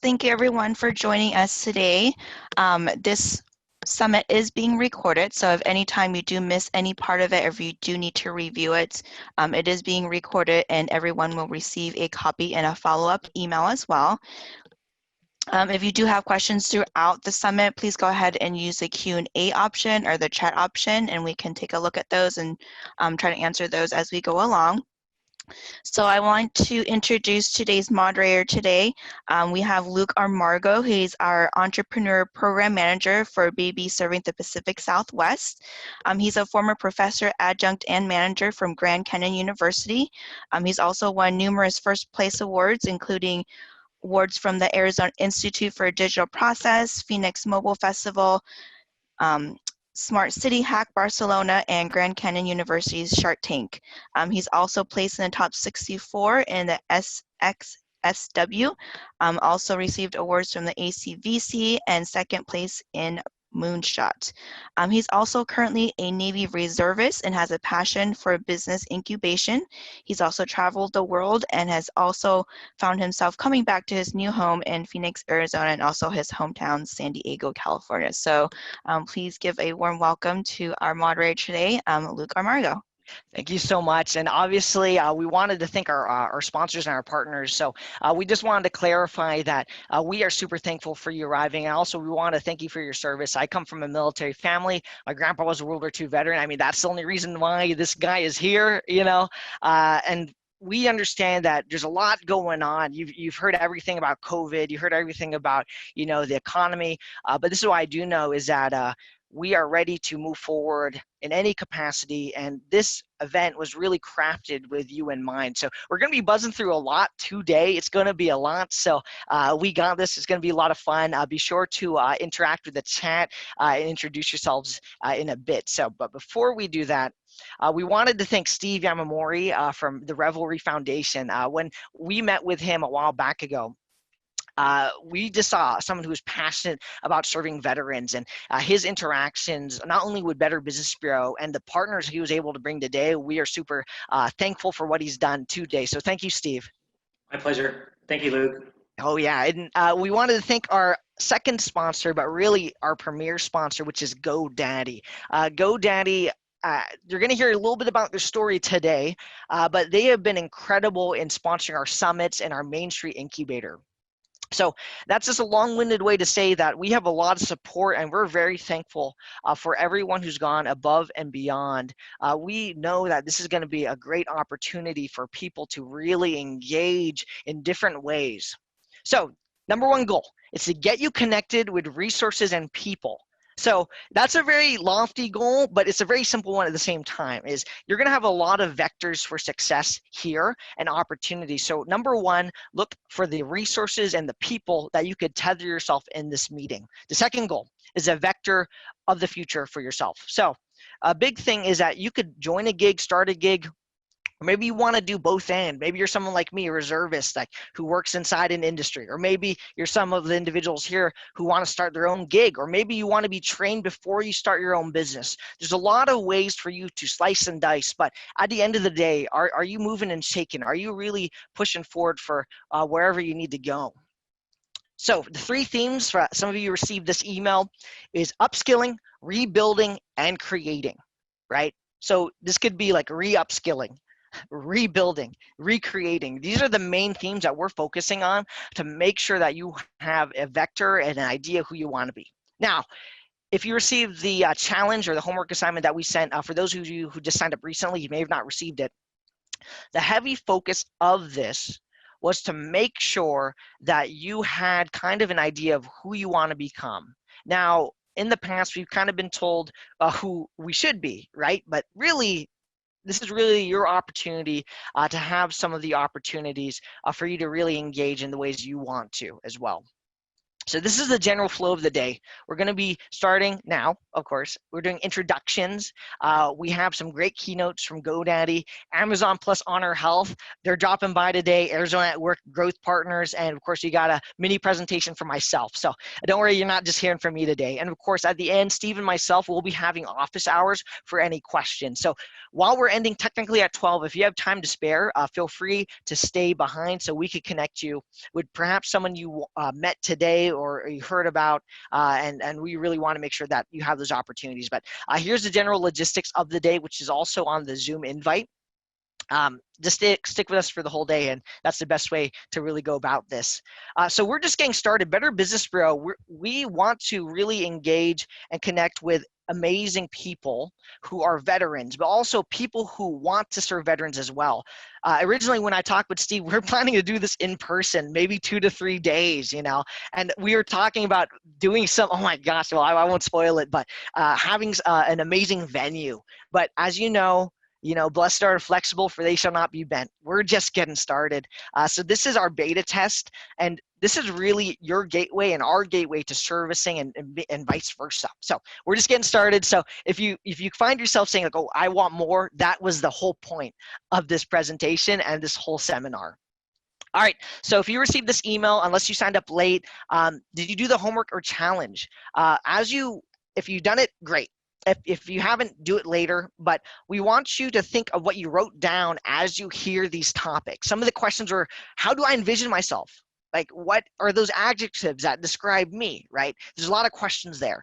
thank you everyone for joining us today. This summit is being recorded, so if any time you do miss any part of it, or if you do need to review it, it is being recorded and everyone will receive a copy and a follow-up email as well. If you do have questions throughout the summit, please go ahead and use the Q&A option or the chat option, and we can take a look at those and try to answer those as we go along. So I want to introduce today's moderator today. We have Luke Armargo. He's our Entrepreneur Program Manager for BB Serving the Pacific Southwest. He's a former professor, adjunct, and manager from Grand Canyon University. He's also won numerous first place awards, including awards from the Arizona Institute for Digital Process, Phoenix Mobile Festival, Smart City Hack Barcelona, and Grand Canyon University's Shark Tank. He's also placed in the top 64 in the SXSW, also received awards from the ACVC, and second place in Moonshot. He's also currently a Navy reservist and has a passion for business incubation. He's also traveled the world and has also found himself coming back to his new home in Phoenix, Arizona, and also his hometown, San Diego, California. So please give a warm welcome to our moderator today, Luke Armargo. Thank you so much. And obviously, we wanted to thank our sponsors and our partners. So we just wanted to clarify that we are super thankful for you arriving. And also, we want to thank you for your service. I come from a military family. My grandpa was a World War II veteran. I mean, that's the only reason why this guy is here, you know, and we understand that there's a lot going on. You've heard everything about COVID. You heard everything about, you know, the economy. But this is what I do know is that we are ready to move forward in any capacity, and this event was really crafted with you in mind. So we're going to be buzzing through a lot today. It's going to be a lot, so we got this. It's going to be a lot of fun. Be sure to interact with the chat and introduce yourselves in a bit. So, but before we do that, we wanted to thank Steve Yamamori from the Reveille Foundation. When we met with him a while back ago, we just saw someone who was passionate about serving veterans, and his interactions not only with Better Business Bureau and the partners he was able to bring today. We are super thankful for what he's done today. So thank you, Steve. My pleasure. Thank you, Luke. Oh yeah, and we wanted to thank our second sponsor, but really our premier sponsor, which is GoDaddy. GoDaddy, you're going to hear a little bit about their story today, but they have been incredible in sponsoring our summits and our Main Street Incubator. So that's just a long-winded way to say that we have a lot of support, and we're very thankful for everyone who's gone above and beyond. We know that this is going to be a great opportunity for people to really engage in different ways. So number one goal is to get you connected with resources and people. So that's a very lofty goal, but it's a very simple one at the same time. Is you're going to have a lot of vectors for success here and opportunity. So number one, look for the resources and the people that you could tether yourself in this meeting. The second goal is a vector of the future for yourself. So a big thing is that you could join a gig, start a gig, or maybe you want to do both and. Maybe you're someone like me, a reservist, like who works inside an industry. Or maybe you're some of the individuals here who want to start their own gig. Or maybe you want to be trained before you start your own business. There's a lot of ways for you to slice and dice. But at the end of the day, are you moving and shaking? Are you really pushing forward for wherever you need to go? So the three themes for some of you received this email is upskilling, rebuilding, and creating, right? So this could be like re-upskilling, rebuilding, recreating. These are the main themes that we're focusing on to make sure that you have a vector and an idea who you want to be. Now, if you received the challenge or the homework assignment that we sent, for those of you who just signed up recently, you may have not received it. The heavy focus of this was to make sure that you had kind of an idea of who you want to become. Now, in the past, we've kind of been told who we should be, right? But really, this is really your opportunity to have some of the opportunities for you to really engage in the ways you want to as well. So this is the general flow of the day. We're going to be starting now, of course. We're doing introductions. We have some great keynotes from GoDaddy, Amazon plus Honor Health. They're dropping by today, Arizona at Work Growth Partners, and of course, you got a mini presentation for myself. So don't worry, you're not just hearing from me today. And of course, at the end, Steve and myself will be having office hours for any questions. So while we're ending technically at 12, if you have time to spare, feel free to stay behind so we could connect you with perhaps someone you met today or you heard about, and we really want to make sure that you have those opportunities. But here's the general logistics of the day, which is also on the Zoom invite. Just stick with us for the whole day, and that's the best way to really go about this. So we're just getting started. Better Business Bureau, we want to really engage and connect with amazing people who are veterans, but also people who want to serve veterans as well. Originally, when I talked with Steve, we're planning to do this in person, maybe 2 to 3 days, you know, and we were talking about doing some, oh my gosh, well, I won't spoil it, but having an amazing venue. But as you know, blessed are flexible, for they shall not be bent. We're just getting started. So this is our beta test, and this is really your gateway and our gateway to servicing and vice versa. So we're just getting started. So if you find yourself saying like, oh, I want more, that was the whole point of this presentation and this whole seminar. All right, so if you received this email, unless you signed up late, did you do the homework or challenge? If you've done it, great. If you haven't, do it later, but we want you to think of what you wrote down as you hear these topics. Some of the questions were, how do I envision myself? Like, what are those adjectives that describe me, right? There's a lot of questions there.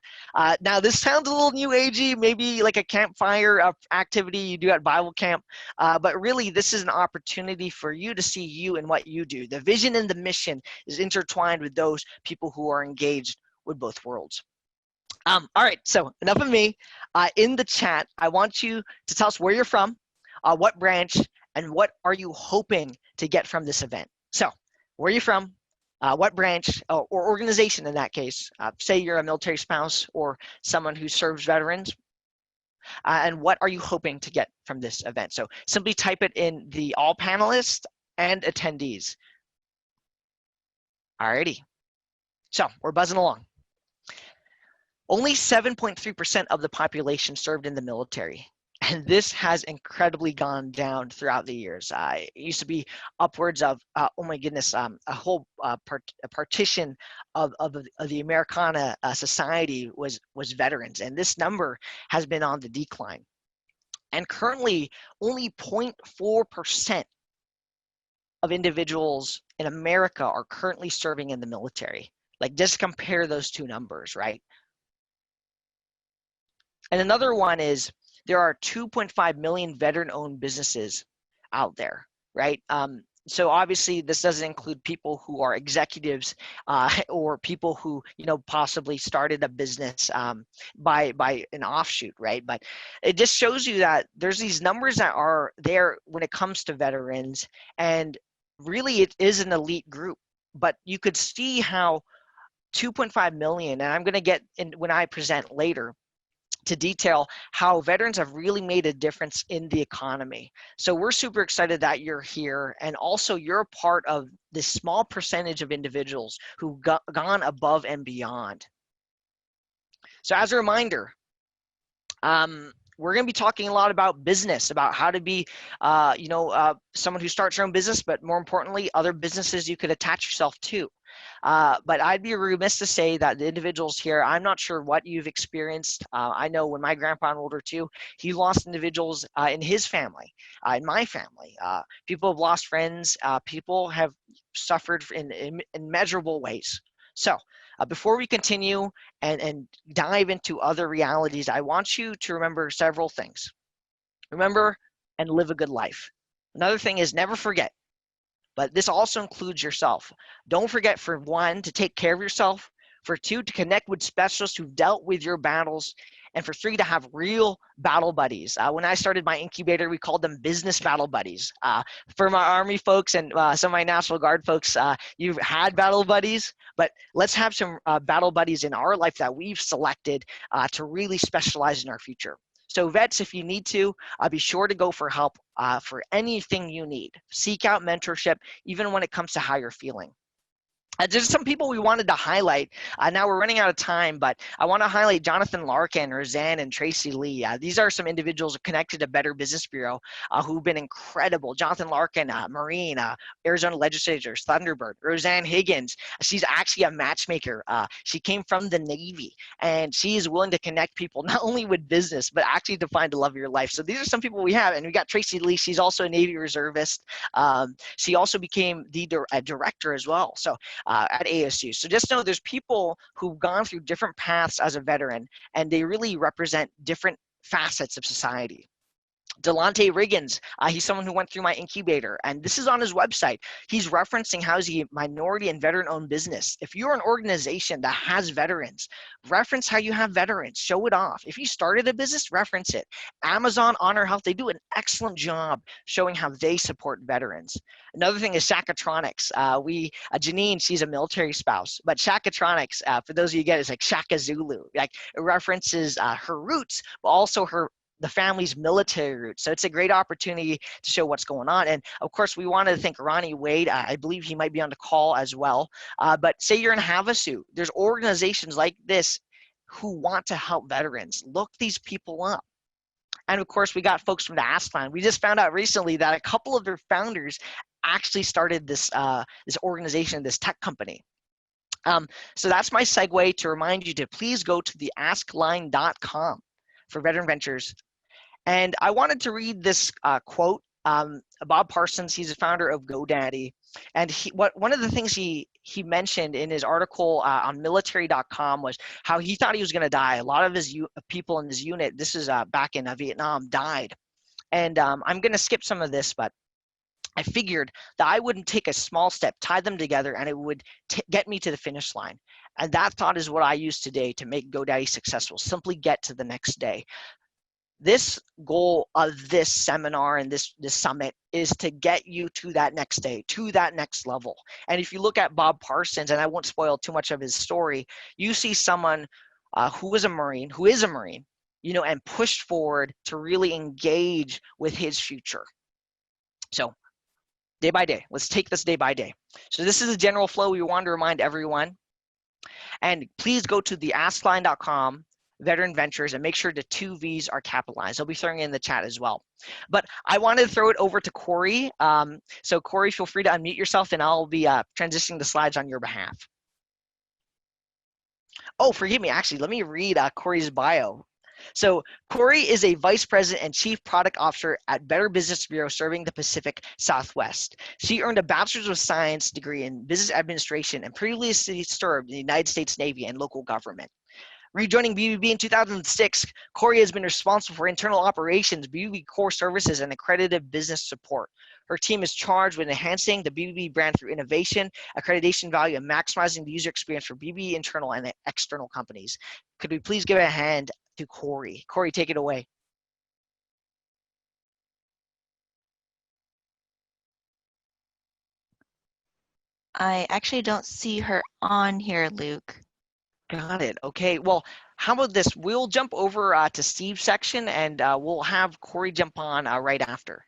Now, this sounds a little new agey, maybe like a campfire activity you do at Bible camp, but really this is an opportunity for you to see you and what you do. The vision and the mission is intertwined with those people who are engaged with both worlds. All right, so enough of me. In the chat, I want you to tell us where you're from, what branch, and what are you hoping to get from this event. So where are you from, what branch, or organization in that case, say you're a military spouse or someone who serves veterans, and what are you hoping to get from this event. So simply type it in the all panelists and attendees. All righty, so we're buzzing along. Only 7.3% of the population served in the military, and this has incredibly gone down throughout the years. It used to be upwards of, oh my goodness, a whole partition of the Americana society was veterans, and this number has been on the decline. And currently, only 0.4% of individuals in America are currently serving in the military. Like, just compare those two numbers, right? And another one is there are 2.5 million veteran-owned businesses out there, right? So obviously this doesn't include people who are executives or people who possibly started a business by an offshoot, right? But it just shows you that there's these numbers that are there when it comes to veterans, and really it is an elite group. But you could see how 2.5 million, and I'm going to get in when I present later, to detail how veterans have really made a difference in the economy. So we're super excited that you're here, and also you're a part of this small percentage of individuals who've gone above and beyond. So as a reminder, we're going to be talking a lot about business, about how to be, someone who starts their own business, but more importantly, other businesses you could attach yourself to. But I'd be remiss to say that the individuals here, I'm not sure what you've experienced. I know when my grandpa in World War II, he lost individuals in his family, in my family. People have lost friends. People have suffered in immeasurable ways. So before we continue and dive into other realities, I want you to remember several things. Remember and live a good life. Another thing is never forget. But this also includes yourself. Don't forget, for one, to take care of yourself. For two, to connect with specialists who've dealt with your battles. And for three, to have real battle buddies. When I started my incubator, we called them business battle buddies. For my Army folks and some of my National Guard folks, you've had battle buddies, but let's have some battle buddies in our life that we've selected to really specialize in our future. So vets, if you need to, be sure to go for help for anything you need. Seek out mentorship, even when it comes to how you're feeling. There's some people we wanted to highlight. Now we're running out of time, but I want to highlight Jonathan Larkin, Roseanne, and Tracy Lee. These are some individuals connected to Better Business Bureau who've been incredible. Jonathan Larkin, Marine, Arizona legislators, Thunderbird. Roseanne Higgins, she's actually a matchmaker. She came from the Navy, and she is willing to connect people not only with business, but actually to find the love of your life. So these are some people we have. And we got Tracy Lee. She's also a Navy reservist. She also became the director as well. So at ASU. So just know there's people who've gone through different paths as a veteran, and they really represent different facets of society. Delonte Riggins, he's someone who went through my incubator, and this is on his website. He's referencing how he's a minority and veteran-owned business. If you're an organization that has veterans, reference how you have veterans. Show it off. If you started a business, reference it. Amazon, Honor Health, they do an excellent job showing how they support veterans. Another thing is Shakatronics. Janine, she's a military spouse, but Shakatronics, for those of you get it, is like Shaka Zulu. Like it references her roots, but also the family's military roots. So it's a great opportunity to show what's going on. And of course, we wanted to thank Ronnie Wade. I believe he might be on the call as well. But say you're in Havasu, there's organizations like this who want to help veterans. Look these people up. And of course, we got folks from the Ask Line. We just found out recently that a couple of their founders actually started this organization, this tech company. So that's my segue to remind you to please go to the askline.com for Veteran Ventures. And I wanted to read this quote. Bob Parsons, he's the founder of GoDaddy. And one of the things he mentioned in his article on military.com was how he thought he was going to die. A lot of his people in his unit, this is back in Vietnam, died. And I'm going to skip some of this, but I figured that I wouldn't take a small step, tie them together, and it would get me to the finish line. And that thought is what I use today to make GoDaddy successful. Simply get to the next day. This goal of this seminar and this summit is to get you to that next day, to that next level. And if you look at Bob Parsons, and I won't spoil too much of his story, you see someone who is a Marine, and pushed forward to really engage with his future. So day by day, let's take this day by day. So this is a general flow we want to remind everyone. And please go to the askline.com, Veteran Ventures, and make sure the 2 V's are capitalized. I'll be throwing it in the chat as well. But I wanted to throw it over to Corey. So Corey, feel free to unmute yourself, and I'll be transitioning the slides on your behalf. Oh, forgive me. Actually, let me read Corey's bio. So Corey is a vice president and chief product officer at Better Business Bureau serving the Pacific Southwest. She earned a bachelor's of science degree in business administration and previously served in the United States Navy and local government. Rejoining BBB in 2006, Corey has been responsible for internal operations, BBB core services, and accredited business support. Her team is charged with enhancing the BBB brand through innovation, accreditation value, and maximizing the user experience for BBB internal and external companies. Could we please give a hand to Corey? Corey, take it away. I actually don't see her on here, Luke. Got it. Okay. Well, how about this? We'll jump over to Steve's section, and we'll have Corey jump on right after.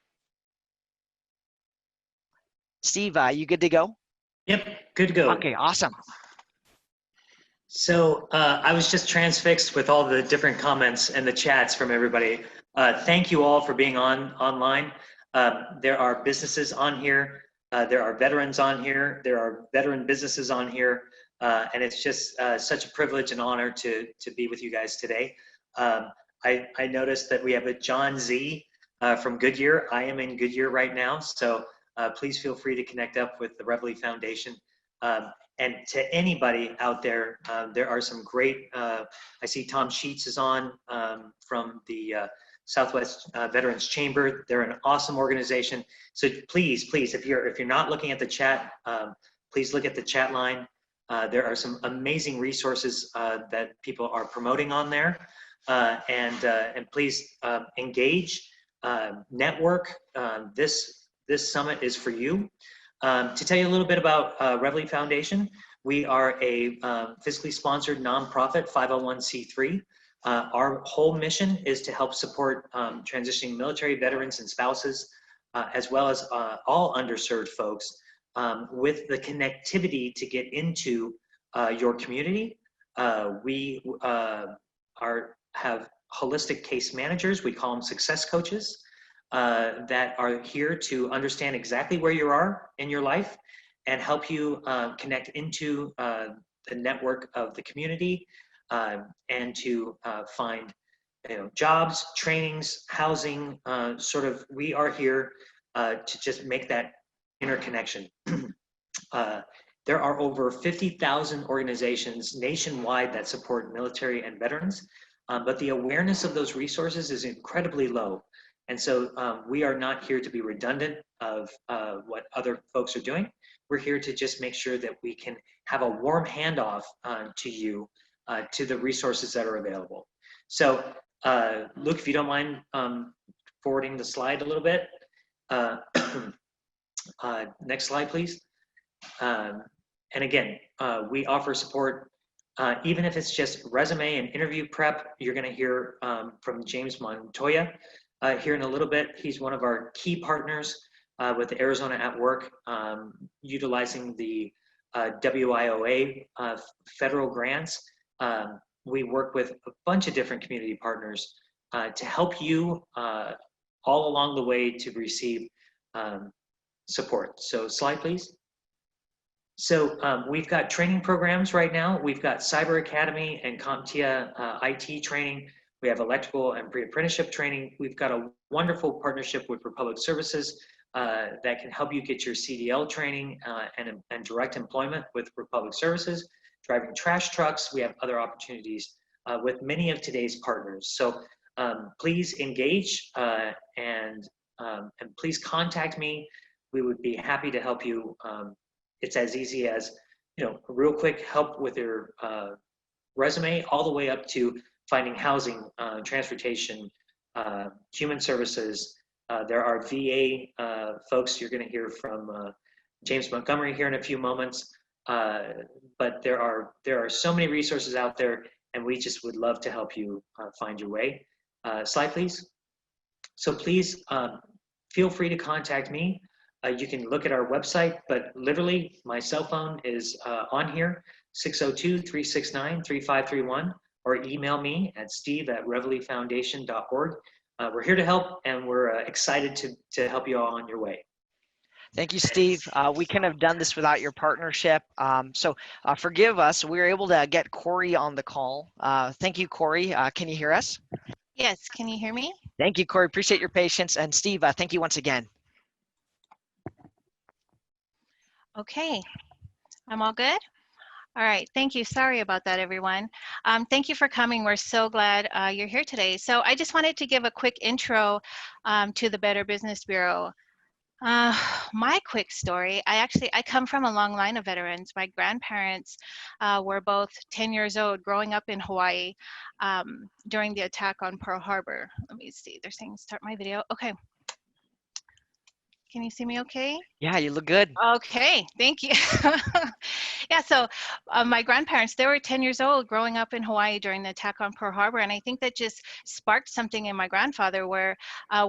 Steve, you good to go? Yep, good to go. Okay, awesome. So I was just transfixed with all the different comments and the chats from everybody. Thank you all for being online. There are businesses on here. There are veterans on here. There are veteran businesses on here. And it's just such a privilege and honor to be with you guys today. I noticed that we have a John Z from Goodyear. I am in Goodyear right now, so please feel free to connect up with the Reveille Foundation. And to anybody out there, there are some great, I see Tom Sheets is on from the Southwest Veterans Chamber. They're an awesome organization. So please, if you're not looking at the chat, please look at the chat line. There are some amazing resources that people are promoting on there, and please engage, network. This summit is for you. To tell you a little bit about Reveille Foundation, we are a fiscally sponsored nonprofit 501c3. Our whole mission is to help support transitioning military veterans and spouses, as well as all underserved folks with the connectivity to get into your community. We have holistic case managers. We call them success coaches that are here to understand exactly where you are in your life and help you connect into the network of the community and to find jobs, trainings, housing, we are here to just make that interconnection. There are over 50,000 organizations nationwide that support military and veterans, but the awareness of those resources is incredibly low. And so we are not here to be redundant of what other folks are doing. We're here to just make sure that we can have a warm handoff to you, to the resources that are available. So Luke, if you don't mind forwarding the slide a little bit. Next slide, please. And again, we offer support, even if it's just resume and interview prep. You're going to hear from James Montoya here in a little bit. He's one of our key partners with Arizona at Work, utilizing the WIOA federal grants. We work with a bunch of different community partners to help you all along the way to receive support. So slide, please. So we've got training programs right now. We've got Cyber Academy and CompTIA IT training. We have electrical and pre-apprenticeship training. We've got a wonderful partnership with Republic Services that can help you get your CDL training and direct employment with Republic Services. Driving trash trucks. We have other opportunities with many of today's partners. So please engage and please contact me. We would be happy to help you. It's as easy as, real quick help with your resume, all the way up to finding housing, transportation, human services. There are VA folks. You're going to hear from James Montgomery here in a few moments. But there are so many resources out there, and we just would love to help you find your way. Slide, please. So please feel free to contact me. You can look at our website, but literally my cell phone is on here, 602-369-3531, or email me at steve@reveillefoundation.org. We're here to help, and we're excited to help you all on your way. Thank you, Steve. We couldn't have done this without your partnership. So forgive us. We were able to get Corey on the call. Thank you, Corey. Can you hear us? Yes, can you hear me? Thank you, Corey. Appreciate your patience. And Steve, thank you once again. Okay, I'm all good? All right, thank you. Sorry about that, everyone. Thank you for coming. We're so glad you're here today. So I just wanted to give a quick intro to the Better Business Bureau. My quick story, I come from a long line of veterans. My grandparents were both 10 years old growing up in Hawaii during the attack on Pearl Harbor. Let me see, they're saying start my video. Okay. Can you see me okay? Yeah, you look good. Okay, thank you. Yeah, so my grandparents, they were 10 years old growing up in Hawaii during the attack on Pearl Harbor. And I think that just sparked something in my grandfather where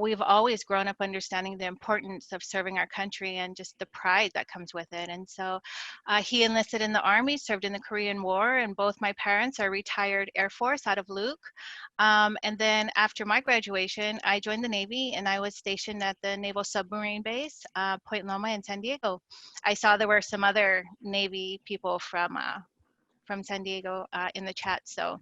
we've always grown up understanding the importance of serving our country and just the pride that comes with it. And so he enlisted in the Army, served in the Korean War, and both my parents are retired Air Force out of Luke. And then after my graduation, I joined the Navy and I was stationed at the Naval Submarine Base, Point Loma in San Diego. I saw there were some other Navy people from San Diego in the chat. So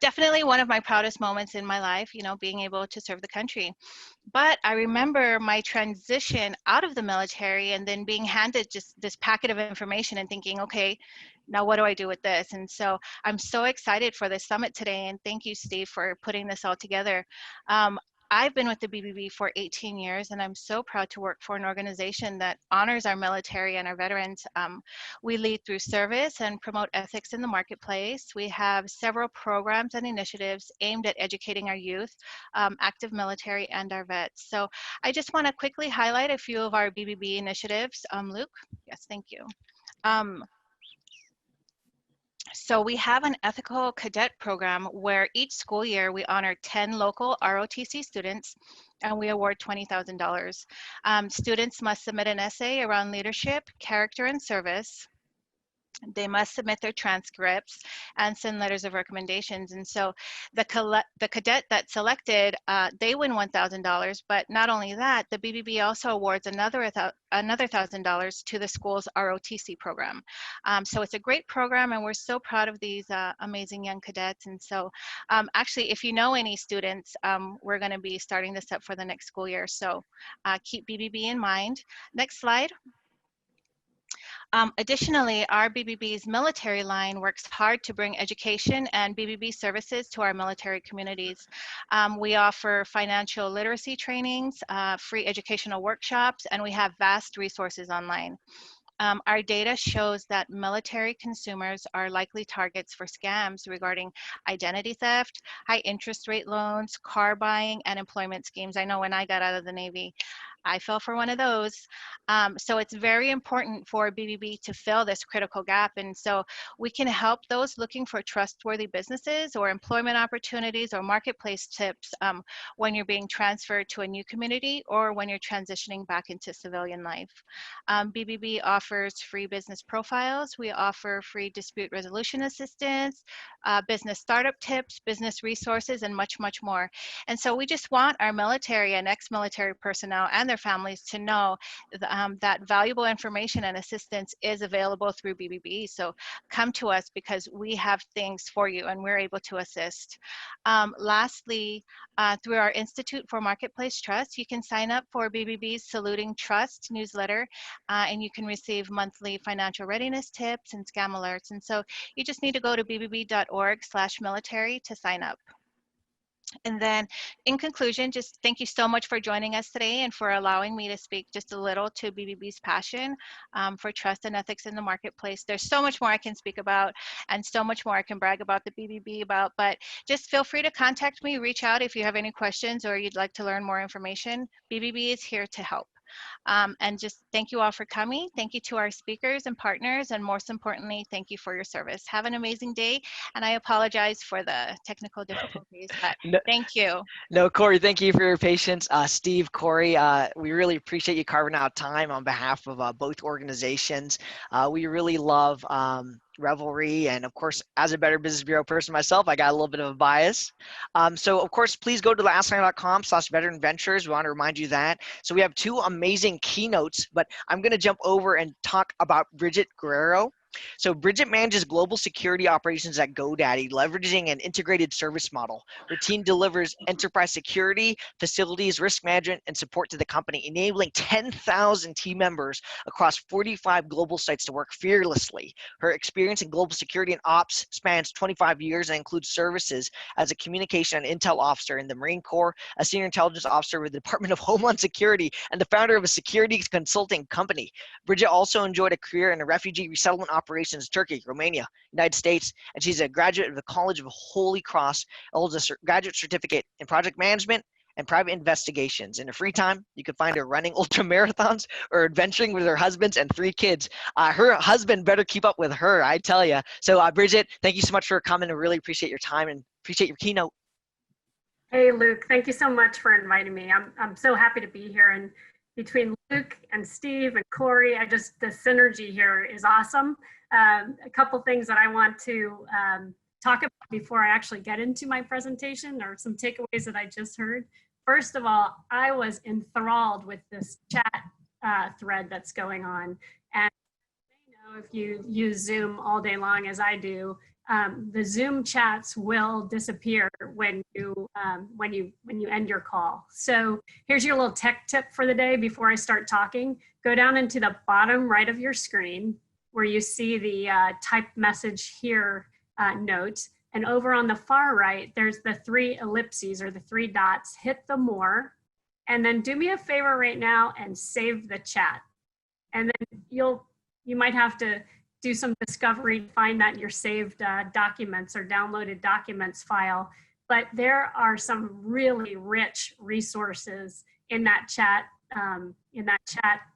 definitely one of my proudest moments in my life, being able to serve the country. But I remember my transition out of the military and then being handed just this packet of information and thinking, okay, now what do I do with this? And so I'm so excited for this summit today. And thank you, Steve, for putting this all together. I've been with the BBB for 18 years, and I'm so proud to work for an organization that honors our military and our veterans. We lead through service and promote ethics in the marketplace. We have several programs and initiatives aimed at educating our youth, active military, and our vets. So I just want to quickly highlight a few of our BBB initiatives. Luke? Yes, thank you. So we have an ethical cadet program where each school year we honor 10 local ROTC students and we award $20,000. Students must submit an essay around leadership, character, and service. They must submit their transcripts and send letters of recommendations. And so the cadet that's selected, they win $1,000. But not only that, the BBB also awards another $1,000 to the school's ROTC program. So it's a great program, and we're so proud of these amazing young cadets. And so actually, if you know any students, we're going to be starting this up for the next school year. So keep BBB in mind. Next slide. Additionally, our BBB's military line works hard to bring education and BBB services to our military communities. We offer financial literacy trainings, free educational workshops, and we have vast resources online. Our data shows that military consumers are likely targets for scams regarding identity theft, high interest rate loans, car buying, and employment schemes. I know when I got out of the Navy, I fell for one of those. So it's very important for BBB to fill this critical gap. And so we can help those looking for trustworthy businesses or employment opportunities or marketplace tips when you're being transferred to a new community or when you're transitioning back into civilian life. BBB offers free business profiles. We offer free dispute resolution assistance, business startup tips, business resources, and much, much more. And so we just want our military and ex-military personnel and their families to know that valuable information and assistance is available through BBB. So come to us because we have things for you and we're able to assist. Lastly, through our Institute for Marketplace Trust, you can sign up for BBB's Saluting Trust newsletter, and you can receive monthly financial readiness tips and scam alerts. And so you just need to go to bbb.org/military to sign up. And then in conclusion, just thank you so much for joining us today and for allowing me to speak just a little to BBB's passion for trust and ethics in the marketplace. There's so much more I can speak about and so much more I can brag about the BBB about, but just feel free to contact me, reach out if you have any questions or you'd like to learn more information. BBB is here to help. And just thank you all for coming. Thank you to our speakers and partners, and most importantly, thank you for your service. Have an amazing day, and I apologize for the technical difficulties, but No, thank you. no, Corey, thank you for your patience. Steve, Corey, we really appreciate you carving out time on behalf of both organizations. We really love Revelry, and of course, as a Better Business Bureau person myself, I got a little bit of a bias. So of course, please go to theaskline.com/veteranventures. We want to remind you that. So we have two amazing keynotes, but I'm going to jump over and talk about Bridget Guerrero. So Bridget manages global security operations at GoDaddy, leveraging an integrated service model. Her team delivers enterprise security, facilities, risk management, and support to the company, enabling 10,000 team members across 45 global sites to work fearlessly. Her experience in global security and ops spans 25 years and includes services as a communication and intel officer in the Marine Corps, a senior intelligence officer with the Department of Homeland Security, and the founder of a security consulting company. Bridget also enjoyed a career in a refugee resettlement operations, Turkey, Romania, United States, and she's a graduate of the College of Holy Cross, holds a graduate certificate in project management and private investigations. In her free time, you can find her running ultra marathons or adventuring with her husbands and 3 kids. Her husband better keep up with her, I tell you. So Bridget, thank you so much for coming. I really appreciate your time and appreciate your keynote. Hey, Luke, thank you so much for inviting me. I'm so happy to be here. And between Luke and Steve and Corey, the synergy here is awesome. A couple things that I want to talk about before I actually get into my presentation, or some takeaways that I just heard. First of all, I was enthralled with this chat thread that's going on. And you know, if you use Zoom all day long as I do, the Zoom chats will disappear when you end your call. So here's your little tech tip for the day before I start talking. Go down into the bottom right of your screen where you see the type message here note. And over on the far right, there's the 3 ellipses or the 3 dots. Hit the more, and then do me a favor right now and save the chat. And then you might have to do some discovery, find that in your saved documents or downloaded documents file. But there are some really rich resources in that chat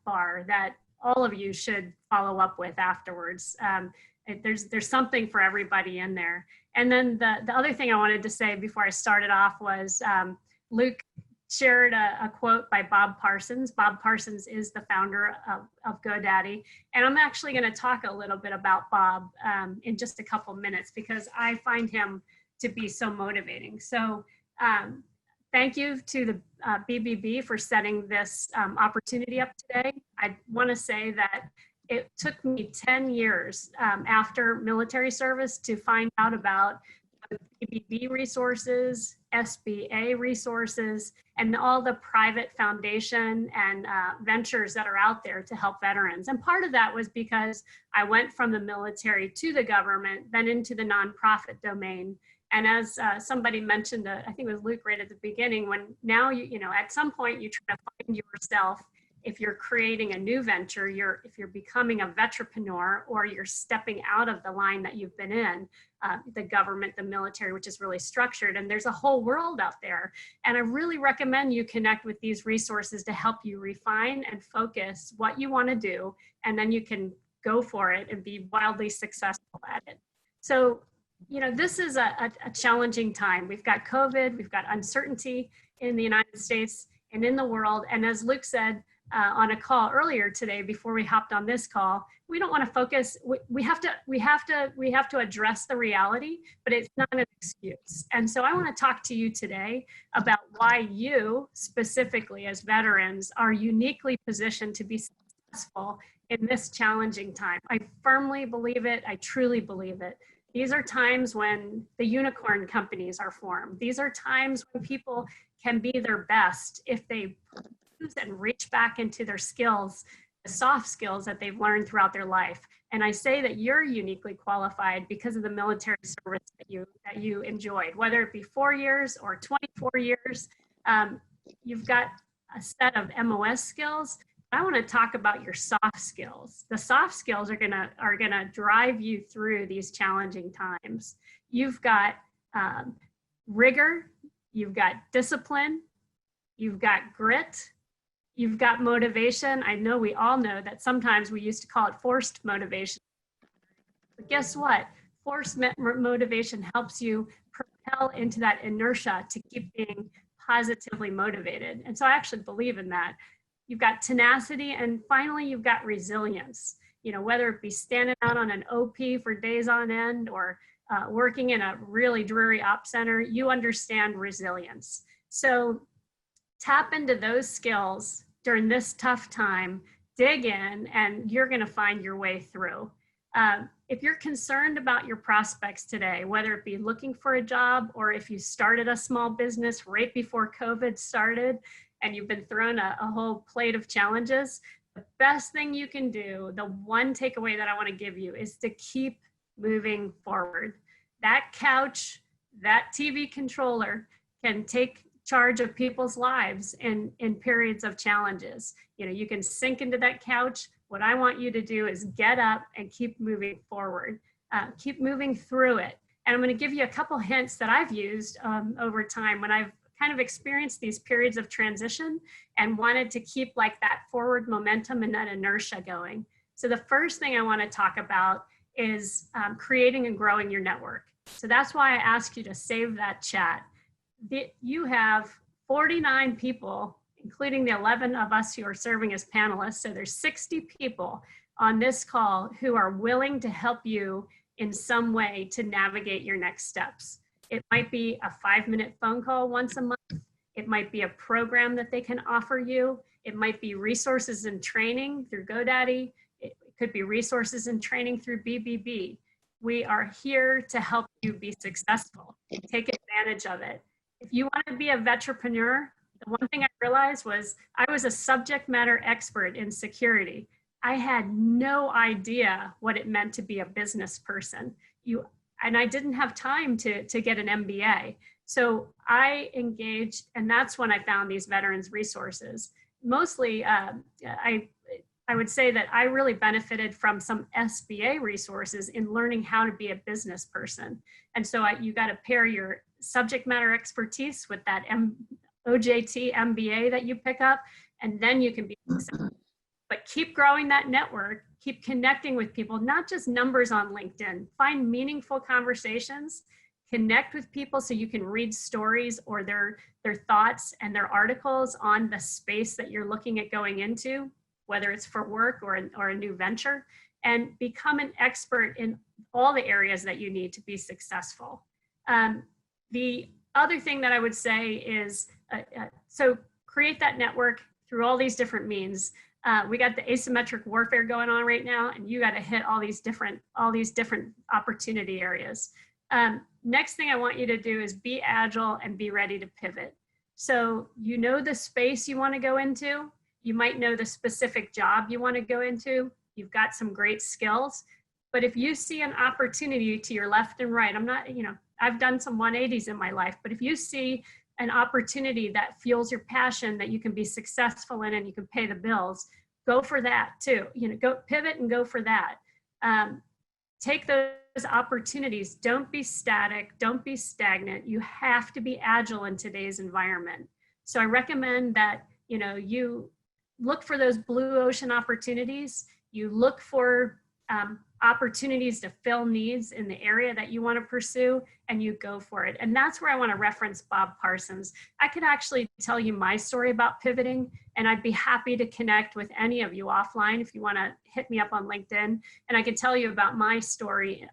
bar that all of you should follow up with afterwards. There's something for everybody in there. And then the other thing I wanted to say before I started off was Luke shared a quote by Bob Parsons. Bob Parsons is the founder of GoDaddy. And I'm actually going to talk a little bit about Bob in just a couple minutes because I find him to be so motivating. So thank you to the BBB for setting this opportunity up today. I want to say that it took me 10 years after military service to find out about BBB resources, SBA resources, and all the private foundation and ventures that are out there to help veterans. And part of that was because I went from the military to the government, then into the nonprofit domain. And as somebody mentioned, I think it was Luke right at the beginning, when now, you know, at some point you try to find yourself. If you're creating a new venture, if you're becoming a vetrepreneur, or you're stepping out of the line that you've been in, the government, the military, which is really structured, and there's a whole world out there. And I really recommend you connect with these resources to help you refine and focus what you want to do, and then you can go for it and be wildly successful at it. So, you know, this is a challenging time. We've got COVID, we've got uncertainty in the United States and in the world. And as Luke said, on a call earlier today, before we hopped on this call, we don't want to focus. We have to address the reality, but it's not an excuse. And so I want to talk to you today about why you specifically as veterans are uniquely positioned to be successful in this challenging time. I firmly believe it. I truly believe it. These are times when the unicorn companies are formed. These are times when people can be their best if they and reach back into their skills, the soft skills that they've learned throughout their life. And I say that you're uniquely qualified because of the military service that you enjoyed, whether it be 4 years or 24 years. You've got a set of MOS skills. I want to talk about your soft skills. The soft skills are gonna drive you through these challenging times. You've got rigor, you've got discipline, you've got grit, you've got motivation. I know we all know that sometimes we used to call it forced motivation. But guess what? Forced motivation helps you propel into that inertia to keep being positively motivated. And so I actually believe in that. You've got tenacity, and finally, you've got resilience. You know, whether it be standing out on an OP for days on end or working in a really dreary op center, you understand resilience. So tap into those skills during this tough time, dig in, and you're going to find your way through. If you're concerned about your prospects today, whether it be looking for a job or if you started a small business right before COVID started and you've been thrown a whole plate of challenges, the best thing you can do, the one takeaway that I want to give you, is to keep moving forward. That couch, that TV controller can take charge of people's lives in periods of challenges. You know, you can sink into that couch. What I want you to do is get up and keep moving forward. Keep moving through it. And I'm going to give you a couple hints that I've used over time when I've kind of experienced these periods of transition and wanted to keep like that forward momentum and that inertia going. So the first thing I want to talk about is creating and growing your network. So that's why I asked you to save that chat. You have 49 people, including the 11 of us who are serving as panelists. So there's 60 people on this call who are willing to help you in some way to navigate your next steps. It might be a 5-minute phone call once a month. It might be a program that they can offer you. It might be resources and training through GoDaddy. It could be resources and training through BBB. We are here to help you be successful. Take advantage of it. If you want to be a vetrepreneur, the one thing I realized was I was a subject matter expert in security. I had no idea what it meant to be a business person. And I didn't have time to get an MBA. So I engaged, and that's when I found these veterans resources. Mostly, I would say that I really benefited from some SBA resources in learning how to be a business person. And so you got to pair your subject matter expertise with that OJT MBA that you pick up, and then you can be successful. But keep growing that network, keep connecting with people, not just numbers on LinkedIn. Find meaningful conversations, connect with people so you can read stories or their thoughts and their articles on the space that you're looking at going into, whether it's for work or a new venture, and become an expert in all the areas that you need to be successful. The other thing that I would say is, so create that network through all these different means. We got the asymmetric warfare going on right now, and you got to hit all these different opportunity areas. Next thing I want you to do is be agile and be ready to pivot. So you know the space you want to go into. You might know the specific job you want to go into. You've got some great skills. But if you see an opportunity to your left and right, I've done some 180s in my life, but if you see an opportunity that fuels your passion that you can be successful in and you can pay the bills, go for that too. Go pivot and go for that. Take those opportunities. Don't be static. Don't be stagnant. You have to be agile in today's environment. So I recommend that, you look for those blue ocean opportunities. You look for opportunities to fill needs in the area that you want to pursue, and you go for it. And that's where I want to reference Bob Parsons. I could actually tell you my story about pivoting, and I'd be happy to connect with any of you offline if you want to hit me up on LinkedIn, and I could tell you about my story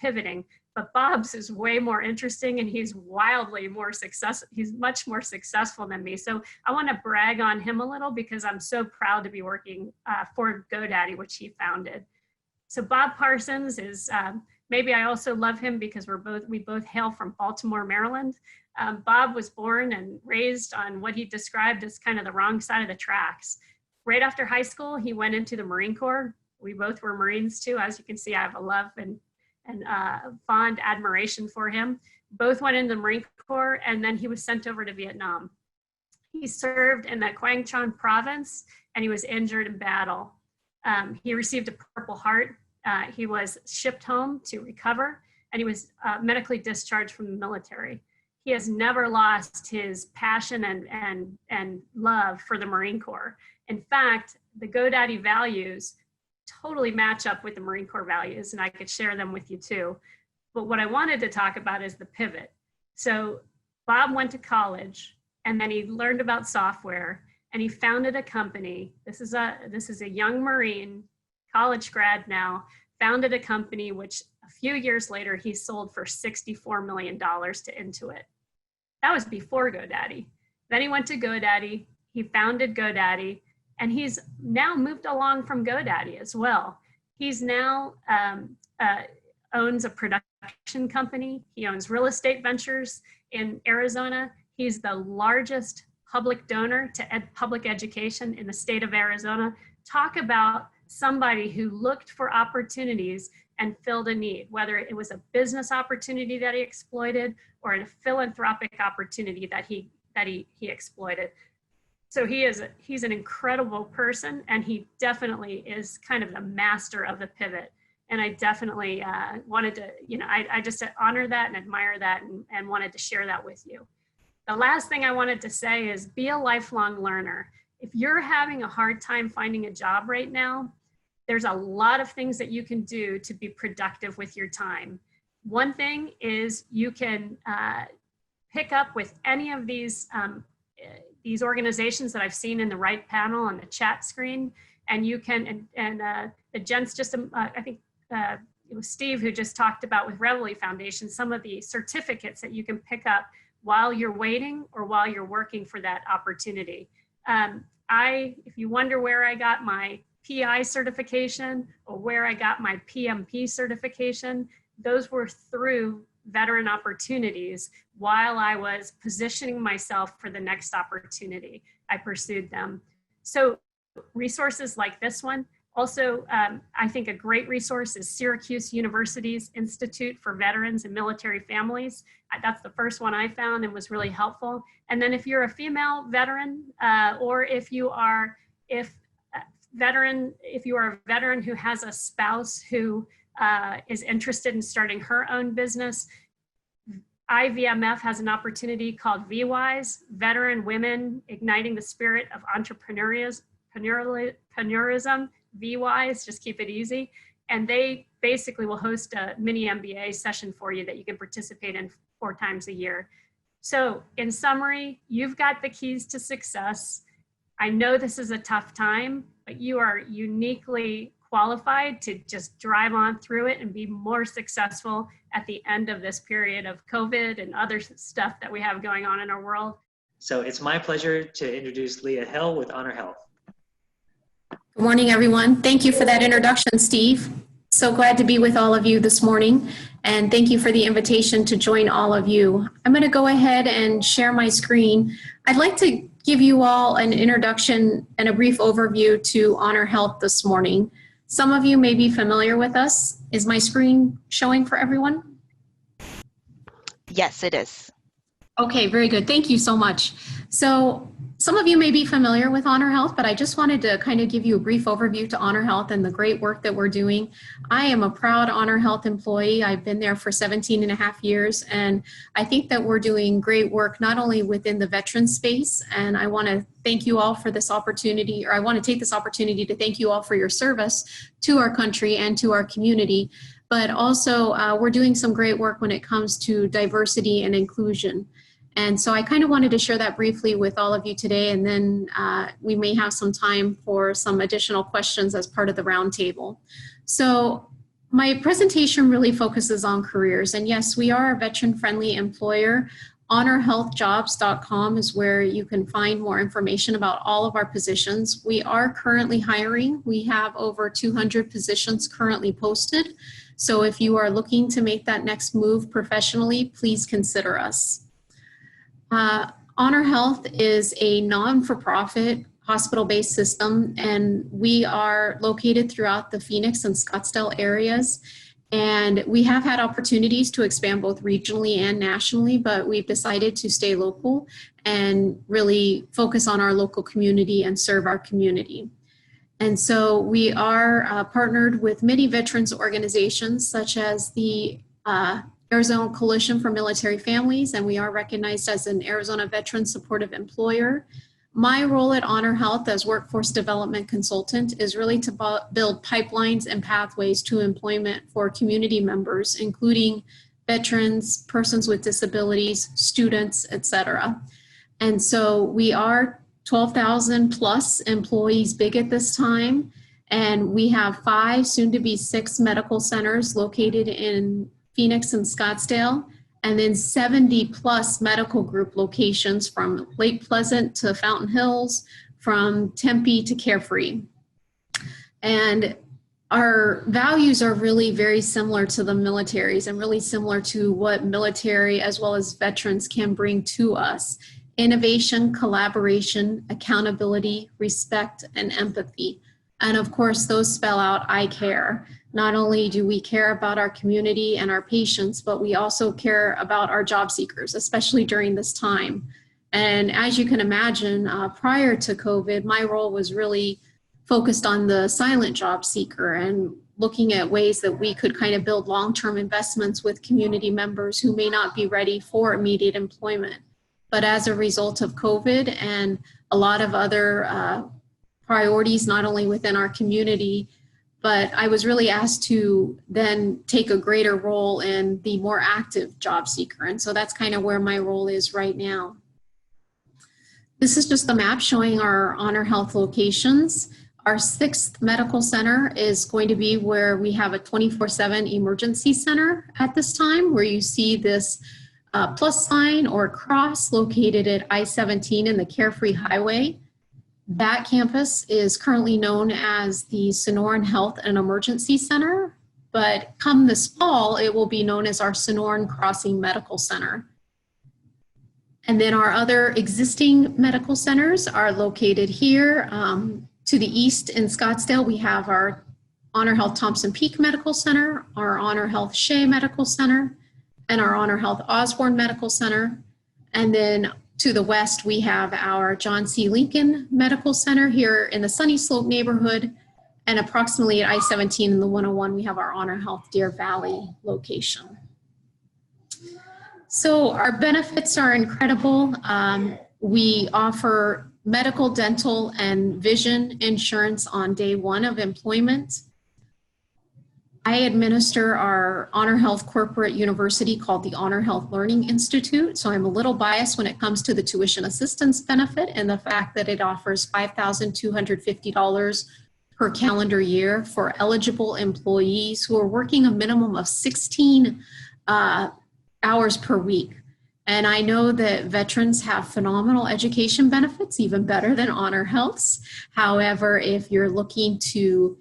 pivoting. But Bob's is way more interesting, and he's wildly more successful. He's much more successful than me. So I want to brag on him a little because I'm so proud to be working for GoDaddy, which he founded. So Bob Parsons is, maybe I also love him because we both hail from Baltimore, Maryland. Bob was born and raised on what he described as kind of the wrong side of the tracks. Right after high school, he went into the Marine Corps. We both were Marines too. As you can see, I have a love and fond admiration for him. Both went into the Marine Corps, and then he was sent over to Vietnam. He served in the Quang Trung province, and he was injured in battle. He received a Purple Heart. He was shipped home to recover, and he was medically discharged from the military. He has never lost his passion and love for the Marine Corps. In fact, the GoDaddy values totally match up with the Marine Corps values, and I could share them with you too. But what I wanted to talk about is the pivot. So Bob went to college, and then he learned about software, and he founded a company. This is a young Marine, college grad now, founded a company which a few years later he sold for $64 million to Intuit. That was before GoDaddy. Then he went to GoDaddy, he founded GoDaddy, and he's now moved along from GoDaddy as well. He's now owns a production company. He owns real estate ventures in Arizona. He's the largest public donor to public education in the state of Arizona. Talk about somebody who looked for opportunities and filled a need, whether it was a business opportunity that he exploited or a philanthropic opportunity that he exploited. So he's an incredible person, and he definitely is kind of the master of the pivot. And I definitely wanted to, I just honor that and admire that and wanted to share that with you. The last thing I wanted to say is be a lifelong learner. If you're having a hard time finding a job right now, there's a lot of things that you can do to be productive with your time. One thing is you can pick up with any of these organizations that I've seen in the right panel on the chat screen, and you can, the gents just, I think it was Steve who just talked about with Reveille Foundation, some of the certificates that you can pick up while you're waiting or while you're working for that opportunity. If you wonder where I got my PI certification or where I got my PMP certification, those were through veteran opportunities. While I was positioning myself for the next opportunity, I pursued them. So resources like this one. Also, I think a great resource is Syracuse University's Institute for Veterans and Military Families. That's the first one I found and was really helpful. And then if you're a female veteran, or if you are a veteran who has a spouse who is interested in starting her own business, IVMF has an opportunity called VWise, Veteran Women Igniting the Spirit of Entrepreneurism. V-Wise, just keep it easy. And they basically will host a mini MBA session for you that you can participate in 4 times a year. So in summary, you've got the keys to success. I know this is a tough time, but you are uniquely qualified to just drive on through it and be more successful at the end of this period of COVID and other stuff that we have going on in our world. So it's my pleasure to introduce Leah Hill with Honor Health. Good morning, everyone. Thank you for that introduction, Steve. So glad to be with all of you this morning, and thank you for the invitation to join all of you. I'm going to go ahead and share my screen. I'd like to give you all an introduction and a brief overview to Honor Health this morning. Some of you may be familiar with us. Is my screen showing for everyone? Yes, it is. Okay, very good. Thank you so much. So some of you may be familiar with Honor Health, but I just wanted to kind of give you a brief overview to Honor Health and the great work that we're doing. I am a proud Honor Health employee. I've been there for 17 and a half years, and I think that we're doing great work not only within the veteran space, and I want to thank you all for this opportunity, or I want to take this opportunity to thank you all for your service to our country and to our community, but also we're doing some great work when it comes to diversity and inclusion. And so I kind of wanted to share that briefly with all of you today, and then we may have some time for some additional questions as part of the roundtable. So my presentation really focuses on careers, and yes, we are a veteran-friendly employer. HonorHealthJobs.com is where you can find more information about all of our positions. We are currently hiring. We have over 200 positions currently posted. So if you are looking to make that next move professionally, please consider us. Honor Health is a non-for-profit hospital-based system, and we are located throughout the Phoenix and Scottsdale areas. And we have had opportunities to expand both regionally and nationally, but we've decided to stay local and really focus on our local community and serve our community. And so we are partnered with many veterans organizations such as the Arizona Coalition for Military Families, and we are recognized as an Arizona Veteran Supportive Employer. My role at Honor Health as Workforce Development Consultant is really to build pipelines and pathways to employment for community members, including veterans, persons with disabilities, students, etc. And so we are 12,000 plus employees big at this time, and we have 5, soon to be 6 medical centers located in Phoenix and Scottsdale, and then 70 plus medical group locations from Lake Pleasant to Fountain Hills, from Tempe to Carefree. And our values are really very similar to the military's and really similar to what military as well as veterans can bring to us. Innovation, collaboration, accountability, respect, and empathy. And of course, those spell out I care. Not only do we care about our community and our patients, but we also care about our job seekers, especially during this time. And as you can imagine, prior to COVID, my role was really focused on the silent job seeker and looking at ways that we could kind of build long-term investments with community members who may not be ready for immediate employment. But as a result of COVID and a lot of other priorities, not only within our community, but I was really asked to then take a greater role in the more active job seeker. And so that's kind of where my role is right now. This is just the map showing our Honor Health locations. Our 6th medical center is going to be where we have a 24/7 emergency center at this time, where you see this plus sign or cross located at I-17 in the Carefree Highway. That campus is currently known as the Sonoran Health and Emergency Center, but come this fall, it will be known as our Sonoran Crossing Medical Center. And then our other existing medical centers are located here. To the east in Scottsdale, we have our Honor Health Thompson Peak Medical Center, our Honor Health Shea Medical Center, and our Honor Health Osborne Medical Center. And then to the west, we have our John C. Lincoln Medical Center here in the Sunny Slope neighborhood. And approximately at I-17 and the 101, we have our Honor Health Deer Valley location. So our benefits are incredible. We offer medical, dental, and vision insurance on day one of employment. I administer our Honor Health corporate university called the Honor Health Learning Institute. So I'm a little biased when it comes to the tuition assistance benefit and the fact that it offers $5,250 per calendar year for eligible employees who are working a minimum of 16 hours per week. And I know that veterans have phenomenal education benefits, even better than Honor Health's. However, if you're looking to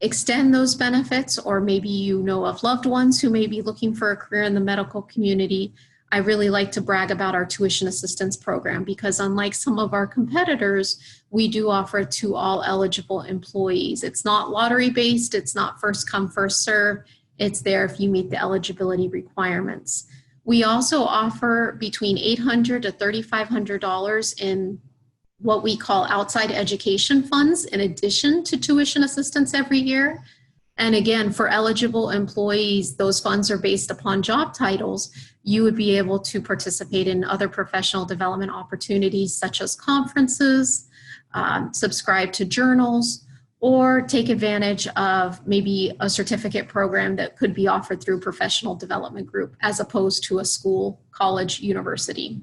extend those benefits, or maybe you know of loved ones who may be looking for a career in the medical community, I really like to brag about our tuition assistance program, because unlike some of our competitors, we do offer it to all eligible employees. It's not lottery based, it's not first come, first serve. It's there if you meet the eligibility requirements. We also offer between $800 to $3,500 in what we call outside education funds in addition to tuition assistance every year. And again, for eligible employees, those funds are based upon job titles. You would be able to participate in other professional development opportunities such as conferences, subscribe to journals, or take advantage of maybe a certificate program that could be offered through a professional development group as opposed to a school, college, university.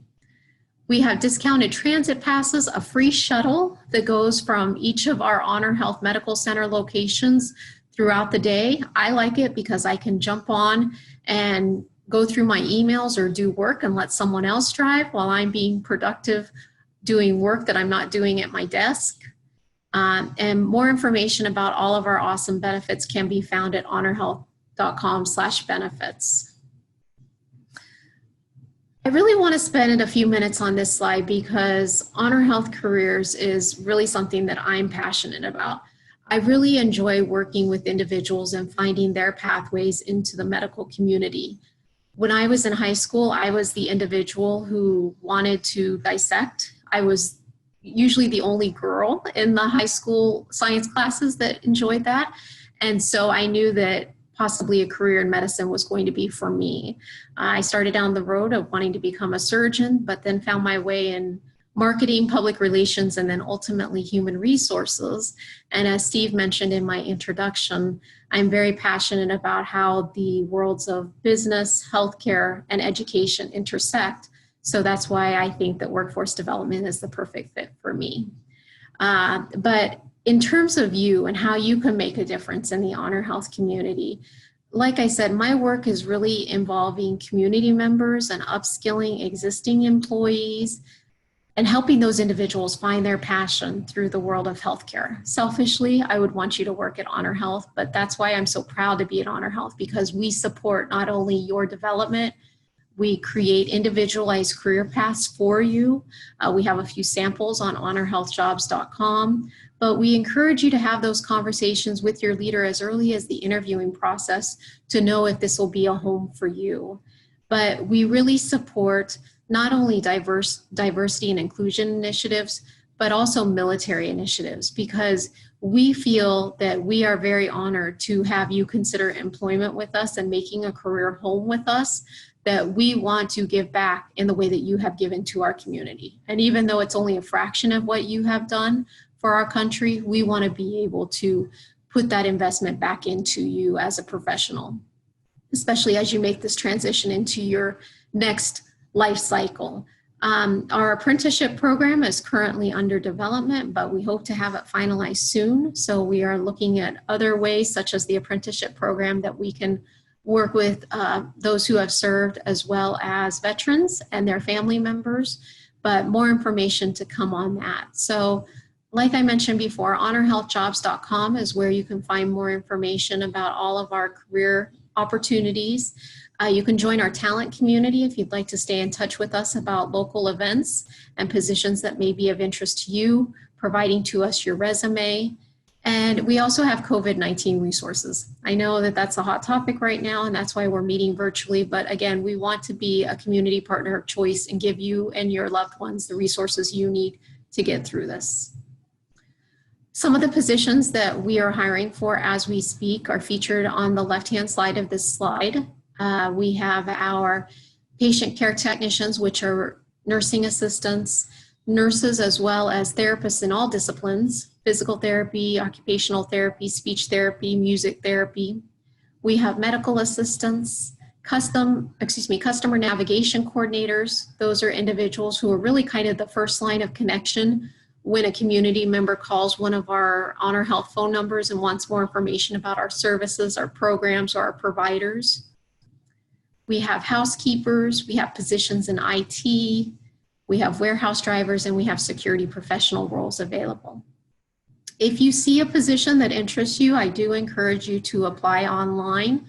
We have discounted transit passes, a free shuttle that goes from each of our Honor Health Medical Center locations throughout the day. I like it because I can jump on and go through my emails or do work and let someone else drive while I'm being productive doing work that I'm not doing at my desk. And more information about all of our awesome benefits can be found at honorhealth.com/benefits. I really want to spend a few minutes on this slide because Honor Health Careers is really something that I'm passionate about. I really enjoy working with individuals and finding their pathways into the medical community. When I was in high school, I was the individual who wanted to dissect. I was usually the only girl in the high school science classes that enjoyed that. And so I knew that possibly a career in medicine was going to be for me. I started down the road of wanting to become a surgeon, but then found my way in marketing, public relations, and then ultimately human resources. And as Steve mentioned in my introduction, I'm very passionate about how the worlds of business, healthcare, and education intersect. So that's why I think that workforce development is the perfect fit for me. But in terms of you and how you can make a difference in the Honor Health community, like I said, my work is really involving community members and upskilling existing employees and helping those individuals find their passion through the world of healthcare. Selfishly, I would want you to work at Honor Health, but that's why I'm so proud to be at Honor Health, because we support not only your development, we create individualized career paths for you. We have a few samples on honorhealthjobs.com, but we encourage you to have those conversations with your leader as early as the interviewing process to know if this will be a home for you. But we really support not only diversity and inclusion initiatives, but also military initiatives, because we feel that we are very honored to have you consider employment with us and making a career home with us, that we want to give back in the way that you have given to our community. And even though it's only a fraction of what you have done for our country, we want to be able to put that investment back into you as a professional, especially as you make this transition into your next life cycle. Our apprenticeship program is currently under development, but we hope to have it finalized soon. So we are looking at other ways, such as the apprenticeship program, that we can work with those who have served, as well as veterans and their family members, but more information to come on that. So like I mentioned before, honorhealthjobs.com is where you can find more information about all of our career opportunities. You can join our talent community if you'd like to stay in touch with us about local events and positions that may be of interest to you, providing to us your resume. And we also have COVID-19 resources. I know that that's a hot topic right now, and that's why we're meeting virtually. But again, we want to be a community partner of choice and give you and your loved ones the resources you need to get through this. Some of the positions that we are hiring for as we speak are featured on the left-hand side of this slide. We have our patient care technicians, which are nursing assistants, nurses as well as therapists in all disciplines, physical therapy, occupational therapy, speech therapy, music therapy. We have medical assistants, customer navigation coordinators. Those are individuals who are really kind of the first line of connection when a community member calls one of our Honor Health phone numbers and wants more information about our services, our programs, or our providers. We have housekeepers, we have positions in IT, we have warehouse drivers, and we have security professional roles available. If you see a position that interests you, I do encourage you to apply online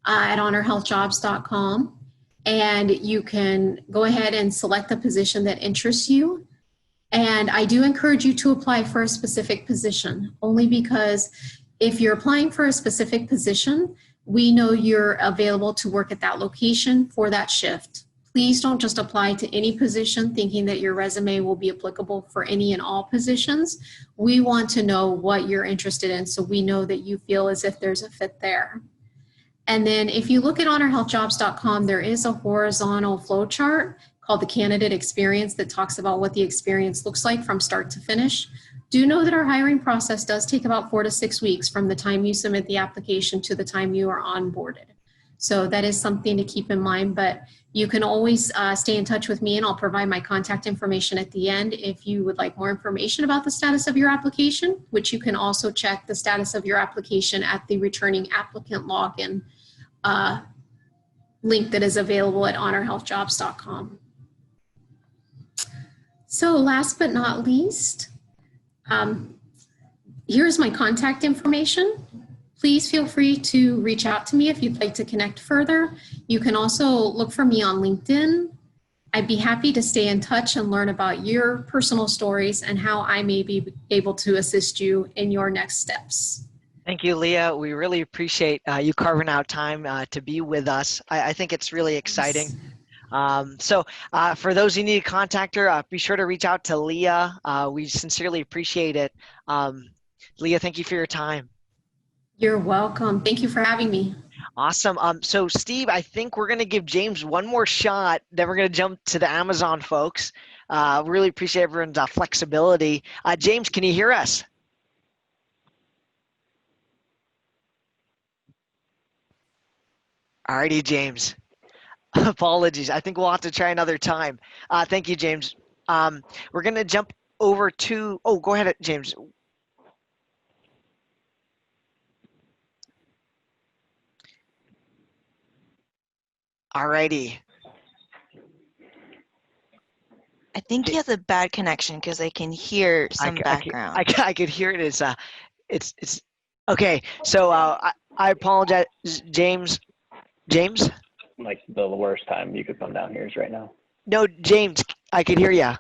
at honorhealthjobs.com, and you can go ahead and select the position that interests you. And I do encourage you to apply for a specific position, only because if you're applying for a specific position, we know you're available to work at that location for that shift. Please don't just apply to any position thinking that your resume will be applicable for any and all positions. We want to know what you're interested in so we know that you feel as if there's a fit there. And then if you look at honorhealthjobs.com, there is a horizontal flow chart called the candidate experience that talks about what the experience looks like from start to finish. Do know that our hiring process does take about 4 to 6 weeks from the time you submit the application to the time you are onboarded. So that is something to keep in mind, but you can always stay in touch with me, and I'll provide my contact information at the end if you would like more information about the status of your application, which you can also check the status of your application at the returning applicant login link that is available at honorhealthjobs.com. So last but not least, here's my contact information. Please feel free to reach out to me if you'd like to connect further. You can also look for me on LinkedIn. I'd be happy to stay in touch and learn about your personal stories and how I may be able to assist you in your next steps. Thank you, Leah. We really appreciate you carving out time to be with us. I think it's really exciting. So for those who need to contact her, be sure to reach out to Leah. We sincerely appreciate it. Leah, thank you for your time. You're welcome. Thank you for having me. Awesome. So Steve, I think we're going to give James one more shot. Then we're going to jump to the Amazon folks. Really appreciate everyone's flexibility. James, can you hear us? Alrighty, James. Apologies. I think we'll have to try another time. Thank you, James. We're going to jump over to, oh, go ahead, James. Alrighty. I think he has a bad connection because I can hear some background. I could hear it. It's okay. So I apologize, James. James? Like the worst time you could come down here is right now. No, James, I could hear you.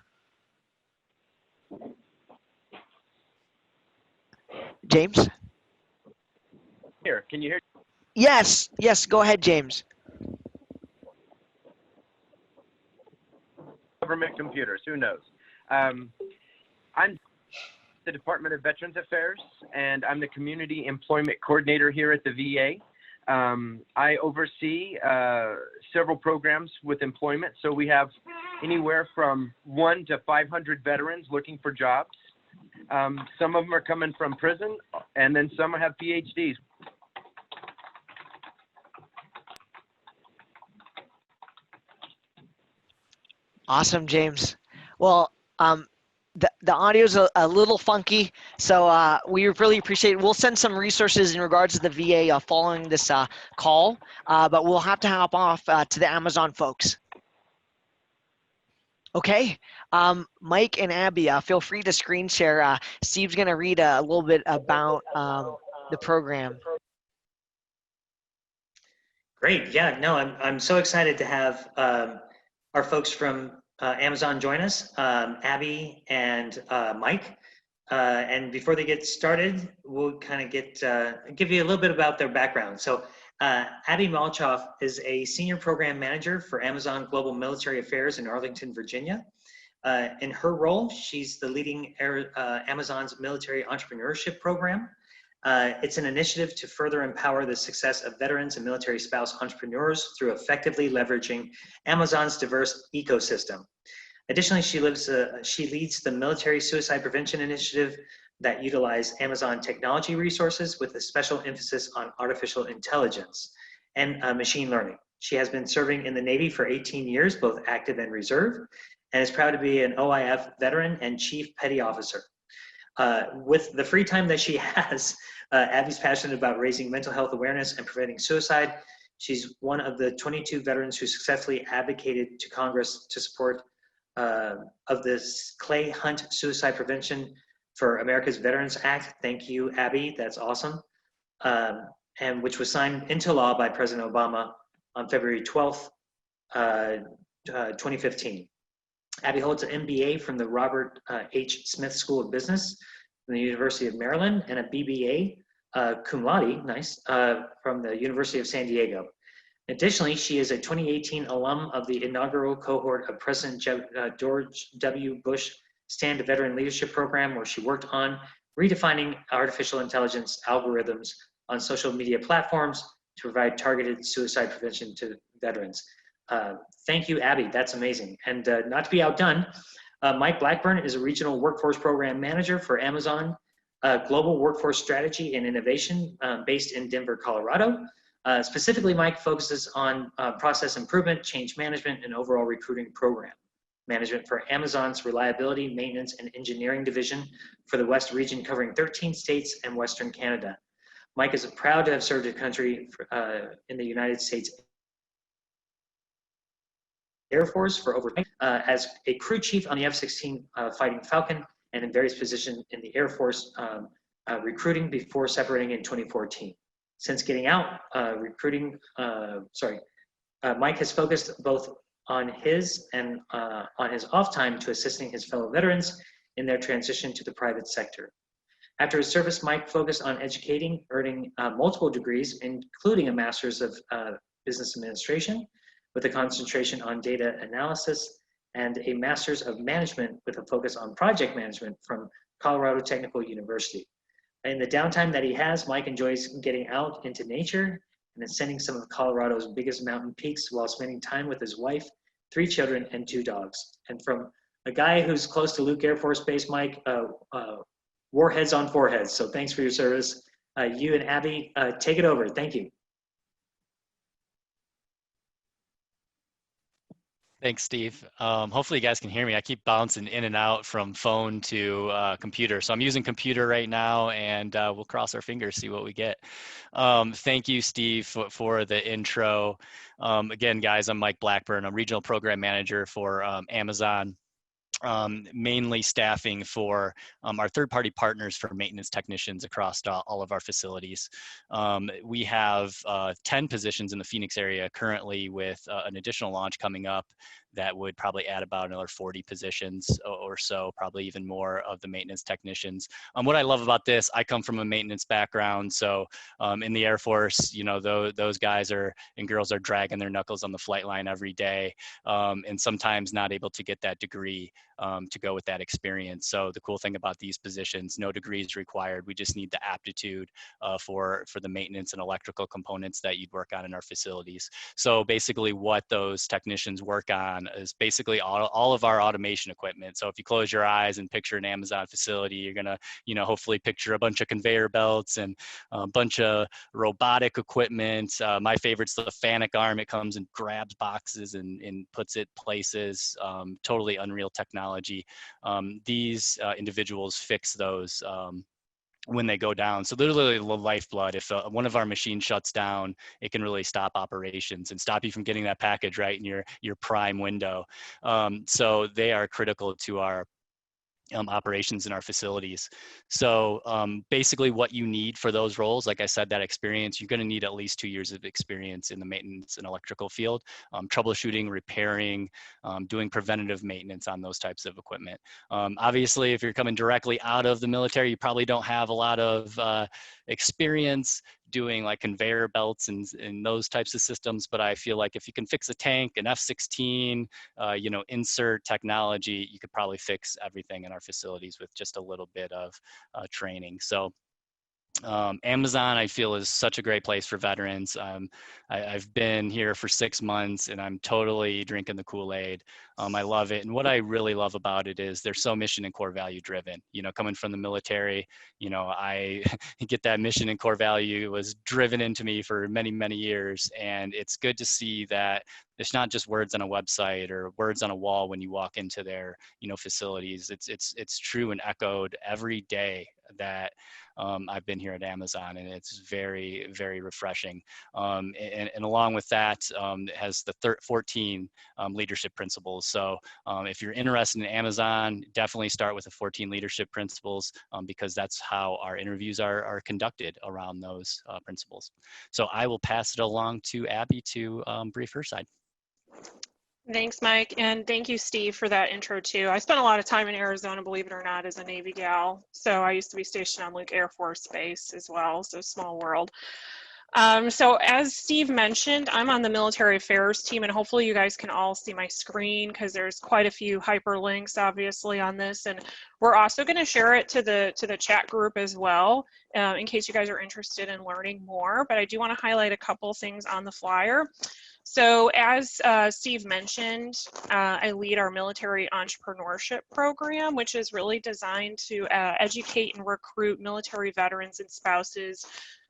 James? Here, can you hear? Yes, go ahead, James. Government computers, who knows? I'm the Department of Veterans Affairs, and I'm the Community Employment Coordinator here at the VA. I oversee several programs with employment. So we have anywhere from 1 to 500 veterans looking for jobs. Some of them are coming from prison, and then some have PhDs. Awesome, James. Well, the audio's a little funky, so we really appreciate it. We'll send some resources in regards to the VA following this call, but we'll have to hop off to the Amazon folks. Okay, Mike and Abby, feel free to screen share. Steve's going to read a little bit about the program. Great. Yeah, no, I'm so excited to have our folks from Amazon join us, Abby and Mike. And before they get started, we'll kind of give you a little bit about their background. So Abby Malchoff is a senior program manager for Amazon Global Military Affairs in Arlington, Virginia. In her role, she's the leading Amazon's military entrepreneurship program. It's an initiative to further empower the success of veterans and military spouse entrepreneurs through effectively leveraging Amazon's diverse ecosystem. Additionally, she leads the Military Suicide Prevention Initiative that utilize Amazon technology resources with a special emphasis on artificial intelligence and machine learning. She has been serving in the Navy for 18 years, both active and reserve, and is proud to be an OIF veteran and Chief Petty Officer. With the free time that she has, Abby's passionate about raising mental health awareness and preventing suicide. She's one of the 22 veterans who successfully advocated to Congress to support of this Clay Hunt Suicide Prevention for America's Veterans Act. Thank you, Abby. That's awesome. And which was signed into law by President Obama on February 12th, 2015. Abby holds an MBA from the Robert H. Smith School of Business from the University of Maryland and a BBA cum laude, nice, from the University of San Diego. Additionally, she is a 2018 alum of the inaugural cohort of President George W. Bush Stand to Veteran Leadership Program, where she worked on redefining artificial intelligence algorithms on social media platforms to provide targeted suicide prevention to veterans. Thank you, Abby. That's amazing. And not to be outdone, Mike Blackburn is a regional workforce program manager for Amazon Global Workforce Strategy and Innovation based in Denver, Colorado. Specifically, Mike focuses on process improvement, change management, and overall recruiting program management for Amazon's Reliability, Maintenance, and Engineering Division for the West region, covering 13 states and Western Canada. Mike is proud to have served his country in the United States Air Force for over as a crew chief on the F-16 Fighting Falcon and in various positions in the Air Force recruiting before separating in 2014. Since getting out, Mike has focused both on his and on his off time to assisting his fellow veterans in their transition to the private sector. After his service, Mike focused on educating, earning multiple degrees, including a master's of business administration with a concentration on data analysis and a master's of management with a focus on project management from Colorado Technical University. In the downtime that he has, Mike enjoys getting out into nature and ascending some of Colorado's biggest mountain peaks while spending time with his wife, 3 children, and 2 dogs. And from a guy who's close to Luke Air Force Base, Mike, warheads on foreheads. So thanks for your service. You and Abby, take it over. Thank you. Thanks, Steve. Hopefully you guys can hear me. I keep bouncing in and out from phone to computer. So I'm using computer right now, and we'll cross our fingers, see what we get. Thank you, Steve, for the intro. Again, guys, I'm Mike Blackburn. I'm Regional Program Manager for Amazon. Mainly staffing for our third-party partners for maintenance technicians across all of our facilities. We have 10 positions in the Phoenix area currently, with an additional launch coming up that would probably add about another 40 positions or so, probably even more of the maintenance technicians. What I love about this, I come from a maintenance background, so in the Air Force, you know, those guys and girls are dragging their knuckles on the flight line every day, and sometimes not able to get that degree to go with that experience. So the cool thing about these positions, no degrees required. We just need the aptitude for the maintenance and electrical components that you'd work on in our facilities. So basically what those technicians work on is basically all of our automation equipment. So if you close your eyes and picture an Amazon facility, you're gonna, you know, hopefully picture a bunch of conveyor belts and a bunch of robotic equipment. My favorite's the FANUC arm. It comes and grabs boxes and puts it places. Totally unreal technology. These individuals fix those when they go down. So literally the lifeblood. If one of our machines shuts down, it can really stop operations and stop you from getting that package right in your prime window. So they are critical to our operations in our facilities. So basically what you need for those roles, like I said, that experience, you're going to need at least 2 years of experience in the maintenance and electrical field, troubleshooting, repairing, doing preventative maintenance on those types of equipment. Obviously, if you're coming directly out of the military, you probably don't have a lot of experience doing like conveyor belts and those types of systems, but I feel like if you can fix a tank, an F-16, you know, insert technology, you could probably fix everything in our facilities with just a little bit of training. So Amazon, I feel, is such a great place for veterans. I've been here for 6 months and I'm totally drinking the Kool-Aid. I love it. And what I really love about it is they're so mission and core value driven. You know, coming from the military, you know, I get that mission and core value was driven into me for many, many years. And it's good to see that it's not just words on a website or words on a wall when you walk into their, you know, facilities. It's true and echoed every day that I've been here at Amazon, and it's very, very refreshing. And along with that, it has the 14 leadership principles. So if you're interested in Amazon, definitely start with the 14 leadership principles because that's how our interviews are conducted around those principles. So I will pass it along to Abby to brief her side. Thanks, Mike, and thank you, Steve, for that intro too. I spent a lot of time in Arizona, believe it or not, as a Navy gal. So I used to be stationed on Luke Air Force Base as well, so small world. So as Steve mentioned, I'm on the military affairs team, and hopefully you guys can all see my screen because there's quite a few hyperlinks obviously on this, and we're also going to share it to the chat group as well in case you guys are interested in learning more. But I do want to highlight a couple things on the flyer. So as Steve mentioned, I lead our military entrepreneurship program, which is really designed to educate and recruit military veterans and spouses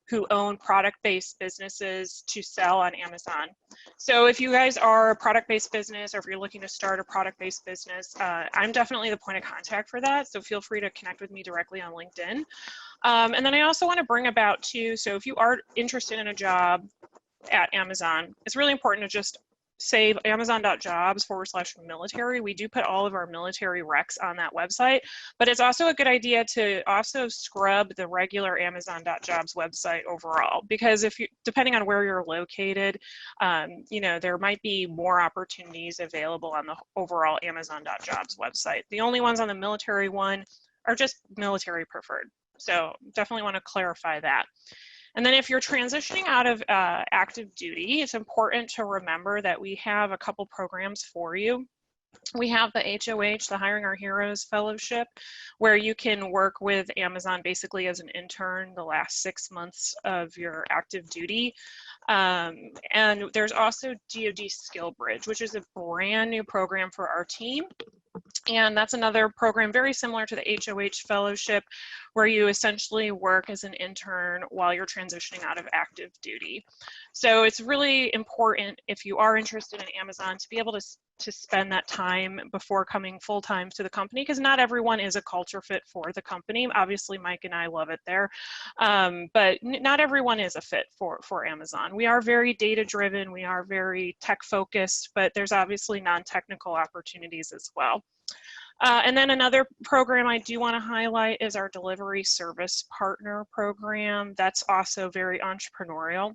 who own product-based businesses to sell on Amazon. So if you guys are a product-based business or if you're looking to start a product-based business, I'm definitely the point of contact for that. So feel free to connect with me directly on LinkedIn. And then I also want to bring about too, so if you are interested in a job at Amazon, it's really important to just save amazon.jobs/military. We do put all of our military recs on that website, but it's also a good idea to also scrub the regular amazon.jobs website overall, because if you, depending on where you're located, you know, there might be more opportunities available on the overall amazon.jobs website. The only ones on the military one are just military preferred. So definitely want to clarify that. And then if you're transitioning out of active duty, it's important to remember that we have a couple programs for you. We have the HOH, the Hiring Our Heroes Fellowship, where you can work with Amazon basically as an intern the last 6 months of your active duty. And there's also DoD Skill Bridge, which is a brand new program for our team. And that's another program very similar to the HOH Fellowship, where you essentially work as an intern while you're transitioning out of active duty. So it's really important, if you are interested in Amazon, to be able to spend that time before coming full-time to the company, because not everyone is a culture fit for the company. Obviously, Mike and I love it there, but not everyone is a fit for Amazon. We are very data-driven, we are very tech-focused, but there's obviously non-technical opportunities as well. And then another program I do want to highlight is our Delivery Service Partner program. That's also very entrepreneurial.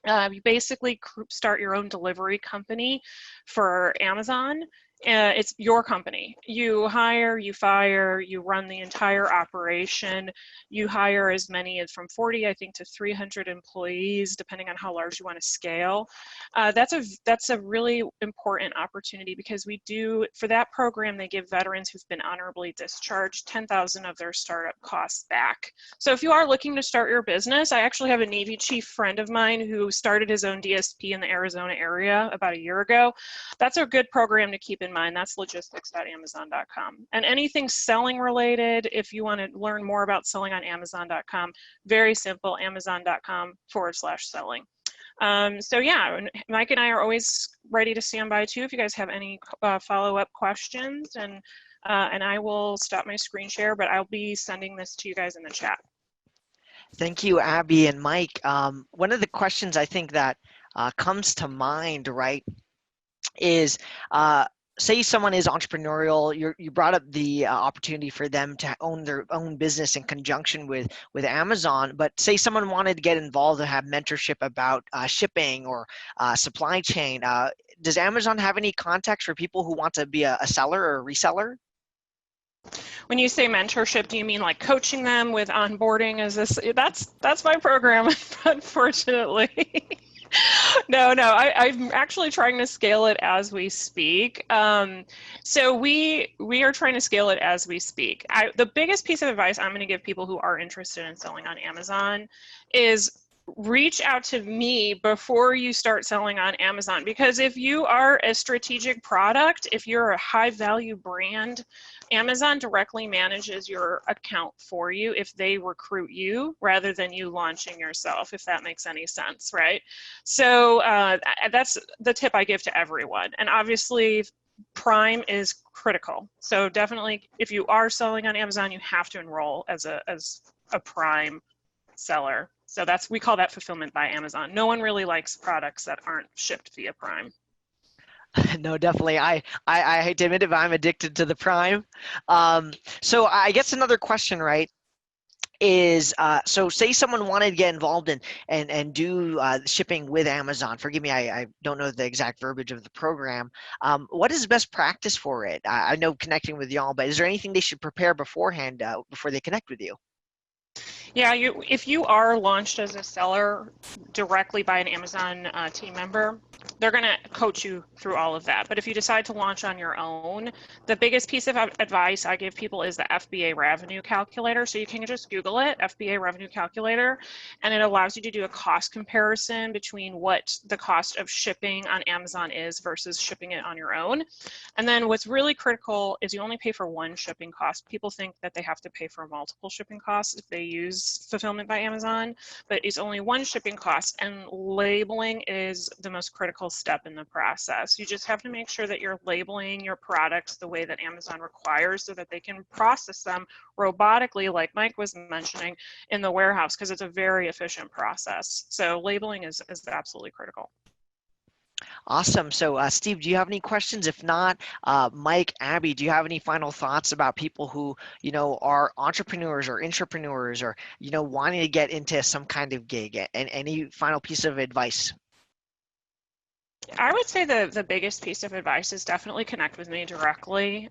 You basically start your own delivery company for Amazon. It's your company. You hire, you fire, you run the entire operation. You hire as many as from 40, I think, to 300 employees, depending on how large you want to scale. That's a really important opportunity, because we do, for that program, they give veterans who've been honorably discharged 10,000 of their startup costs back. So if you are looking to start your business, I actually have a Navy chief friend of mine who started his own DSP in the Arizona area about a year ago. That's a good program to keep in mind. That's logistics.amazon.com. And anything selling related, if you want to learn more about selling on amazon.com, very simple, amazon.com/selling. So yeah, Mike and I are always ready to stand by too if you guys have any follow-up questions, and I will stop my screen share, but I'll be sending this to you guys in the chat. Thank you, Abby and Mike. One of the questions I think that comes to mind, right, is say someone is entrepreneurial. You brought up the opportunity for them to own their own business in conjunction with Amazon, but say someone wanted to get involved and have mentorship about shipping or supply chain. Does Amazon have any contacts for people who want to be a seller or a reseller? When you say mentorship, do you mean like coaching them with onboarding? Is this, that's my program, unfortunately. No, I'm actually trying to scale it as we speak. So we are trying to scale it as we speak. The biggest piece of advice I'm going to give people who are interested in selling on Amazon is reach out to me before you start selling on Amazon, because if you are a strategic product, if you're a high value brand, Amazon directly manages your account for you if they recruit you rather than you launching yourself, if that makes any sense, right? So that's the tip I give to everyone. And obviously Prime is critical. So definitely if you are selling on Amazon, you have to enroll as a Prime seller. So we call that fulfillment by Amazon. No one really likes products that aren't shipped via Prime. No, definitely. I hate to admit it, but I'm addicted to the Prime. So I guess another question, right, is so say someone wanted to get involved in and do shipping with Amazon. Forgive me, I don't know the exact verbiage of the program. What is best practice for it? I know connecting with y'all, but is there anything they should prepare beforehand before they connect with you? Yeah, if you are launched as a seller directly by an Amazon team member, they're going to coach you through all of that. But if you decide to launch on your own, the biggest piece of advice I give people is the FBA revenue calculator. So you can just Google it, FBA revenue calculator, and it allows you to do a cost comparison between what the cost of shipping on Amazon is versus shipping it on your own. And then what's really critical is you only pay for one shipping cost. People think that they have to pay for multiple shipping costs if they use fulfillment by Amazon, but it's only one shipping cost, and labeling is the most critical step in the process. You just have to make sure that you're labeling your products the way that Amazon requires so that they can process them robotically, like Mike was mentioning, in the warehouse, because it's a very efficient process. So labeling is absolutely critical. Awesome. So Steve, do you have any questions? If not, Mike, Abby, do you have any final thoughts about people who, are entrepreneurs or intrapreneurs or, wanting to get into some kind of gig? And any final piece of advice? I would say the biggest piece of advice is definitely connect with me directly,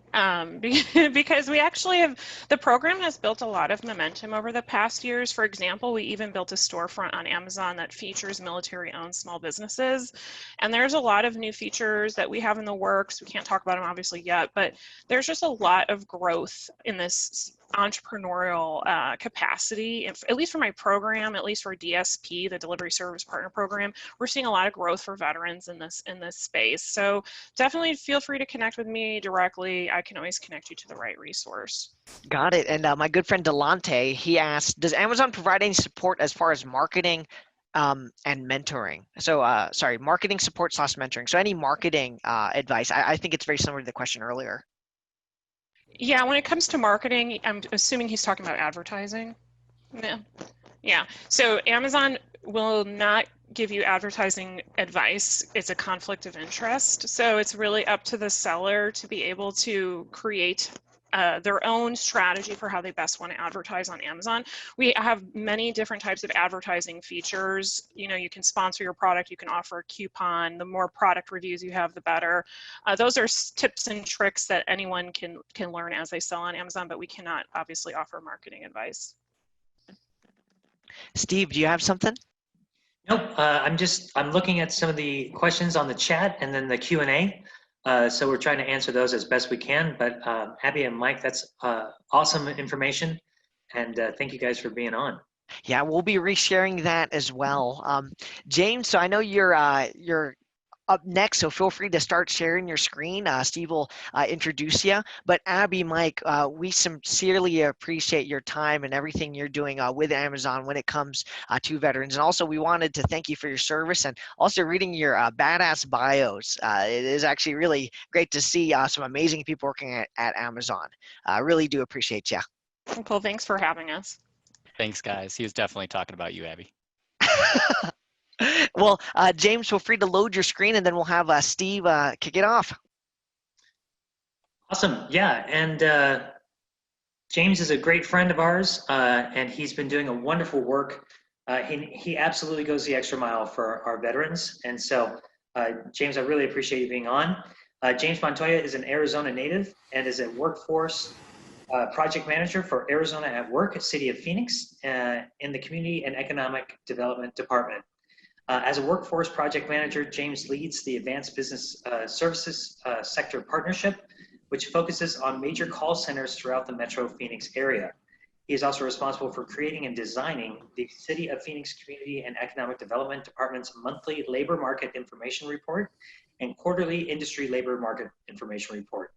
because we actually have, the program has built a lot of momentum over the past years. For example, we even built a storefront on Amazon that features military-owned small businesses. And there's a lot of new features that we have in the works. We can't talk about them obviously yet, but there's just a lot of growth in this entrepreneurial capacity, at least for my program, at least for DSP, the Delivery Service Partner Program. We're seeing a lot of growth for veterans in this space. So definitely feel free to connect with me directly. I can always connect you to the right resource. Got it. And my good friend Delante, he asked, does Amazon provide any support as far as marketing and mentoring? So sorry, marketing support / mentoring. So any marketing advice? I think it's very similar to the question earlier. Yeah, when it comes to marketing, I'm assuming he's talking about advertising. Yeah. So Amazon will not give you advertising advice. It's a conflict of interest. So it's really up to the seller to be able to create their own strategy for how they best want to advertise on Amazon. We have many different types of advertising features. You can sponsor your product, you can offer a coupon. The more product reviews you have, the better. Those are tips and tricks that anyone can learn as they sell on Amazon, but we cannot obviously offer marketing advice. Steve, do you have something? Nope. I'm looking at some of the questions on the chat and then the Q&A. So we're trying to answer those as best we can. But Abby and Mike, that's awesome information, and thank you guys for being on. Yeah, we'll be resharing that as well. James, so I know you're up next, so feel free to start sharing your screen. Steve will introduce you. But Abby, Mike, we sincerely appreciate your time and everything you're doing with Amazon when it comes to veterans. And also, we wanted to thank you for your service and also reading your badass bios. It is actually really great to see some amazing people working at Amazon. I really do appreciate you. Cool. Thanks for having us. Thanks, guys. He was definitely talking about you, Abby. Well, James, feel free to load your screen, and then we'll have Steve kick it off. Awesome. Yeah, and James is a great friend of ours, and he's been doing a wonderful work. He absolutely goes the extra mile for our veterans, and so James, I really appreciate you being on. James Montoya is an Arizona native and is a workforce project manager for Arizona at Work, City of Phoenix, in the Community and Economic Development Department. As a workforce project manager, James leads the Advanced Business Services Sector Partnership, which focuses on major call centers throughout the Metro Phoenix area. He is also responsible for creating and designing the City of Phoenix Community and Economic Development Department's monthly labor market information report and quarterly industry labor market information report.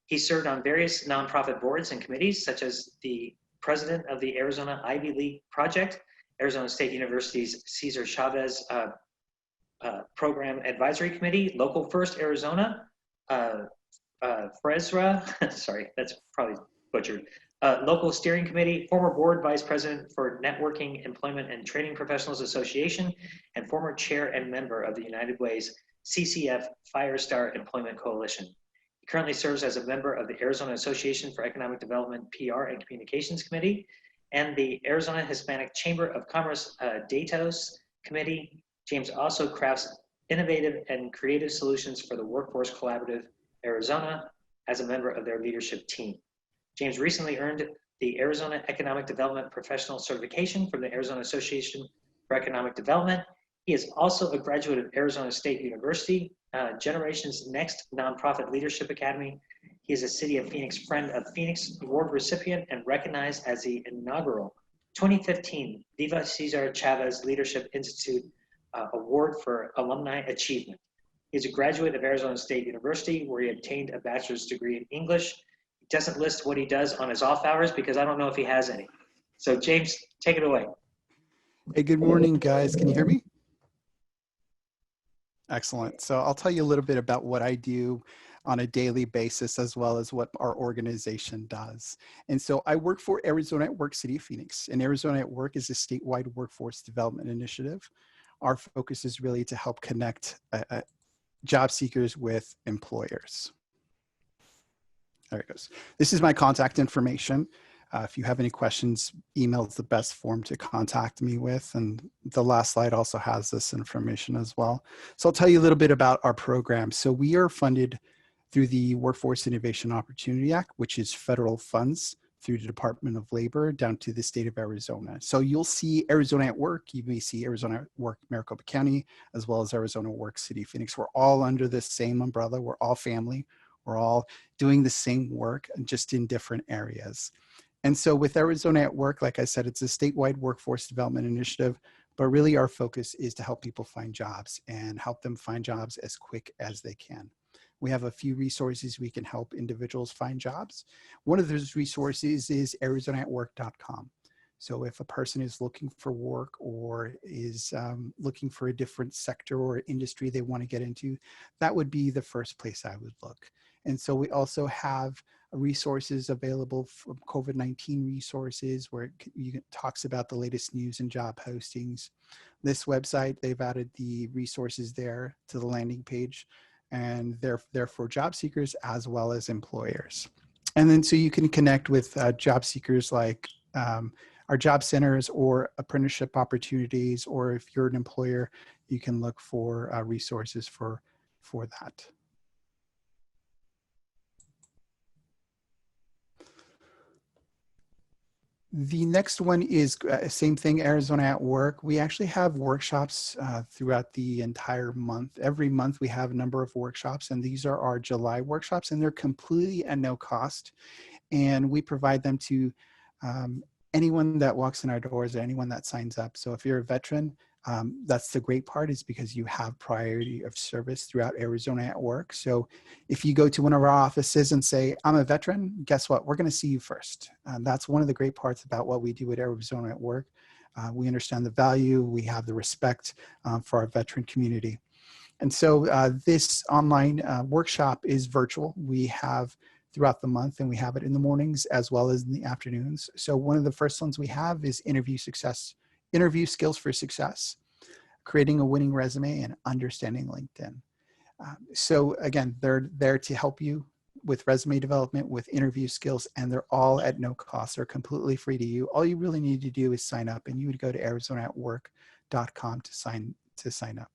He served on various nonprofit boards and committees, such as the president of the Arizona Ivy League Project, Arizona State University's Cesar Chavez Program Advisory Committee, Local First Arizona, FRESRA, sorry, that's probably butchered, Local Steering Committee, former board vice president for Networking, Employment and Training Professionals Association, and former chair and member of the United Way's CCF Firestar Employment Coalition. He currently serves as a member of the Arizona Association for Economic Development PR and Communications Committee and the Arizona Hispanic Chamber of Commerce Datos Committee. James also crafts innovative and creative solutions for the Workforce Collaborative Arizona as a member of their leadership team. James recently earned the Arizona Economic Development Professional Certification from the Arizona Association for Economic Development. He is also a graduate of Arizona State University, Generations Next Nonprofit Leadership Academy. He is a City of Phoenix Friend of Phoenix Award recipient and recognized as the inaugural 2015 Viva Cesar Chavez Leadership Institute Award for Alumni Achievement. He is a graduate of Arizona State University, where he obtained a bachelor's degree in English. He doesn't list what he does on his off hours because I don't know if he has any. So James, take it away. Hey, good morning, guys. Can you hear me? Excellent. So I'll tell you a little bit about what I do on a daily basis, as well as what our organization does. And so I work for Arizona at Work City of Phoenix, and Arizona at Work is a statewide workforce development initiative. Our focus is really to help connect job seekers with employers. There it goes. This is my contact information. If you have any questions, email is the best form to contact me with. And the last slide also has this information as well. So I'll tell you a little bit about our program. So we are funded through the Workforce Innovation Opportunity Act, which is federal funds through the Department of Labor down to the state of Arizona. So you'll see Arizona at Work. You may see Arizona at Work Maricopa County, as well as Arizona Work City Phoenix. We're all under the same umbrella. We're all family. We're all doing the same work, just in different areas. And so with Arizona at Work, like I said, it's a statewide workforce development initiative, but really our focus is to help people find jobs and help them find jobs as quick as they can. We have a few resources we can help individuals find jobs. One of those resources is arizonaatwork.com. So if a person is looking for work or is looking for a different sector or industry they want to get into, that would be the first place I would look. And so we also have resources available from COVID-19 resources where it talks about the latest news and job postings. This website, they've added the resources there to the landing page, and they're for job seekers as well as employers. And then so you can connect with job seekers like our job centers or apprenticeship opportunities, or if you're an employer, you can look for resources for that. The next one is same thing, Arizona at Work. We actually have workshops throughout the entire month. Every month we have a number of workshops, and these are our July workshops, and they're completely at no cost. And we provide them to anyone that walks in our doors or anyone that signs up. So if you're a veteran, that's the great part, is because you have priority of service throughout Arizona at Work. So if you go to one of our offices and say, I'm a veteran, guess what? We're going to see you first. That's one of the great parts about what we do at Arizona at Work. We understand the value, we have the respect for our veteran community. And so this online workshop is virtual. We have throughout the month, and we have it in the mornings as well as in the afternoons. So one of the first ones we have is interview skills for success, creating a winning resume, and understanding LinkedIn. So again, they're there to help you with resume development, with interview skills, and they're all at no cost. They're completely free to you. All you really need to do is sign up, and you would go to arizonaatwork.com to sign up.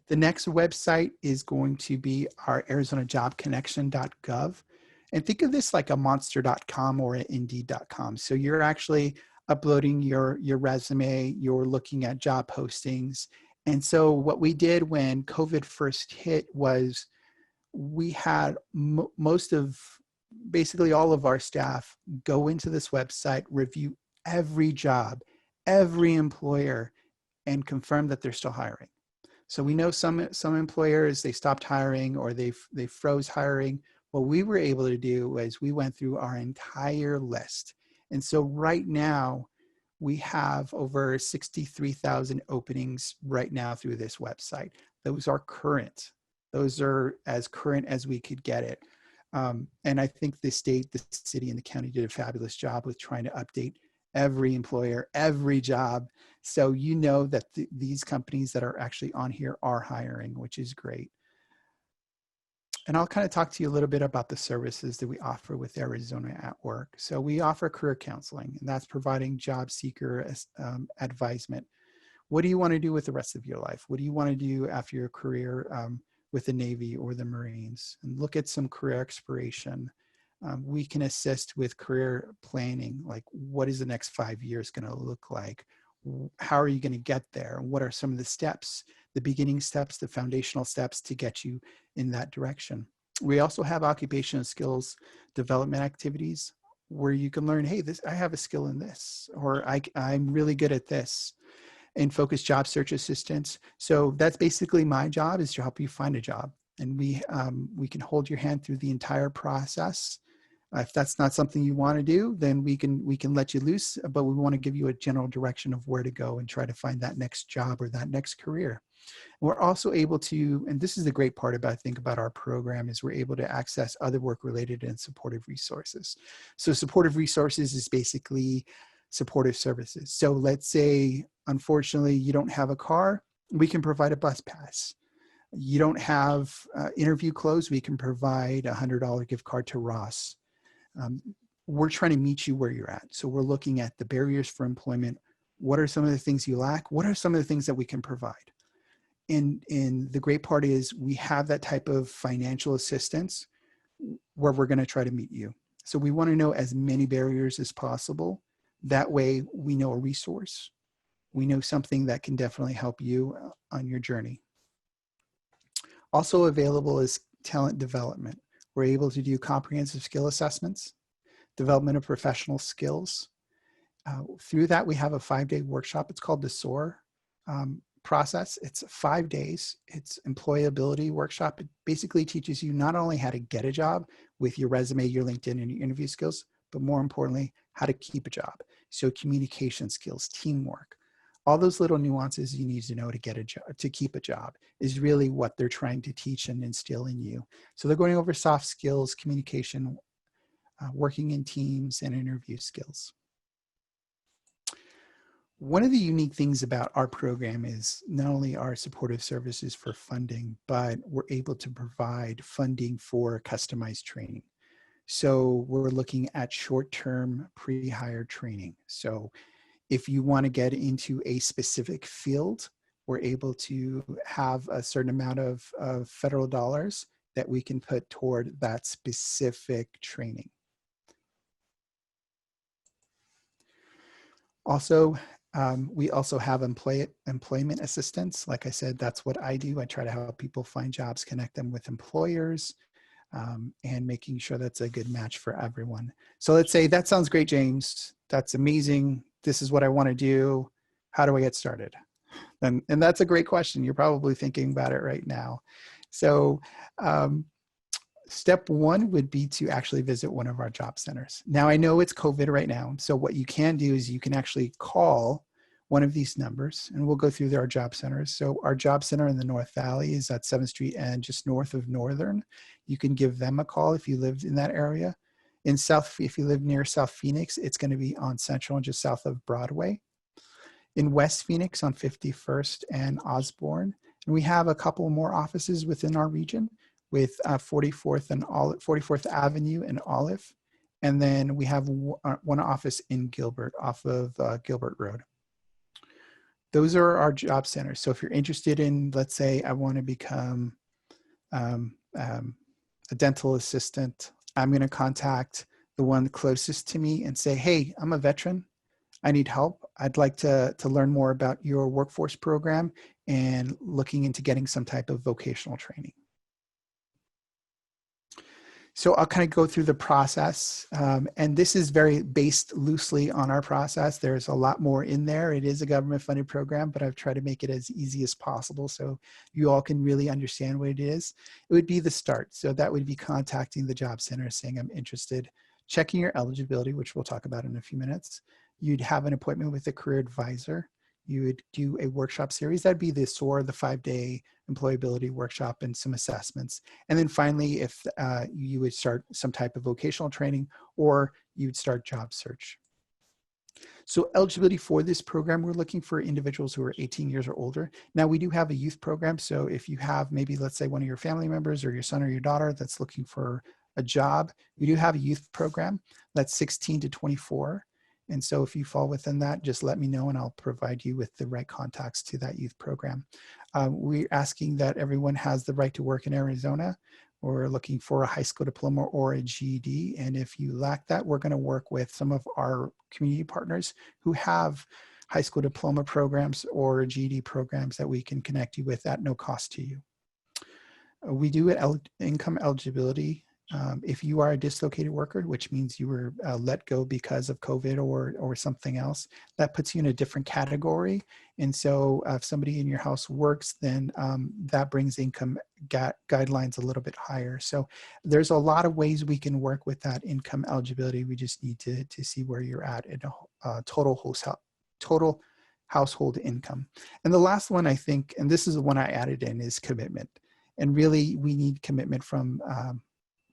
The next website is going to be our arizonajobconnection.gov. And think of this like a monster.com or an indeed.com. So you're actually uploading your resume, you're looking at job postings. And so what we did when COVID first hit was we had most of, basically all of our staff go into this website, review every job, every employer, and confirm that they're still hiring. So we know some employers, they stopped hiring or they froze hiring. What we were able to do was we went through our entire list. And so right now, we have over 63,000 openings right now through this website. Those are current. Those are as current as we could get it. And I think the state, the city, and the county did a fabulous job with trying to update every employer, every job. So you know that these companies that are actually on here are hiring, which is great. And I'll kind of talk to you a little bit about the services that we offer with Arizona at Work. So we offer career counseling, and that's providing job seeker advisement. What do you want to do with the rest of your life? What do you want to do after your career with the Navy or the Marines? And look at some career exploration. We can assist with career planning, like what is the next 5 years going to look like? How are you going to get there? What are some of the steps, the beginning steps, the foundational steps to get you in that direction? We also have occupational skills development activities where you can learn, hey, I have a skill in this, or I'm really good at this. And focused job search assistance. So that's basically my job, is to help you find a job. And we can hold your hand through the entire process. If that's not something you want to do, then we can let you loose, but we want to give you a general direction of where to go and try to find that next job or that next career. We're also able to, and this is the great part about, I think, about our program, is we're able to access other work-related and supportive resources. So supportive resources is basically supportive services. So let's say, unfortunately, you don't have a car, we can provide a bus pass. You don't have interview clothes, we can provide a $100 gift card to Ross. We're trying to meet you where you're at. So we're looking at the barriers for employment. What are some of the things you lack? What are some of the things that we can provide? And the great part is we have that type of financial assistance where we're going to try to meet you. So we want to know as many barriers as possible. That way we know a resource. We know something that can definitely help you on your journey. Also available is talent development. We're able to do comprehensive skill assessments, development of professional skills. Through that, we have a 5-day workshop. It's called the SOAR process. It's 5 days. It's employability workshop. It basically teaches you not only how to get a job with your resume, your LinkedIn, and your interview skills, but more importantly, how to keep a job. So communication skills, teamwork, all those little nuances you need to know to get a job, to keep a job, is really what they're trying to teach and instill in you. So they're going over soft skills, communication, working in teams, and interview skills. One of the unique things about our program is not only our supportive services for funding, but we're able to provide funding for customized training. So we're looking at short-term pre-hire training. So if you want to get into a specific field, we're able to have a certain amount of federal dollars that we can put toward that specific training. Also, we also have employment assistance. Like I said, that's what I do. I try to help people find jobs, connect them with employers, and making sure that's a good match for everyone. So let's say, that sounds great, James. That's amazing. This is what I want to do. How do I get started? And that's a great question. You're probably thinking about it right now. So step one would be to actually visit one of our job centers. Now, I know it's COVID right now. So what you can do is you can actually call one of these numbers, and we'll go through our job centers. So our job center in the North Valley is at 7th Street and just north of Northern. You can give them a call if you lived in that area. In South, if you live near South Phoenix, it's going to be on Central and just south of Broadway. In West Phoenix on 51st and Osborne. And we have a couple more offices within our region with 44th Avenue and Olive. And then we have one office in Gilbert off of Gilbert Road. Those are our job centers. So if you're interested in, let's say I want to become a dental assistant, I'm going to contact the one closest to me and say, hey, I'm a veteran. I need help. I'd like to learn more about your workforce program and looking into getting some type of vocational training. So I'll kind of go through the process, and this is very based loosely on our process. There's a lot more in there. It is a government funded program, but I've tried to make it as easy as possible so you all can really understand what it is. It would be the start. So that would be contacting the job center saying I'm interested, checking your eligibility, which we'll talk about in a few minutes. You'd have an appointment with a career advisor. You would do a workshop series. That'd be the SOAR, the 5-day employability workshop, and some assessments. And then finally, if you would start some type of vocational training, or you'd start job search. So eligibility for this program, we're looking for individuals who are 18 years or older. Now we do have a youth program. So if you have maybe, let's say, one of your family members or your son or your daughter that's looking for a job, we do have a youth program that's 16 to 24. And so if you fall within that, just let me know and I'll provide you with the right contacts to that youth program. We're asking that everyone has the right to work in Arizona. We're looking for a high school diploma or a GED. And if you lack that, we're going to work with some of our community partners who have high school diploma programs or GED programs that we can connect you with at no cost to you. We do income eligibility. If you are a dislocated worker, which means you were let go because of COVID or something else, that puts you in a different category. And so if somebody in your house works, then that brings income guidelines a little bit higher. So there's a lot of ways we can work with that income eligibility. We just need to see where you're at in a total household income. And the last one, I think, and this is the one I added in, is commitment. And really, we need commitment from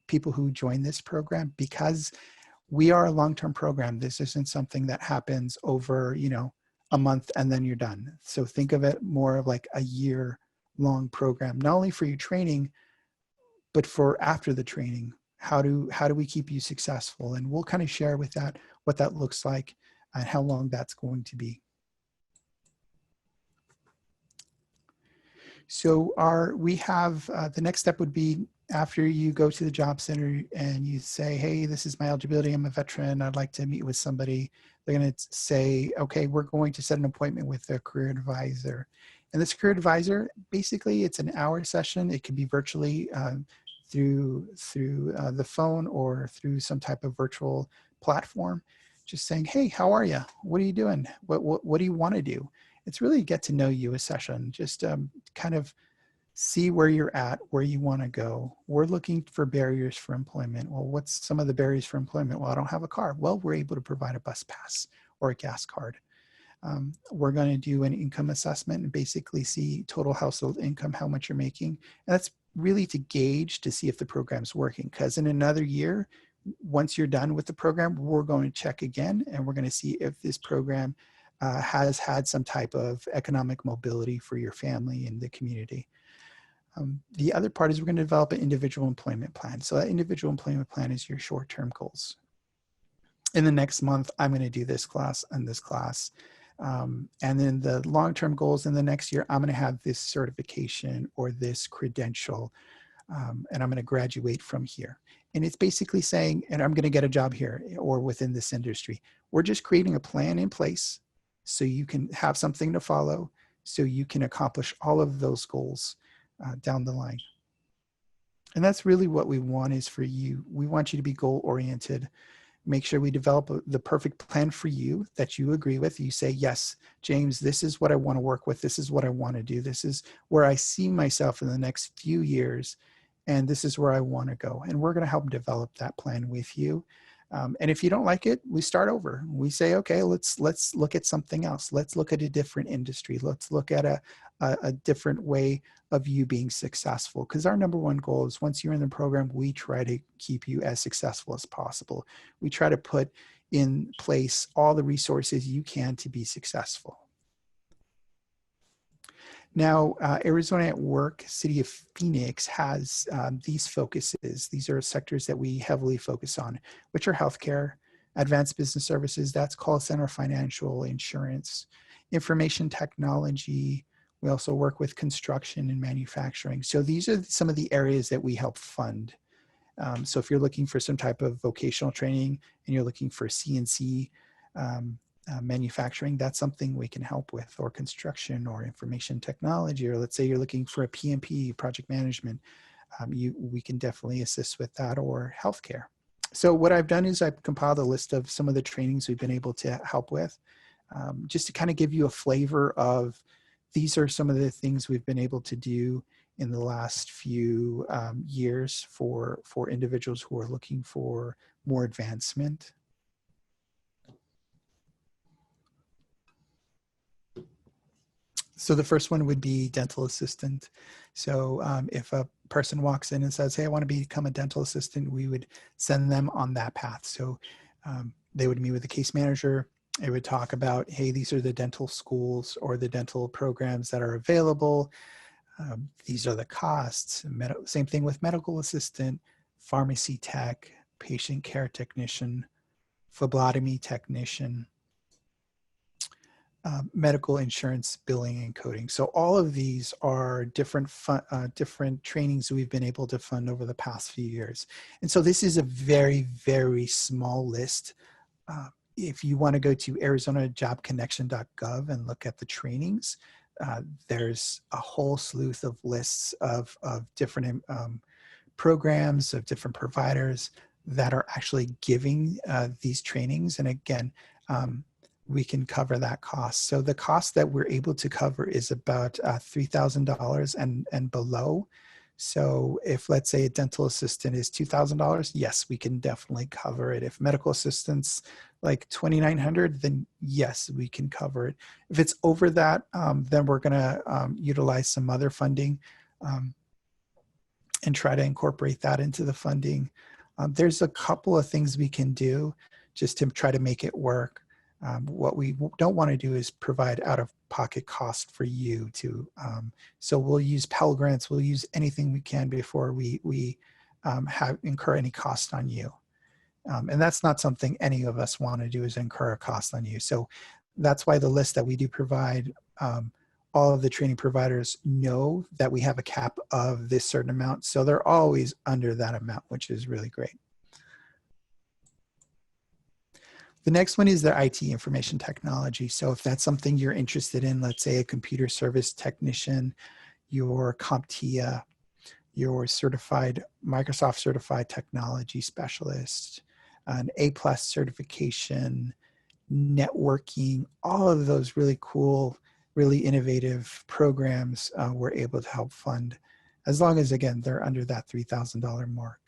people who join this program, because we are a long-term program. This isn't something that happens over, a month and then you're done. So think of it more of like a year-long program, not only for your training, but for after the training. How do we keep you successful? And we'll kind of share with that what that looks like and how long that's going to be. So we have the next step would be after you go to the job center and you say, hey, this is my eligibility, I'm a veteran, I'd like to meet with somebody. They're going to say, okay, we're going to set an appointment with a career advisor. And this career advisor, basically it's an hour session. It can be virtually through the phone or through some type of virtual platform, just saying, hey, how are you? What are you doing? What do you want to do? It's really a get to know you a session, just kind of see where you're at, where you want to go. We're looking for barriers for employment. Well, what's some of the barriers for employment? Well, I don't have a car. Well, we're able to provide a bus pass or a gas card. We're going to do an income assessment and basically see total household income, how much you're making. And that's really to gauge to see if the program's working, because in another year, once you're done with the program, we're going to check again and we're going to see if this program has had some type of economic mobility for your family and the community. The other part is we're going to develop an individual employment plan. So that individual employment plan is your short-term goals. In the next month, I'm going to do this class and this class. And then the long-term goals in the next year, I'm going to have this certification or this credential, and I'm going to graduate from here. And it's basically saying, and I'm going to get a job here or within this industry. We're just creating a plan in place so you can have something to follow, so you can accomplish all of those goals down the line. And that's really what we want is for you. We want you to be goal-oriented. Make sure we develop the perfect plan for you that you agree with. You say, yes, James, this is what I want to work with. This is what I want to do. This is where I see myself in the next few years. And this is where I want to go. And we're going to help develop that plan with you. And if you don't like it, we start over. We say, okay, let's look at something else. Let's look at a different industry. Let's look at a different way of you being successful. Because our number one goal is once you're in the program, we try to keep you as successful as possible. We try to put in place all the resources you can to be successful. Now, Arizona at Work, City of Phoenix has these focuses. These are sectors that we heavily focus on, which are healthcare, advanced business services, that's call center, financial, insurance, information technology. We also work with construction and manufacturing. So these are some of the areas that we help fund. So if you're looking for some type of vocational training and you're looking for CNC manufacturing, that's something we can help with, or construction or information technology, or let's say you're looking for a PMP, project management, we can definitely assist with that, or healthcare. So what I've done is I've compiled a list of some of the trainings we've been able to help with, just to kind of give you a flavor of, these are some of the things we've been able to do in the last few years for individuals who are looking for more advancement. So the first one would be dental assistant. So if a person walks in and says, hey, I want to become a dental assistant, we would send them on that path. So they would meet with the case manager. It would talk about, hey, these are the dental schools or the dental programs that are available. These are the costs. Same thing with medical assistant, pharmacy tech, patient care technician, phlebotomy technician, medical insurance billing and coding. So all of these are different trainings we've been able to fund over the past few years. And so this is a very, very small list. If you want to go to arizonajobconnection.gov and look at the trainings, there's a whole slew of lists of different programs, of different providers that are actually giving these trainings. And again, we can cover that cost. So the cost that we're able to cover is about $3,000 and below. So if, let's say, a dental assistant is $2,000, yes, we can definitely cover it. If medical assistant's like $2,900, then yes, we can cover it. If it's over that, then we're gonna utilize some other funding and try to incorporate that into the funding. There's a couple of things we can do just to try to make it work. What we don't want to do is provide out-of-pocket cost for you to. So we'll use Pell Grants. We'll use anything we can before we incur any cost on you. And that's not something any of us want to do, is incur a cost on you. So that's why the list that we do provide, all of the training providers know that we have a cap of this certain amount. So they're always under that amount, which is really great. The next one is their IT, information technology. So if that's something you're interested in, let's say a computer service technician, your CompTIA, your Microsoft certified technology specialist, an A+ certification, networking, all of those really cool, really innovative programs we're able to help fund, as long as, again, they're under that $3,000 mark.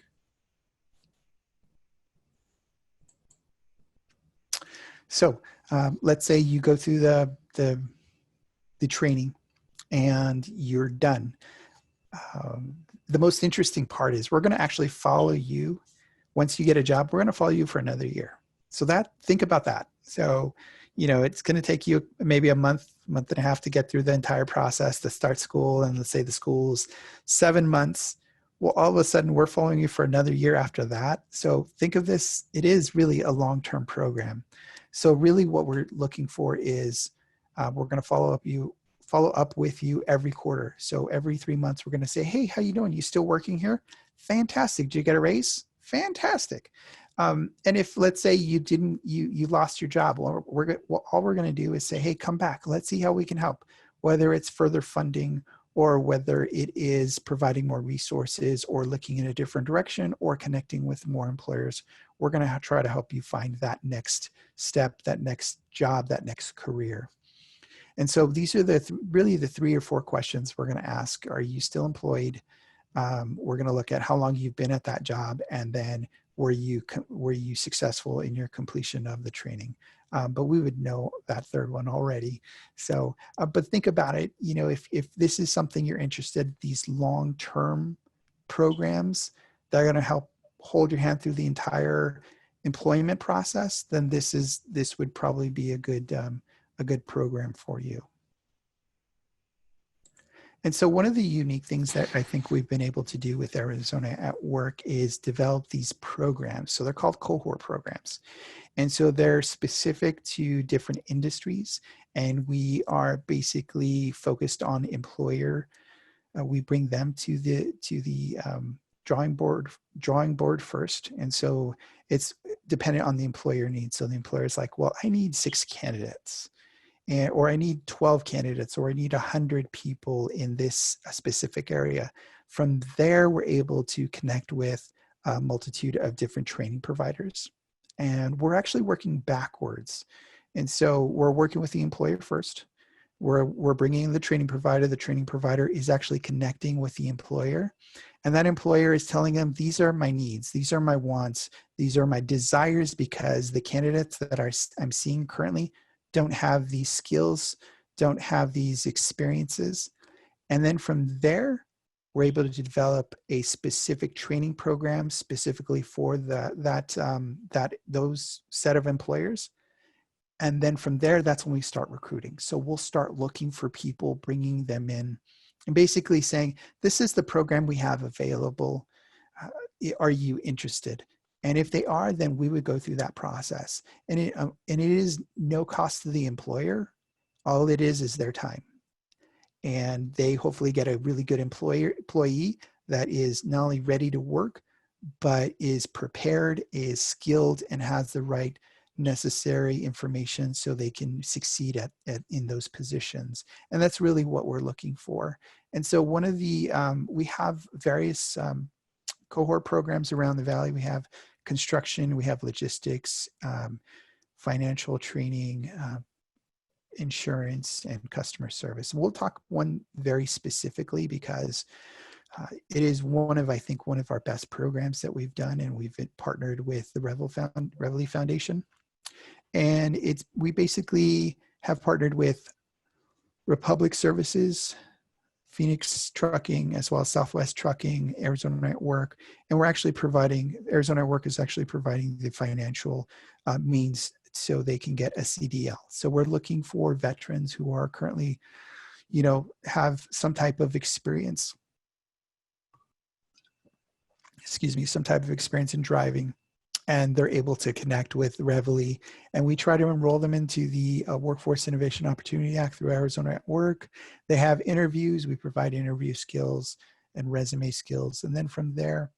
So let's say you go through the training and you're done. The most interesting part is we're going to actually follow you. Once you get a job, we're going to follow you for another year. So think about that. So, it's going to take you maybe a month and a half to get through the entire process to start school. And let's say the school's 7 months. Well, all of a sudden we're following you for another year after that. So think of this, it is really a long-term program. So really what we're looking for is we're going to follow up with you every quarter. So every 3 months, we're going to say, hey, how you doing? You still working here? Fantastic. Did you get a raise? Fantastic. And if, let's say, you lost your job, well, all we're going to do is say, hey, come back. Let's see how we can help, whether it's further funding or whether it is providing more resources or looking in a different direction or connecting with more employers. We're going to try to help you find that next step, that next job, that next career. And so these are really the 3 or 4 questions we're going to ask. Are you still employed? We're going to look at how long you've been at that job, and then were you successful in your completion of the training? But we would know that third one already. So, but think about it. If this is something you're interested in, these long-term programs that are going to help hold your hand through the entire employment process, then this would probably be a good program for you. And so one of the unique things that I think we've been able to do with Arizona at Work is develop these programs. So they're called cohort programs. And so they're specific to different industries. And we are basically focused on employer. We bring them to the drawing board first. And so it's dependent on the employer needs. So the employer is like, well, I need 6 candidates, or I need 12 candidates, or I need 100 people in this specific area. From there, we're able to connect with a multitude of different training providers. And we're actually working backwards. And so we're working with the employer first. We're bringing in the training provider. The training provider is actually connecting with the employer. And that employer is telling them, these are my needs, these are my wants, these are my desires, because the candidates that I'm seeing currently don't have these skills, don't have these experiences. And then from there, we're able to develop a specific training program specifically for those set of employers. And then from there, that's when we start recruiting. So we'll start looking for people, bringing them in, and basically saying, this is the program we have available. Are you interested? And if they are, then we would go through that process. And it is no cost to the employer. All it is their time. And they hopefully get a really good employee that is not only ready to work, but is prepared, is skilled, and has the right necessary information so they can succeed in those positions. And that's really what we're looking for. And so one of the, we have various cohort programs around the Valley. We have construction, we have logistics, financial training, insurance, and customer service. We'll talk one very specifically because it is I think one of our best programs that we've done, and we've partnered with the Reveille Foundation. And we basically have partnered with Republic Services, Phoenix Trucking, as well as Southwest Trucking, Arizona at Work, and Arizona at Work is actually providing the financial means so they can get a CDL. So we're looking for veterans who are currently, have some type of experience, some type of experience in driving, and they're able to connect with Reveille. And we try to enroll them into the Workforce Innovation Opportunity Act through Arizona at Work. They have interviews. We provide interview skills and resume skills. And then from there,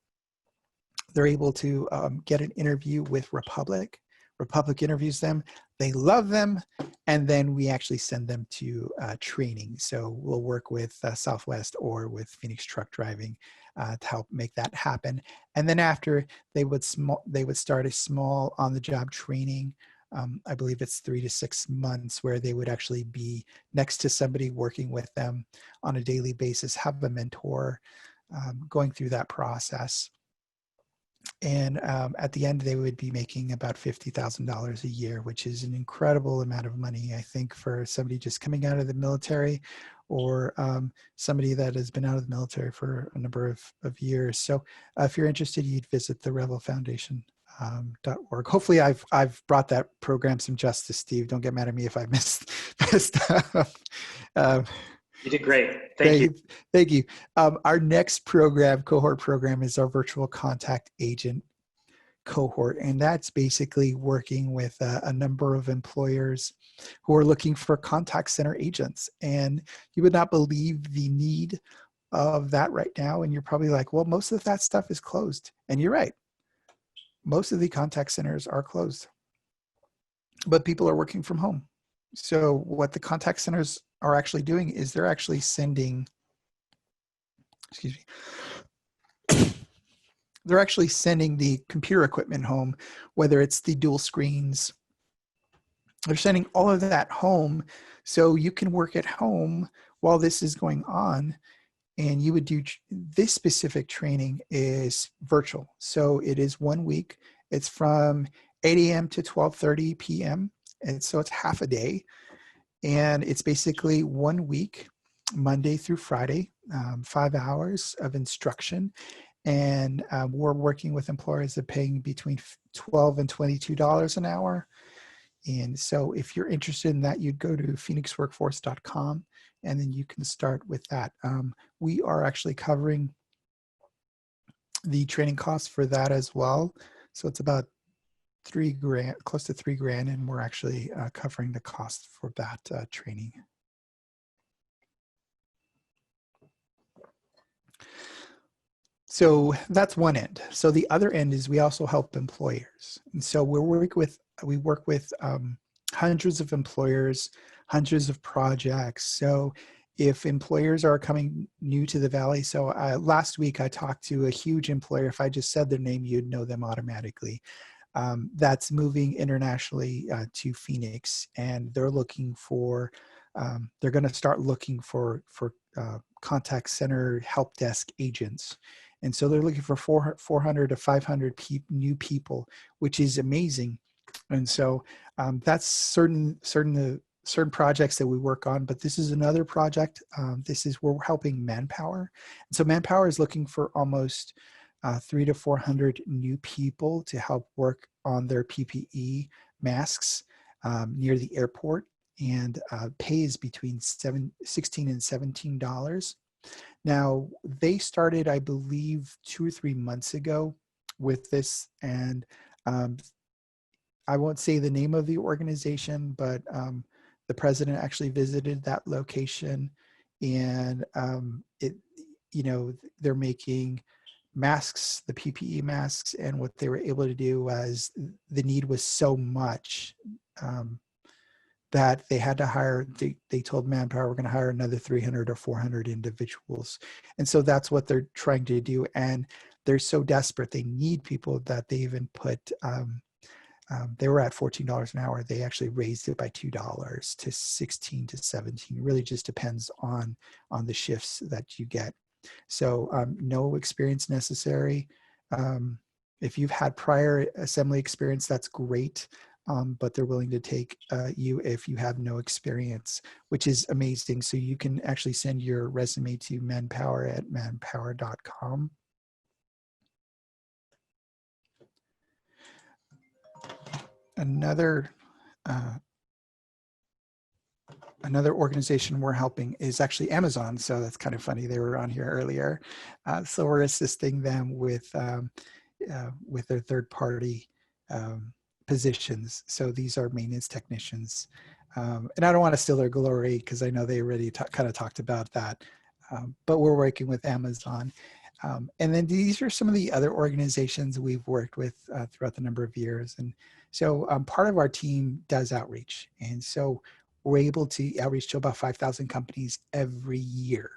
they're able to get an interview with Republic. Republic interviews them, they love them, and then we actually send them to training. So we'll work with Southwest or with Phoenix Truck Driving to help make that happen. And then after, they would start a small on-the-job training. I believe it's 3 to 6 months, where they would actually be next to somebody working with them on a daily basis, have a mentor, going through that process. And at the end, they would be making about $50,000 a year, which is an incredible amount of money, I think, for somebody just coming out of the military, or somebody that has been out of the military for a number of years. So if you're interested, you'd visit the Reveille Foundation.org. Hopefully I've brought that program some justice, Steve. Don't get mad at me if I missed You did great. Thank you. Thank you. Our next cohort program is our virtual contact agent cohort. And that's basically working with a number of employers who are looking for contact center agents. And you would not believe the need of that right now. And you're probably like, well, most of that stuff is closed. And you're right. Most of the contact centers are closed, but people are working from home. So what the contact centers are actually doing is they're actually sending, they're actually sending the computer equipment home, whether it's the dual screens. They're sending all of that home so you can work at home while this is going on. And you would do, this specific training is virtual. So it is 1 week. It's from 8 a.m. to 12:30 p.m. And so it's half a day. And it's basically 1 week, Monday through Friday, 5 hours of instruction. And we're working with employers that are paying between $12 and $22 an hour. And so if you're interested in that, you'd go to phoenixworkforce.com, and then you can start with that. We are actually covering the training costs for that as well. So it's about $3,000, close to $3,000, and we're actually covering the cost for that training. So that's one end. So the other end is we also help employers. And so we work with hundreds of employers, hundreds of projects. So if employers are coming new to the Valley, so last week I talked to a huge employer. If I just said their name, you'd know them automatically. That's moving internationally to Phoenix, and they're looking for, they're going to start looking for contact center help desk agents. And so they're looking for 400 to 500 new people, which is amazing. And so that's certain projects that we work on, but this is another project. We're helping Manpower. And so Manpower is looking for almost 300 to 400 new people to help work on their PPE masks near the airport, and pay is between $16 and $17. Now, they started, I believe, 2 or 3 months ago with this, and I won't say the name of the organization, but the president actually visited that location, and they're making masks, the PPE masks, and what they were able to do was the need was so much that they had to hire, they told Manpower, we're going to hire another 300 or 400 individuals. And so that's what they're trying to do. And they're so desperate, they need people that they even put, they were at $14 an hour. They actually raised it by $2 to 16 to 17. It really just depends on the shifts that you get. So no experience necessary. If you've had prior assembly experience, that's great. But they're willing to take you if you have no experience, which is amazing. So you can actually send your resume to manpower@manpower.com. Another organization we're helping is actually Amazon. So that's kind of funny. They were on here earlier. So we're assisting them with their third-party positions. So these are maintenance technicians. And I don't want to steal their glory because I know they already kind of talked about that. But we're working with Amazon. And then these are some of the other organizations we've worked with throughout the number of years. And so part of our team does outreach. And so we're able to outreach to about 5,000 companies every year.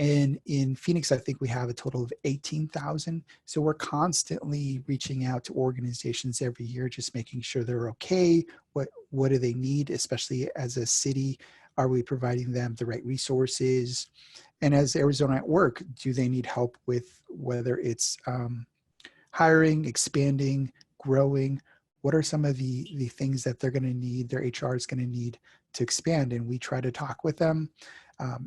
And in Phoenix, I think we have a total of 18,000. So we're constantly reaching out to organizations every year, just making sure they're okay. What do they need, especially as a city? Are we providing them the right resources? And as Arizona at Work, do they need help with whether it's hiring, expanding, growing? What are some of the things that they're going to need, their HR is going to need to expand? And we try to talk with them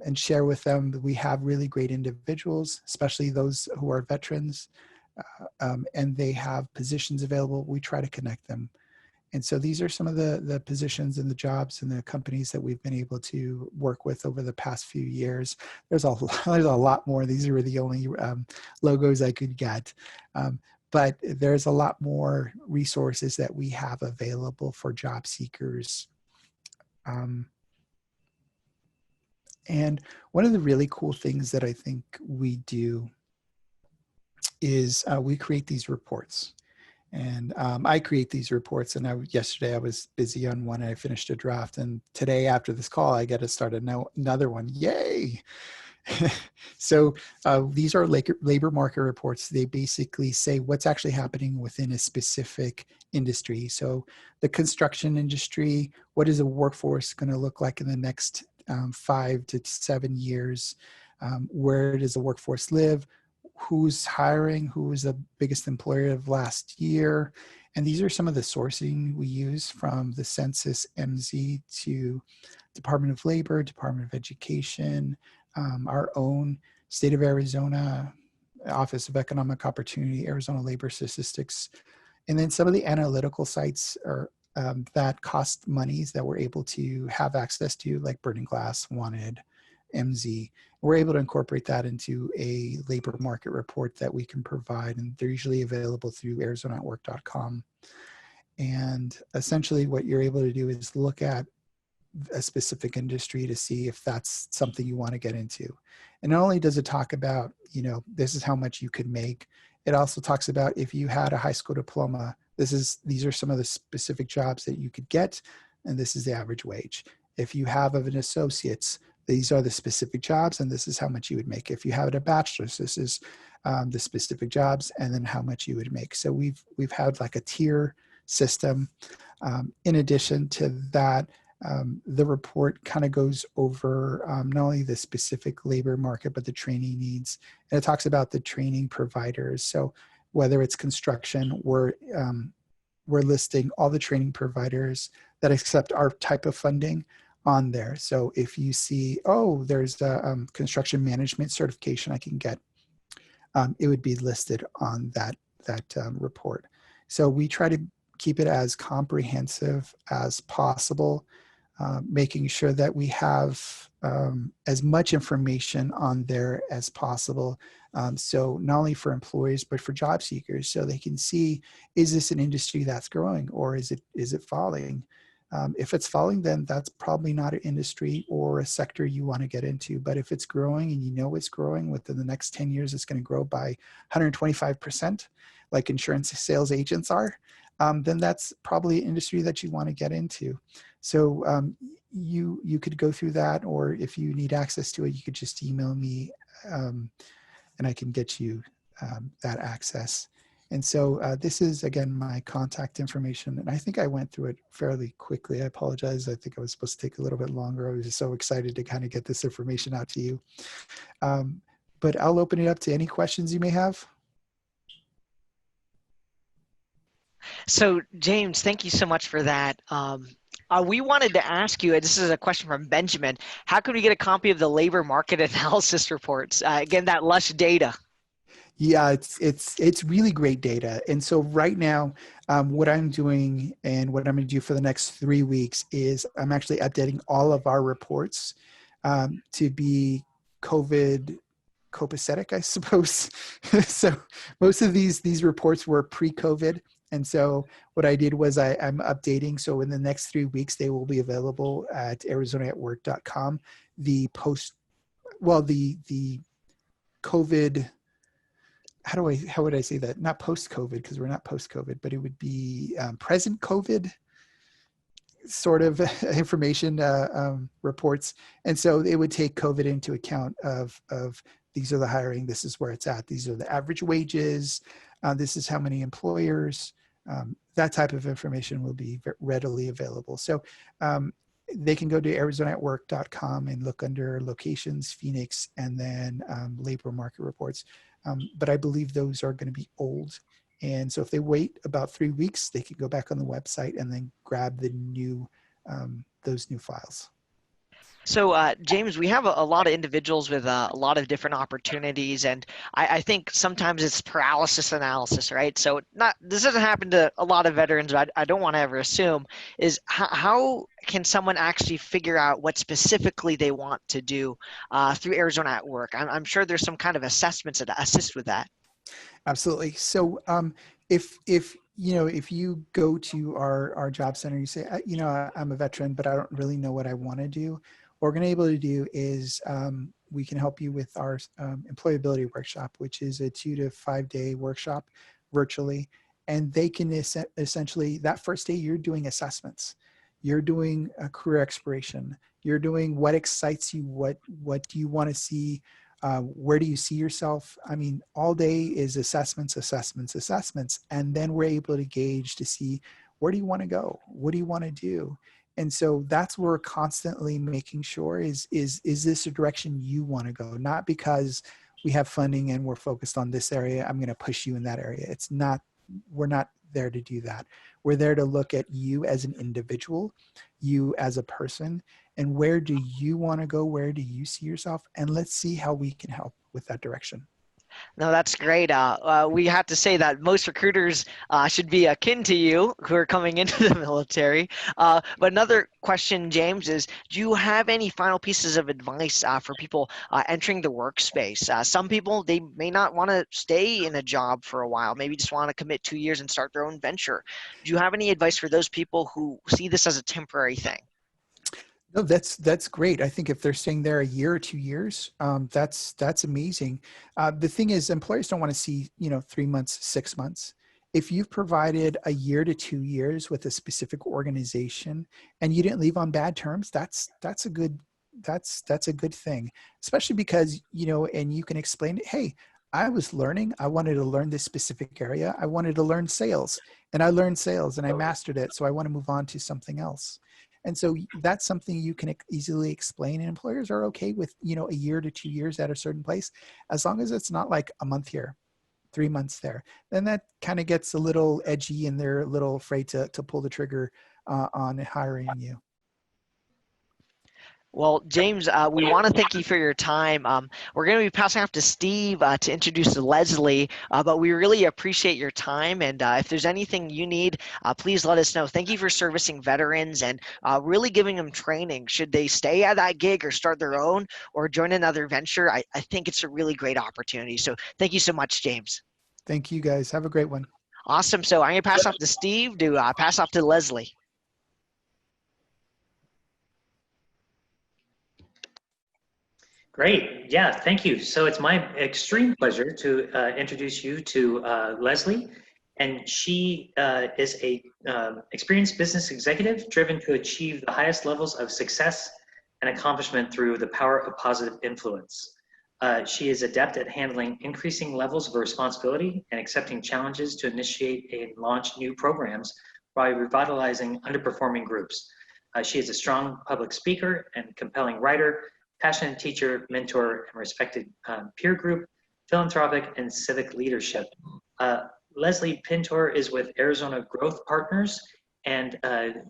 and share with them that we have really great individuals, especially those who are veterans, and they have positions available. We try to connect them. And so these are some of the positions and the jobs and the companies that we've been able to work with over the past few years. There's a lot more. These are the only logos I could get. But there's a lot more resources that we have available for job seekers. And one of the really cool things that I think we do is we create these reports. And I create these reports, and yesterday I was busy on one, and I finished a draft, and today after this call I get to start another one. Yay! So these are labor market reports. They basically say what's actually happening within a specific industry. So the construction industry, what is a workforce going to look like in the next 5 to 7 years? Where does the workforce live? Who's hiring? Who was the biggest employer of last year? And these are some of the sourcing we use, from the Census MZ to Department of Labor, Department of Education, our own state of Arizona, Office of Economic Opportunity, Arizona Labor Statistics, and then some of the analytical sites are that cost monies that we're able to have access to, like Burning Glass, Wanted, MZ. We're able to incorporate that into a labor market report that we can provide, and they're usually available through arizonaatwork.com. And essentially what you're able to do is look at a specific industry to see if that's something you want to get into. And not only does it talk about, this is how much you could make, it also talks about if you had a high school diploma, these are some of the specific jobs that you could get, and this is the average wage. If you have an associate's, these are the specific jobs, and this is how much you would make. If you have a bachelor's, this is the specific jobs, and then how much you would make. So we've had like a tier system. In addition to that, the report kind of goes over not only the specific labor market, but the training needs. And it talks about the training providers. So whether it's construction, we're listing all the training providers that accept our type of funding on there. So if you see, oh, there's a construction management certification I can get, it would be listed on that report. So we try to keep it as comprehensive as possible, making sure that we have as much information on there as possible. So not only for employers, but for job seekers, so they can see, is this an industry that's growing, or is it falling? If it's falling, then that's probably not an industry or a sector you want to get into. But if it's growing and you know it's growing, within the next 10 years, it's going to grow by 125%, like insurance sales agents are, then that's probably an industry that you want to get into. So you could go through that, or if you need access to it, you could just email me and I can get you that access. And so this is, again, my contact information. And I think I went through it fairly quickly. I apologize. I think I was supposed to take a little bit longer. I was just so excited to kind of get this information out to you. But I'll open it up to any questions you may have. So James, thank you so much for that. We wanted to ask you, this is a question from Benjamin, how can we get a copy of the labor market analysis reports? Again, that lush data. Yeah, it's really great data. And so right now, what I'm doing and what I'm going to do for the next 3 weeks is I'm actually updating all of our reports to be COVID copacetic, I suppose. So most of these reports were pre-COVID. And so what I did was I'm updating. So in the next 3 weeks, they will be available at arizonaatwork.com. The COVID, how would I say that? Not post-COVID, because we're not post-COVID, but it would be present COVID sort of information reports. And so it would take COVID into account of these are the hiring, this is where it's at, these are the average wages, this is how many employers, that type of information will be readily available. So they can go to arizonaatwork.com and look under locations, Phoenix, and then labor market reports. But I believe those are going to be old. And so if they wait about 3 weeks, they can go back on the website and then grab the new, those new files. So James, we have a lot of individuals with a lot of different opportunities, and I think sometimes it's paralysis analysis, right? So this doesn't happen to a lot of veterans, but I don't want to ever assume, is how can someone actually figure out what specifically they want to do through Arizona at Work? I'm sure there's some kind of assessments that assist with that. Absolutely. So if you go to our job center, you say, I'm a veteran, but I don't really know what I want to do. What we're going to be able to do is we can help you with our employability workshop, which is a 2 to 5 day workshop virtually. And they can essentially, that first day, you're doing assessments. You're doing a career exploration. You're doing what excites you, what do you want to see, where do you see yourself? I mean, all day is assessments. And then we're able to gauge to see, where do you want to go? What do you want to do? And so that's where we're constantly making sure is this a direction you want to go? Not because we have funding and we're focused on this area, I'm going to push you in that area. It's not, we're not there to do that. We're there to look at you as an individual, you as a person, and where do you want to go? Where do you see yourself? And let's see how we can help with that direction. No, that's great. We have to say that most recruiters should be akin to you who are coming into the military. But another question, James, is do you have any final pieces of advice for people entering the workspace? Some people, they may not want to stay in a job for a while, maybe just want to commit 2 years and start their own venture. Do you have any advice for those people who see this as a temporary thing? No, that's great. I think if they're staying there a year or 2 years, that's amazing. The thing is, employers don't want to see 3 months, 6 months. If you've provided a year to 2 years with a specific organization and you didn't leave on bad terms, that's a good thing. Especially because and you can explain it. Hey, I was learning. I wanted to learn this specific area. I wanted to learn sales, and I learned sales, and I mastered it. So I want to move on to something else. And so that's something you can easily explain, and employers are okay with, a year to 2 years at a certain place, as long as it's not like a month here, 3 months there. Then that kind of gets a little edgy and they're a little afraid to pull the trigger on hiring you. Well, James, we want to thank you for your time. We're going to be passing off to Steve to introduce Leslie, but we really appreciate your time. And if there's anything you need, please let us know. Thank you for servicing veterans and really giving them training. Should they stay at that gig or start their own or join another venture, I think it's a really great opportunity. So thank you so much, James. Thank you, guys. Have a great one. Awesome. So I'm going to pass off to Steve to pass off to Leslie. Great. Yeah, thank you. So it's my extreme pleasure to introduce you to Leslie. And she is a experienced business executive driven to achieve the highest levels of success and accomplishment through the power of positive influence. She is adept at handling increasing levels of responsibility and accepting challenges to initiate and launch new programs by revitalizing underperforming groups. She is a strong public speaker and compelling writer, passionate teacher, mentor, and respected peer group, philanthropic, and civic leadership. Leslie Pintor is with Arizona Growth Partners, and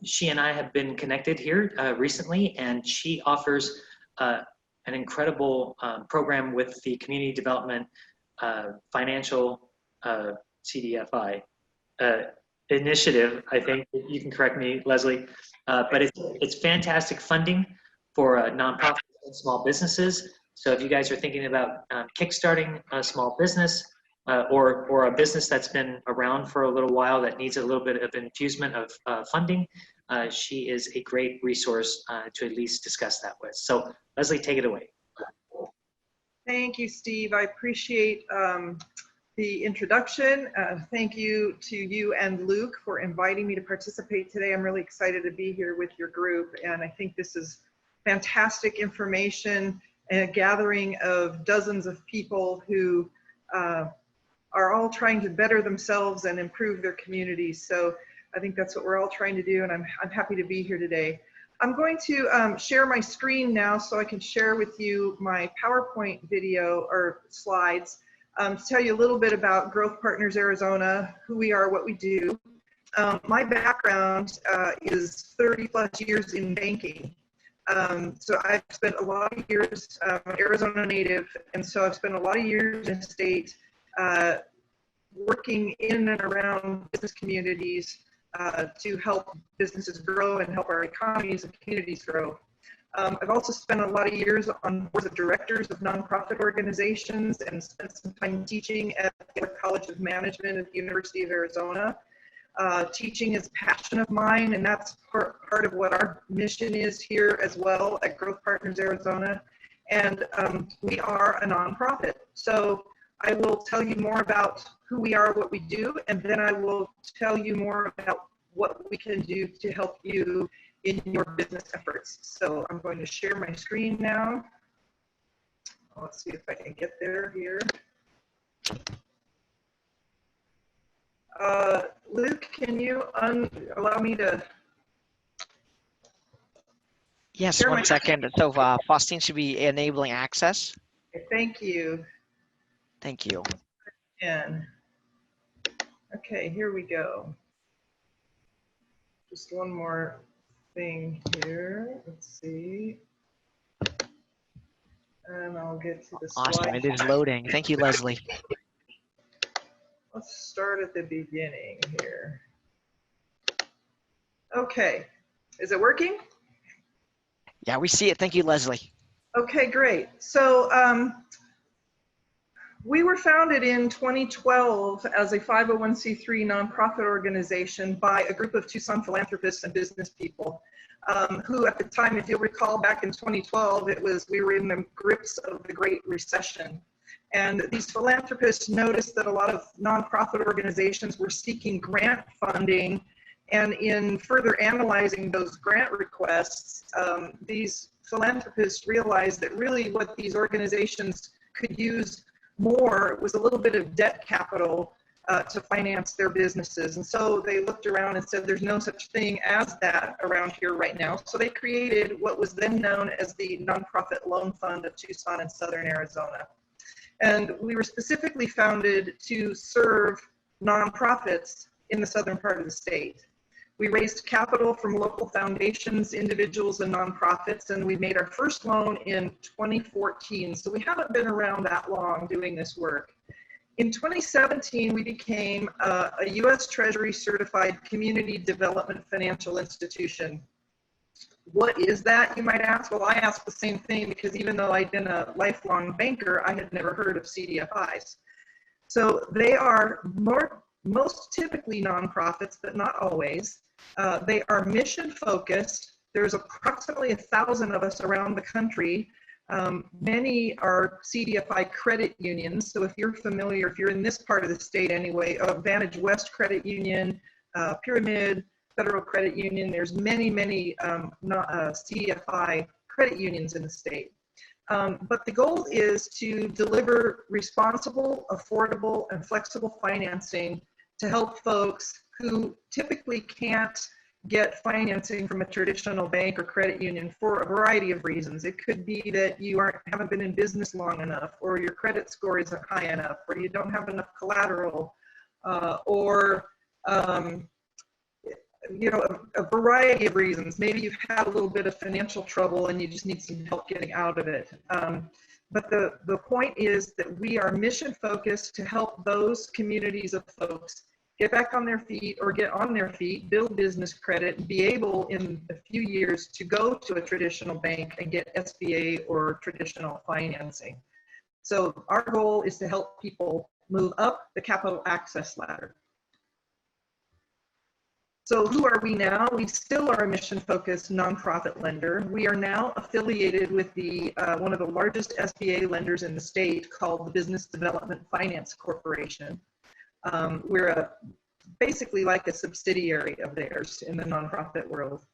she and I have been connected here recently, and she offers an incredible program with the Community Development Financial CDFI initiative. I think you can correct me, Leslie, but it's fantastic funding for nonprofits and small businesses. So if you guys are thinking about kickstarting a small business or a business that's been around for a little while that needs a little bit of infusement of funding, she is a great resource to at least discuss that with. So Leslie, take it away. Thank you, Steve. I appreciate the introduction. Thank you to you and Luke for inviting me to participate today. I'm really excited to be here with your group, and I think this is fantastic information and a gathering of dozens of people who are all trying to better themselves and improve their communities. So I think that's what we're all trying to do, and I'm happy to be here today. I'm going to share my screen now so I can share with you my PowerPoint video or slides to tell you a little bit about Growth Partners Arizona, who we are, what we do. My background is 30 plus years in banking. So I've spent a lot of years, Arizona native, and so I've spent a lot of years in the state working in and around business communities to help businesses grow and help our economies and communities grow. I've also spent a lot of years on boards of directors of nonprofit organizations and spent some time teaching at the College of Management at the University of Arizona. Teaching is a passion of mine, and that's part of what our mission is here as well at Growth Partners Arizona. And we are a nonprofit. So I will tell you more about who we are, what we do, and then I will tell you more about what we can do to help you in your business efforts. So I'm going to share my screen now. Let's see if I can get there here. Luke, can you allow me to? Yes, one second. So Faustine should be enabling access. Okay, thank you. Thank you. And okay, here we go. Just one more thing here. Let's see. And I'll get to the slide. Awesome, it is loading. Thank you, Leslie. Let's start at the beginning here. Okay, is it working? Yeah, we see it. Thank you, Leslie. Okay, great. So We were founded in 2012 as a 501c3 nonprofit organization by a group of Tucson philanthropists and business people who at the time, if you'll recall, back in 2012, we were in the grips of the Great Recession. And these philanthropists noticed that a lot of nonprofit organizations were seeking grant funding. And in further analyzing those grant requests, these philanthropists realized that really what these organizations could use more was a little bit of debt capital to finance their businesses. And so they looked around and said, there's no such thing as that around here right now. So they created what was then known as the Nonprofit Loan Fund of Tucson and Southern Arizona. And we were specifically founded to serve nonprofits in the southern part of the state. We raised capital from local foundations, individuals, and nonprofits, and we made our first loan in 2014. So we haven't been around that long doing this work. In 2017, we became a U.S. Treasury certified community development financial institution. What is that, you might ask? Well, I asked the same thing because even though I'd been a lifelong banker, I had never heard of CDFIs. So they are most typically nonprofits, but not always. They are mission focused. There's approximately 1,000 of us around the country. Many are CDFI credit unions. So if you're familiar, if you're in this part of the state anyway, Vantage West Credit Union, Pyramid, Federal Credit Union, there's many CDFI credit unions in the state. But the goal is to deliver responsible, affordable, and flexible financing to help folks who typically can't get financing from a traditional bank or credit union for a variety of reasons. It could be that you haven't been in business long enough, or your credit score isn't high enough, or you don't have enough collateral, or you know, a variety of reasons. Maybe you've had a little bit of financial trouble and you just need some help getting out of it. But the point is that we are mission focused to help those communities of folks get back on their feet or get on their feet, build business credit, and be able in a few years to go to a traditional bank and get SBA or traditional financing. So our goal is to help people move up the capital access ladder. So who are we now? We still are a mission-focused nonprofit lender. We are now affiliated with the one of the largest SBA lenders in the state called the Business Development Finance Corporation. We're basically like a subsidiary of theirs in the nonprofit world.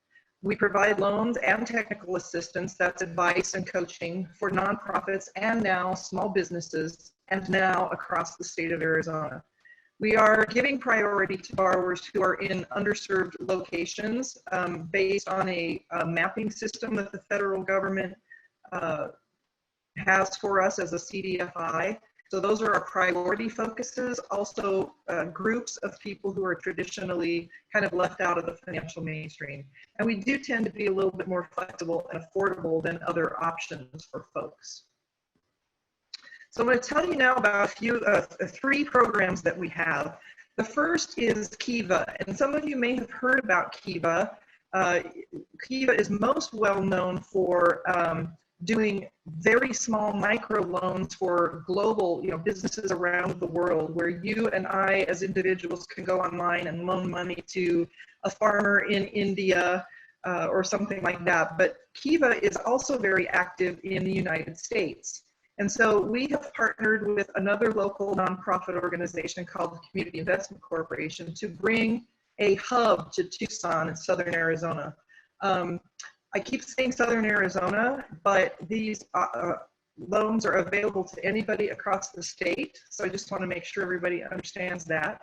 We provide loans and technical assistance, that's advice and coaching for nonprofits and now small businesses and now across the state of Arizona. We are giving priority to borrowers who are in underserved locations based on a mapping system that the federal government has for us as a CDFI. So those are our priority focuses, also groups of people who are traditionally kind of left out of the financial mainstream. And we do tend to be a little bit more flexible and affordable than other options for folks. So I'm going to tell you now about three programs that we have. The first is Kiva, and some of you may have heard about Kiva. Kiva is most well known for doing very small micro loans for global, businesses around the world, where you and I as individuals can go online and loan money to a farmer in India or something like that. But Kiva is also very active in the United States. And so we have partnered with another local nonprofit organization called the Community Investment Corporation to bring a hub to Tucson in Southern Arizona. I keep saying Southern Arizona, but these loans are available to anybody across the state. So I just want to make sure everybody understands that.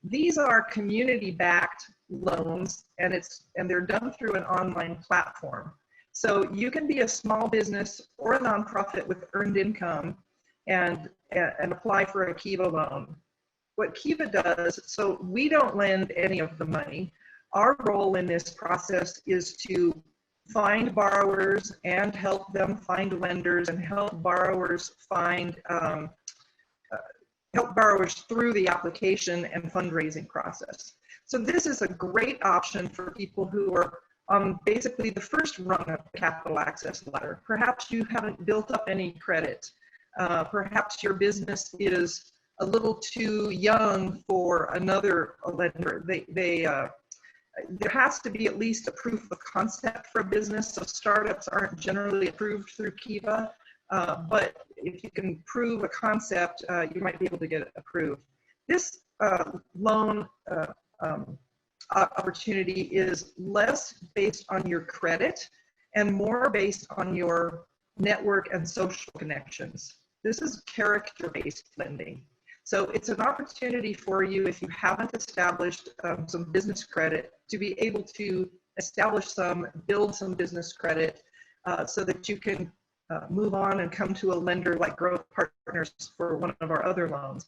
These are community-backed loans, and they're done through an online platform. So you can be a small business or a nonprofit with earned income and apply for a Kiva loan. What Kiva does, so we don't lend any of the money. Our role in this process is to find borrowers and help them find lenders and help borrowers help borrowers through the application and fundraising process. So this is a great option for people who are basically the first rung of the capital access ladder. Perhaps you haven't built up any credit. Perhaps your business is a little too young for another lender. There has to be at least a proof of concept for a business. So startups aren't generally approved through Kiva, but if you can prove a concept, you might be able to get it approved. This loan opportunity is less based on your credit and more based on your network and social connections. This is character-based lending. So it's an opportunity for you, if you haven't established some business credit, to be able to establish some, build some business credit so that you can move on and come to a lender like Growth Partners for one of our other loans.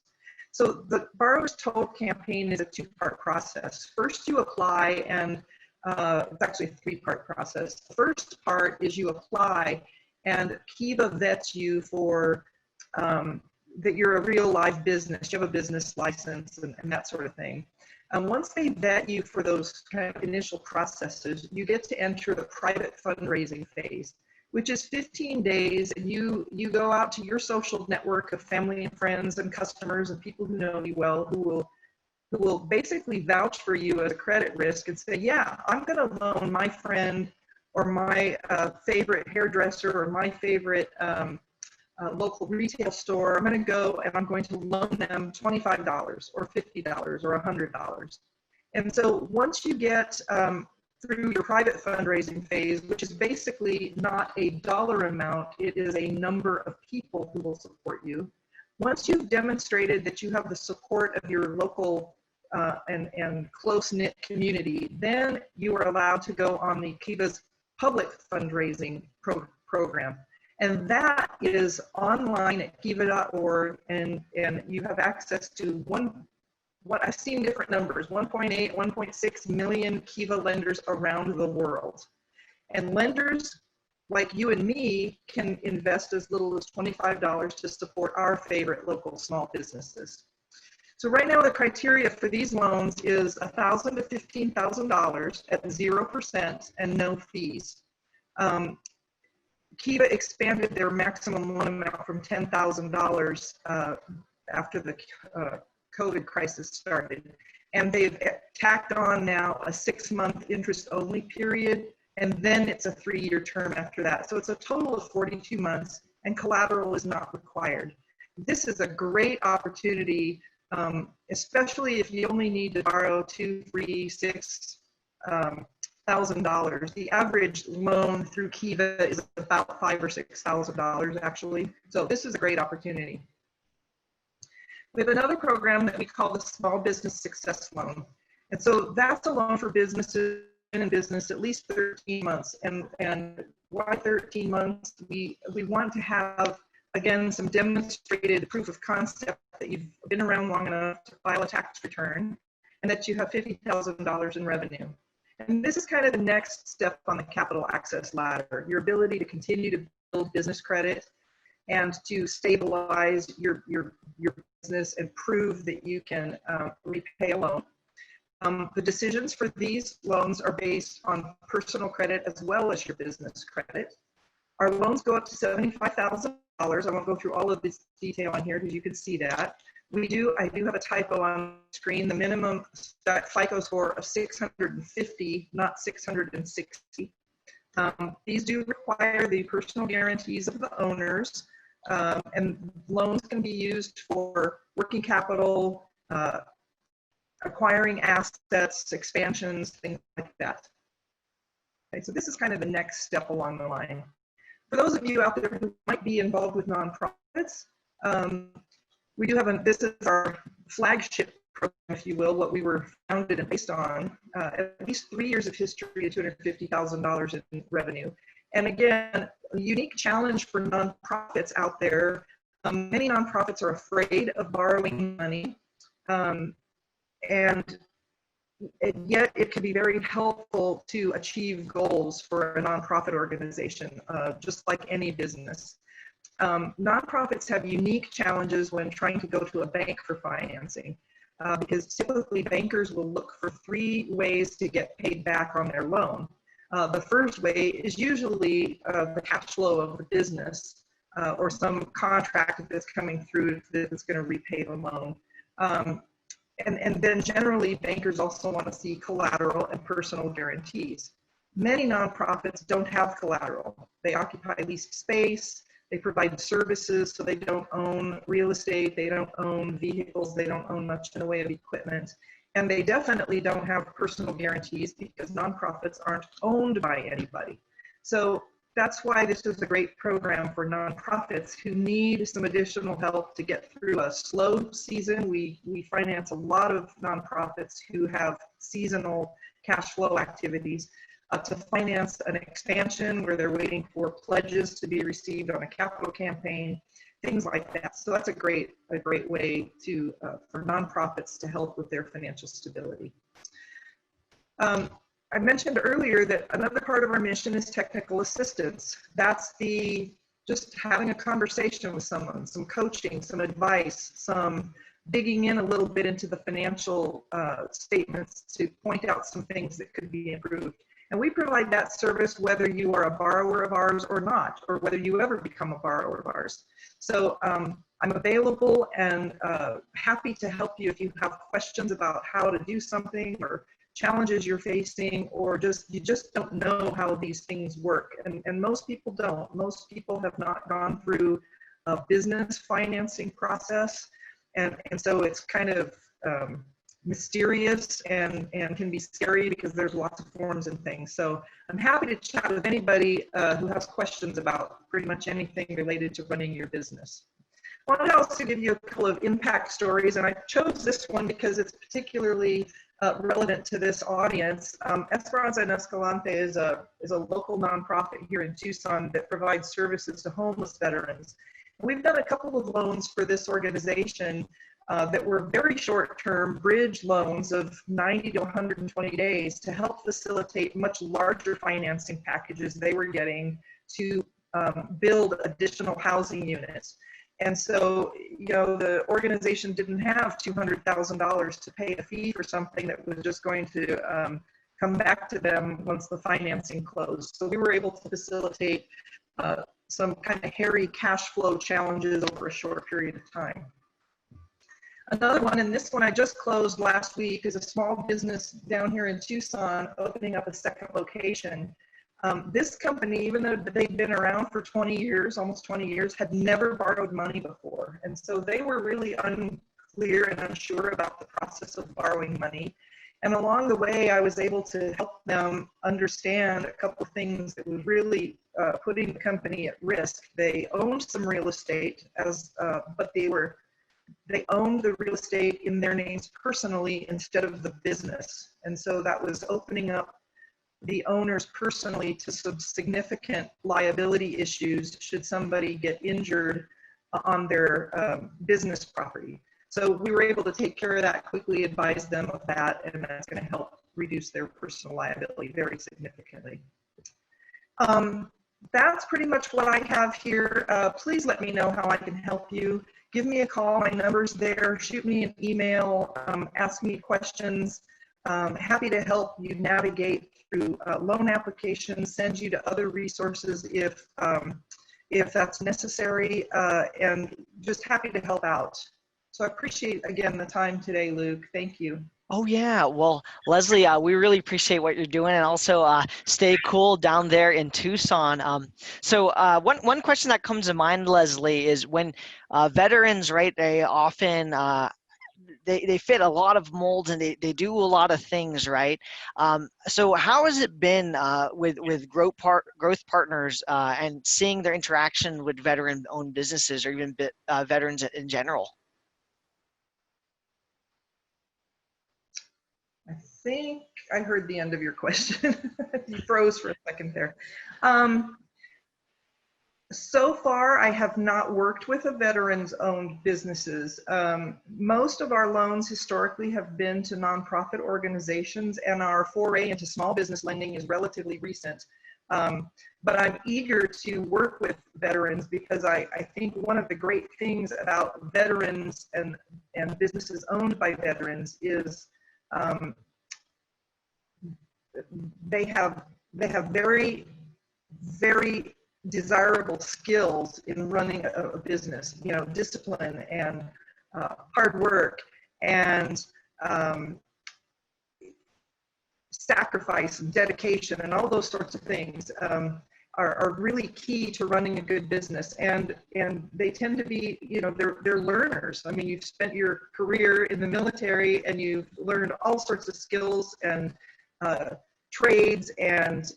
So the Borrower's Total campaign is a two-part process. First, you apply, and it's actually a three-part process. The first part is you apply, and Kiva vets you for that you're a real live business, you have a business license and that sort of thing. Once they vet you for those kind of initial processes, you get to enter the private fundraising phase, which is 15 days, and you go out to your social network of family and friends and customers and people who know you well, who will basically vouch for you as a credit risk and say, yeah, I'm going to loan my friend or my favorite hairdresser or my favorite local retail store. I'm going to go and I'm going to loan them $25 or $50 or $100. And so once you get through your private fundraising phase, which is basically not a dollar amount, it is a number of people who will support you. Once you've demonstrated that you have the support of your local and close-knit community, then you are allowed to go on the Kiva's public fundraising program. And that is online at kiva.org, and you have access to what I've seen different numbers, 1.8, 1.6 million Kiva lenders around the world. And lenders like you and me can invest as little as $25 to support our favorite local small businesses. So right now the criteria for these loans is $1,000 to $15,000 at 0% and no fees. Kiva expanded their maximum loan amount from $10,000 after the COVID crisis started. And they've tacked on now a 6-month interest-only period, and then it's a 3-year term after that. So it's a total of 42 months, and collateral is not required. This is a great opportunity, especially if you only need to borrow $2,000, $3,000, $6,000. The average loan through Kiva is about $5,000 or $6,000 actually. So this is a great opportunity. We have another program that we call the Small Business Success Loan. And so that's a loan for businesses in business at least 13 months. And why 13 months? We want to have, again, some demonstrated proof of concept that you've been around long enough to file a tax return and that you have $50,000 in revenue. And this is kind of the next step on the capital access ladder, your ability to continue to build business credit and to stabilize your business and prove that you can repay a loan. The decisions for these loans are based on personal credit as well as your business credit. Our loans go up to $75,000. I won't go through all of this detail on here because you can see that. I do have a typo on the screen. The minimum FICO score of 650, not 660. These do require the personal guarantees of the owners, and loans can be used for working capital, acquiring assets, expansions, things like that. Okay, so this is kind of the next step along the line. For those of you out there who might be involved with nonprofits, we do have this is our flagship program, if you will, what we were founded and based on, at least 3 years of history at $250,000 in revenue. And again, a unique challenge for nonprofits out there. Many nonprofits are afraid of borrowing money, and yet it can be very helpful to achieve goals for a nonprofit organization, just like any business. Nonprofits have unique challenges when trying to go to a bank for financing, because typically bankers will look for 3 ways to get paid back on their loan. The first way is usually the cash flow of the business. or some contract that's coming through that's going to repay the loan. And then generally, bankers also want to see collateral and personal guarantees. Many nonprofits don't have collateral. They occupy leased space. They provide services, so they don't own real estate. They don't own vehicles. They don't own much in the way of equipment. And they definitely don't have personal guarantees because nonprofits aren't owned by anybody. So that's why this is a great program for nonprofits who need some additional help to get through a slow season. We finance a lot of nonprofits who have seasonal cash flow activities to finance an expansion where they're waiting for pledges to be received on a capital campaign, things like that. So that's a great way to for nonprofits to help with their financial stability. I mentioned earlier that another part of our mission is technical assistance. That's just having a conversation with someone, some coaching, some advice, some digging in a little bit into the financial statements to point out some things that could be improved. And we provide that service whether you are a borrower of ours or not, or whether you ever become a borrower of ours. So I'm available and happy to help you if you have questions about how to do something or challenges you're facing, or you just don't know how these things work. And most people don't. Most people have not gone through a business financing process. And so it's kind of mysterious and can be scary because there's lots of forms and things. So I'm happy to chat with anybody who has questions about pretty much anything related to running your business. I wanted to also give you a couple of impact stories, and I chose this one because it's particularly relevant to this audience. Esperanza en Escalante is a local nonprofit here in Tucson that provides services to homeless veterans. We've done a couple of loans for this organization that were very short-term bridge loans of 90 to 120 days to help facilitate much larger financing packages they were getting to build additional housing units. And so, the organization didn't have $200,000 to pay a fee for something that was just going to come back to them once the financing closed. So we were able to facilitate some kind of hairy cash flow challenges over a short period of time. Another one, and this one I just closed last week, is a small business down here in Tucson opening up a second location. This company, even though they've been around for 20 years, almost 20 years, had never borrowed money before. And so they were really unclear and unsure about the process of borrowing money. And along the way, I was able to help them understand a couple of things that was really putting the company at risk. They owned some real estate, but they owned the real estate in their names personally instead of the business. And so that was opening up the owners personally to some significant liability issues should somebody get injured on their business property. So we were able to take care of that, quickly advise them of that, and that's going to help reduce their personal liability very significantly. That's pretty much what I have here. Please let me know how I can help you. Give me a call, my number's there, shoot me an email, ask me questions. Happy to help you navigate through loan applications, send you to other resources if that's necessary, and just happy to help out. So I appreciate, again, the time today, Luke. Thank you. Oh yeah, well, Leslie, we really appreciate what you're doing, and also stay cool down there in Tucson. So one question that comes to mind, Leslie, is when veterans, right, they often they fit a lot of molds and they do a lot of things, right? So how has it been with growth partners and seeing their interaction with veteran-owned businesses or even veterans in general? I think I heard the end of your question. You froze for a second there. So far, I have not worked with a veterans-owned businesses. Most of our loans historically have been to nonprofit organizations, and our foray into small business lending is relatively recent. But I'm eager to work with veterans because I think one of the great things about veterans and businesses owned by veterans is they have very, very desirable skills in running a business, you know, discipline and hard work and sacrifice and dedication and all those sorts of things are really key to running a good business. And they tend to be, you know, they're learners. I mean, you've spent your career in the military and you've learned all sorts of skills and trades, and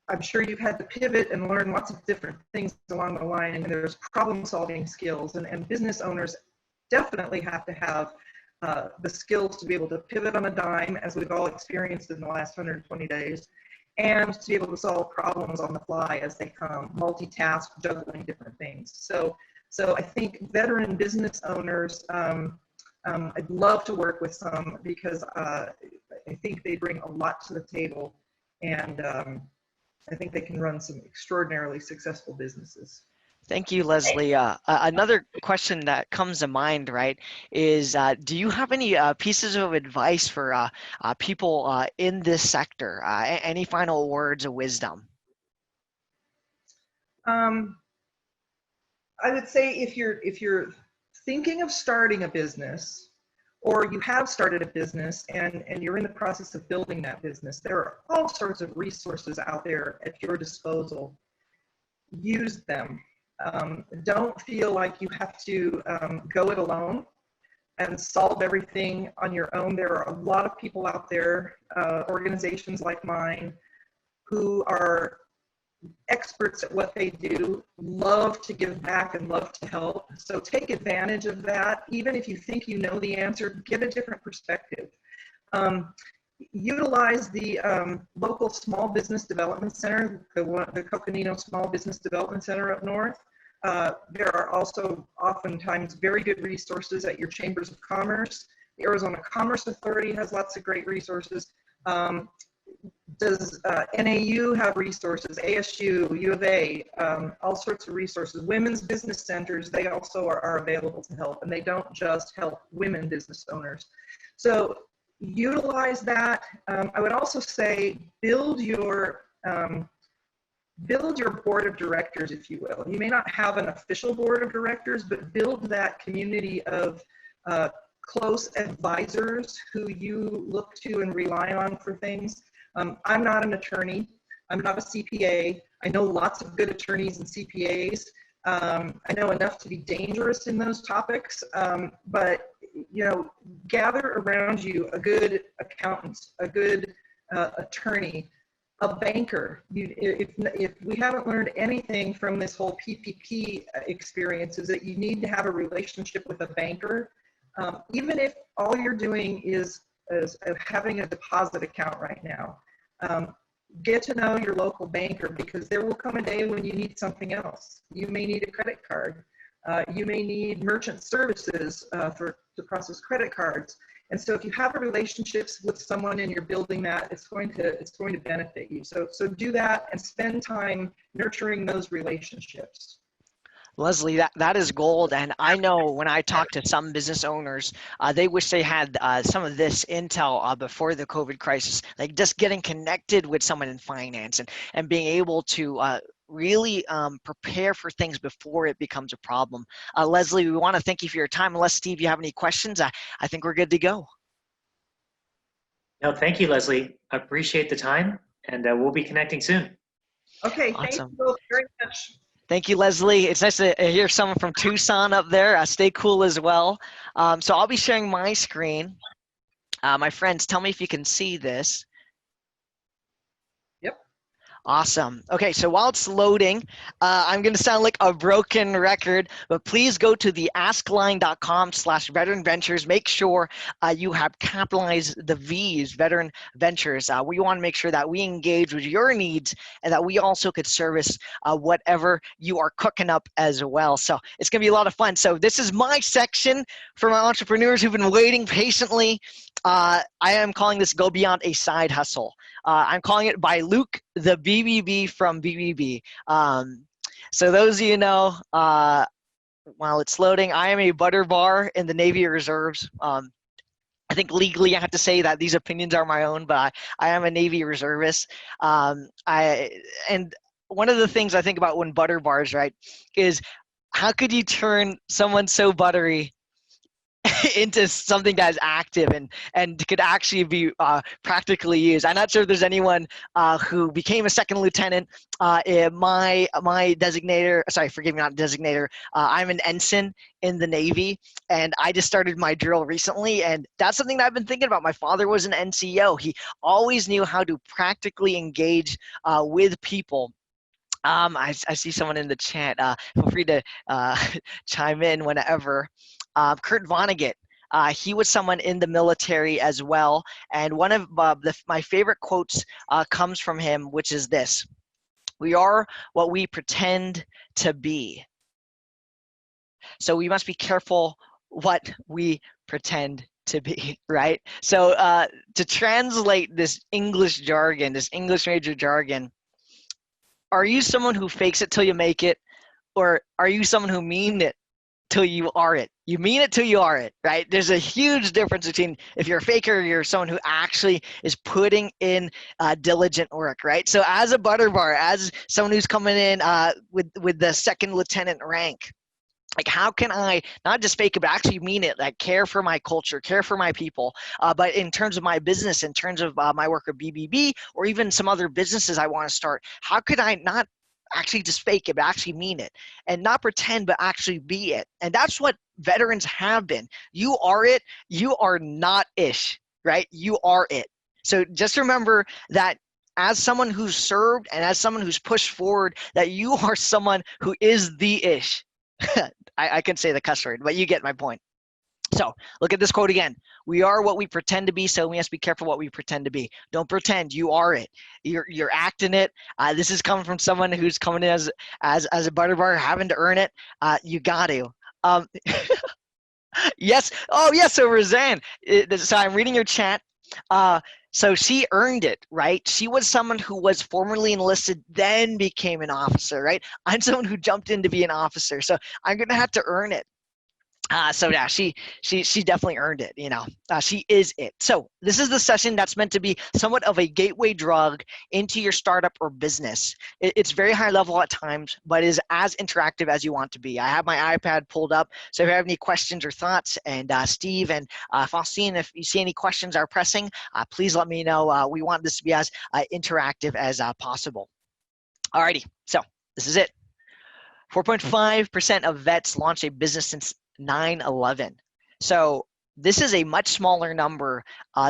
I'm sure you've had to pivot and learn lots of different things along the line, and there's problem solving skills, and business owners definitely have to have the skills to be able to pivot on a dime, as we've all experienced in the last 120 days, and to be able to solve problems on the fly as they come, multitask, juggling different things. So I think veteran business owners, I'd love to work with some, because I think they bring a lot to the table, and I think they can run some extraordinarily successful businesses. Thank you, Leslie. Another question that comes to mind, right, is do you have any pieces of advice for people in this sector? Any final words of wisdom? I would say if you're thinking of starting a business, or you have started a business and you're in the process of building that business, there are all sorts of resources out there at your disposal. Use them. Don't feel like you have to go it alone and solve everything on your own. There are a lot of people out there, organizations like mine, who are experts at what they do, love to give back and love to help. So take advantage of that. Even if you think you know the answer, get a different perspective. Utilize the local Small Business Development Center, the Coconino Small Business Development Center up north. There are also oftentimes very good resources at your chambers of commerce. The Arizona Commerce Authority has lots of great resources. Does NAU have resources? ASU, U of A, all sorts of resources. Women's business centers, they also are available to help, and they don't just help women business owners. So utilize that. I would also say build your board of directors, if you will. You may not have an official board of directors, but build that community of close advisors who you look to and rely on for things. I'm not an attorney. I'm not a CPA. I know lots of good attorneys and CPAs. I know enough to be dangerous in those topics, but you know, gather around you a good accountant, a good attorney, a banker. If we haven't learned anything from this whole PPP experience, is that you need to have a relationship with a banker, even if all you're doing is having a deposit account right now. Get to know your local banker, because there will come a day when you need something else. You may need a credit card. You may need merchant services to process credit cards. And so if you have a relationship with someone and you're building that, it's going to benefit you. So do that and spend time nurturing those relationships. Leslie, that is gold. And I know when I talk to some business owners, they wish they had some of this intel before the COVID crisis, like just getting connected with someone in finance and being able to really prepare for things before it becomes a problem. Leslie, we want to thank you for your time. Unless, Steve, you have any questions, I think we're good to go. No, thank you, Leslie. I appreciate the time, and we'll be connecting soon. Okay, Awesome. Thank you both very much. Thank you, Leslie. It's nice to hear someone from Tucson up there. Stay cool as well. So I'll be sharing my screen. My friends, tell me if you can see this. Yep. Awesome. Okay, so while it's loading, I'm going to sound like a broken record, but please go to the askline.com/veteran ventures. Make sure you have capitalized the V's, veteran ventures. We want to make sure that we engage with your needs and that we also could service whatever you are cooking up as well. So it's going to be a lot of fun. So this is my section for my entrepreneurs who've been waiting patiently. I am calling this Go Beyond a Side Hustle. I'm calling it by Luke, the BBB from BBB. So those of you know, while it's loading, I am a butter bar in the Navy Reserves. I think legally I have to say that these opinions are my own, but I am a Navy reservist. And one of the things I think about when butter bars, right, is how could you turn someone so buttery into something that is active and could actually be practically used. I'm not sure if there's anyone who became a second lieutenant. My designator, sorry, forgive me, not designator. I'm an ensign in the Navy, and I just started my drill recently, and that's something that I've been thinking about. My father was an NCO. He always knew how to practically engage with people. I see someone in the chat. Feel free to chime in whenever. Kurt Vonnegut. He was someone in the military as well. And one of my favorite quotes comes from him, which is this: "We are what we pretend to be." So we must be careful what we pretend to be, right? So to translate this English jargon, this English major jargon, are you someone who fakes it till you make it, or are you someone who mean it till you are it? You mean it till you are it, right? There's a huge difference between if you're a faker or you're someone who actually is putting in diligent work, right? So as a butter bar, as someone who's coming in with the second lieutenant rank, like, how can I not just fake it, but actually mean it, like care for my culture, care for my people, but in terms of my business, in terms of my work at BBB, or even some other businesses I want to start, how could I not actually just fake it, but actually mean it, and not pretend, but actually be it? And that's what veterans have been. You are it. You are not ish, right? You are it. So just remember that as someone who's served and as someone who's pushed forward, that you are someone who is the ish. I can say the cuss word, but you get my point. So look at this quote again. We are what we pretend to be, so we must be careful what we pretend to be. Don't pretend. You are it. You're acting it. This is coming from someone who's coming in as a butter bar, having to earn it. You got to. Yes. Oh, yes. So Roseanne. So I'm reading your chat. So she earned it, right? She was someone who was formerly enlisted, then became an officer, right? I'm someone who jumped in to be an officer, so I'm gonna have to earn it. So yeah, she definitely earned it. You know, she is it. So this is the session that's meant to be somewhat of a gateway drug into your startup or business. It's very high level at times, but is as interactive as you want to be. I have my iPad pulled up, so if you have any questions or thoughts, and Steve and Faustine, if you see any questions are pressing, please let me know. We want this to be as interactive as possible. Alrighty, so this is it. 4.5% of vets launch a business since 9/11. So this is a much smaller number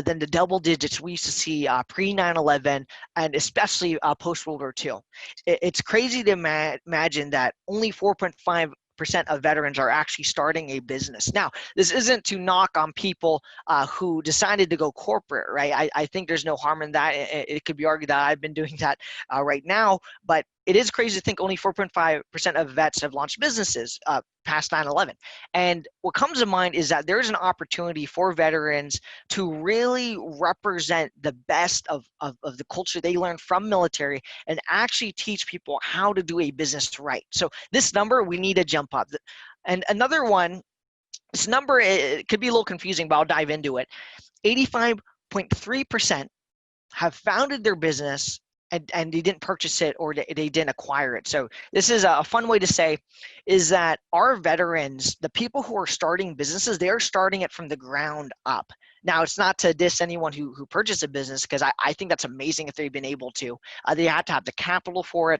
than the double digits we used to see pre 9/11, and especially post World War II. It's crazy to imagine that only 4.5% of veterans are actually starting a business. Now, this isn't to knock on people who decided to go corporate, right? I think there's no harm in that. It could be argued that I've been doing that right now, but it is crazy to think only 4.5% of vets have launched businesses past 9/11. And what comes to mind is that there's an opportunity for veterans to really represent the best of the culture they learned from military and actually teach people how to do a business right. So this number, we need to jump up. And another one, this number, it could be a little confusing, but I'll dive into it. 85.3% have founded their business and they didn't purchase it, or they didn't acquire it. So this is a fun way to say is that our veterans, the people who are starting businesses, they're starting it from the ground up. Now, it's not to diss anyone who purchased a business, because I think that's amazing if they've been able to. They have to have the capital for it.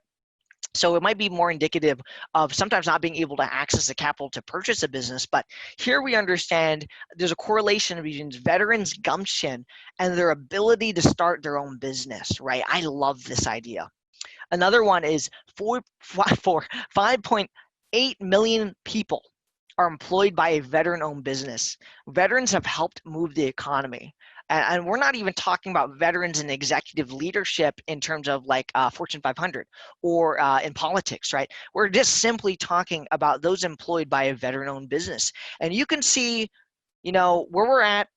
So it might be more indicative of sometimes not being able to access the capital to purchase a business. But here we understand there's a correlation between veterans' gumption and their ability to start their own business, right? I love this idea. Another one is 5.8 million people are employed by a veteran-owned business. Veterans have helped move the economy. And we're not even talking about veterans in executive leadership in terms of like Fortune 500 or in politics, right? We're just simply talking about those employed by a veteran-owned business. And you can see, you know, where we're at,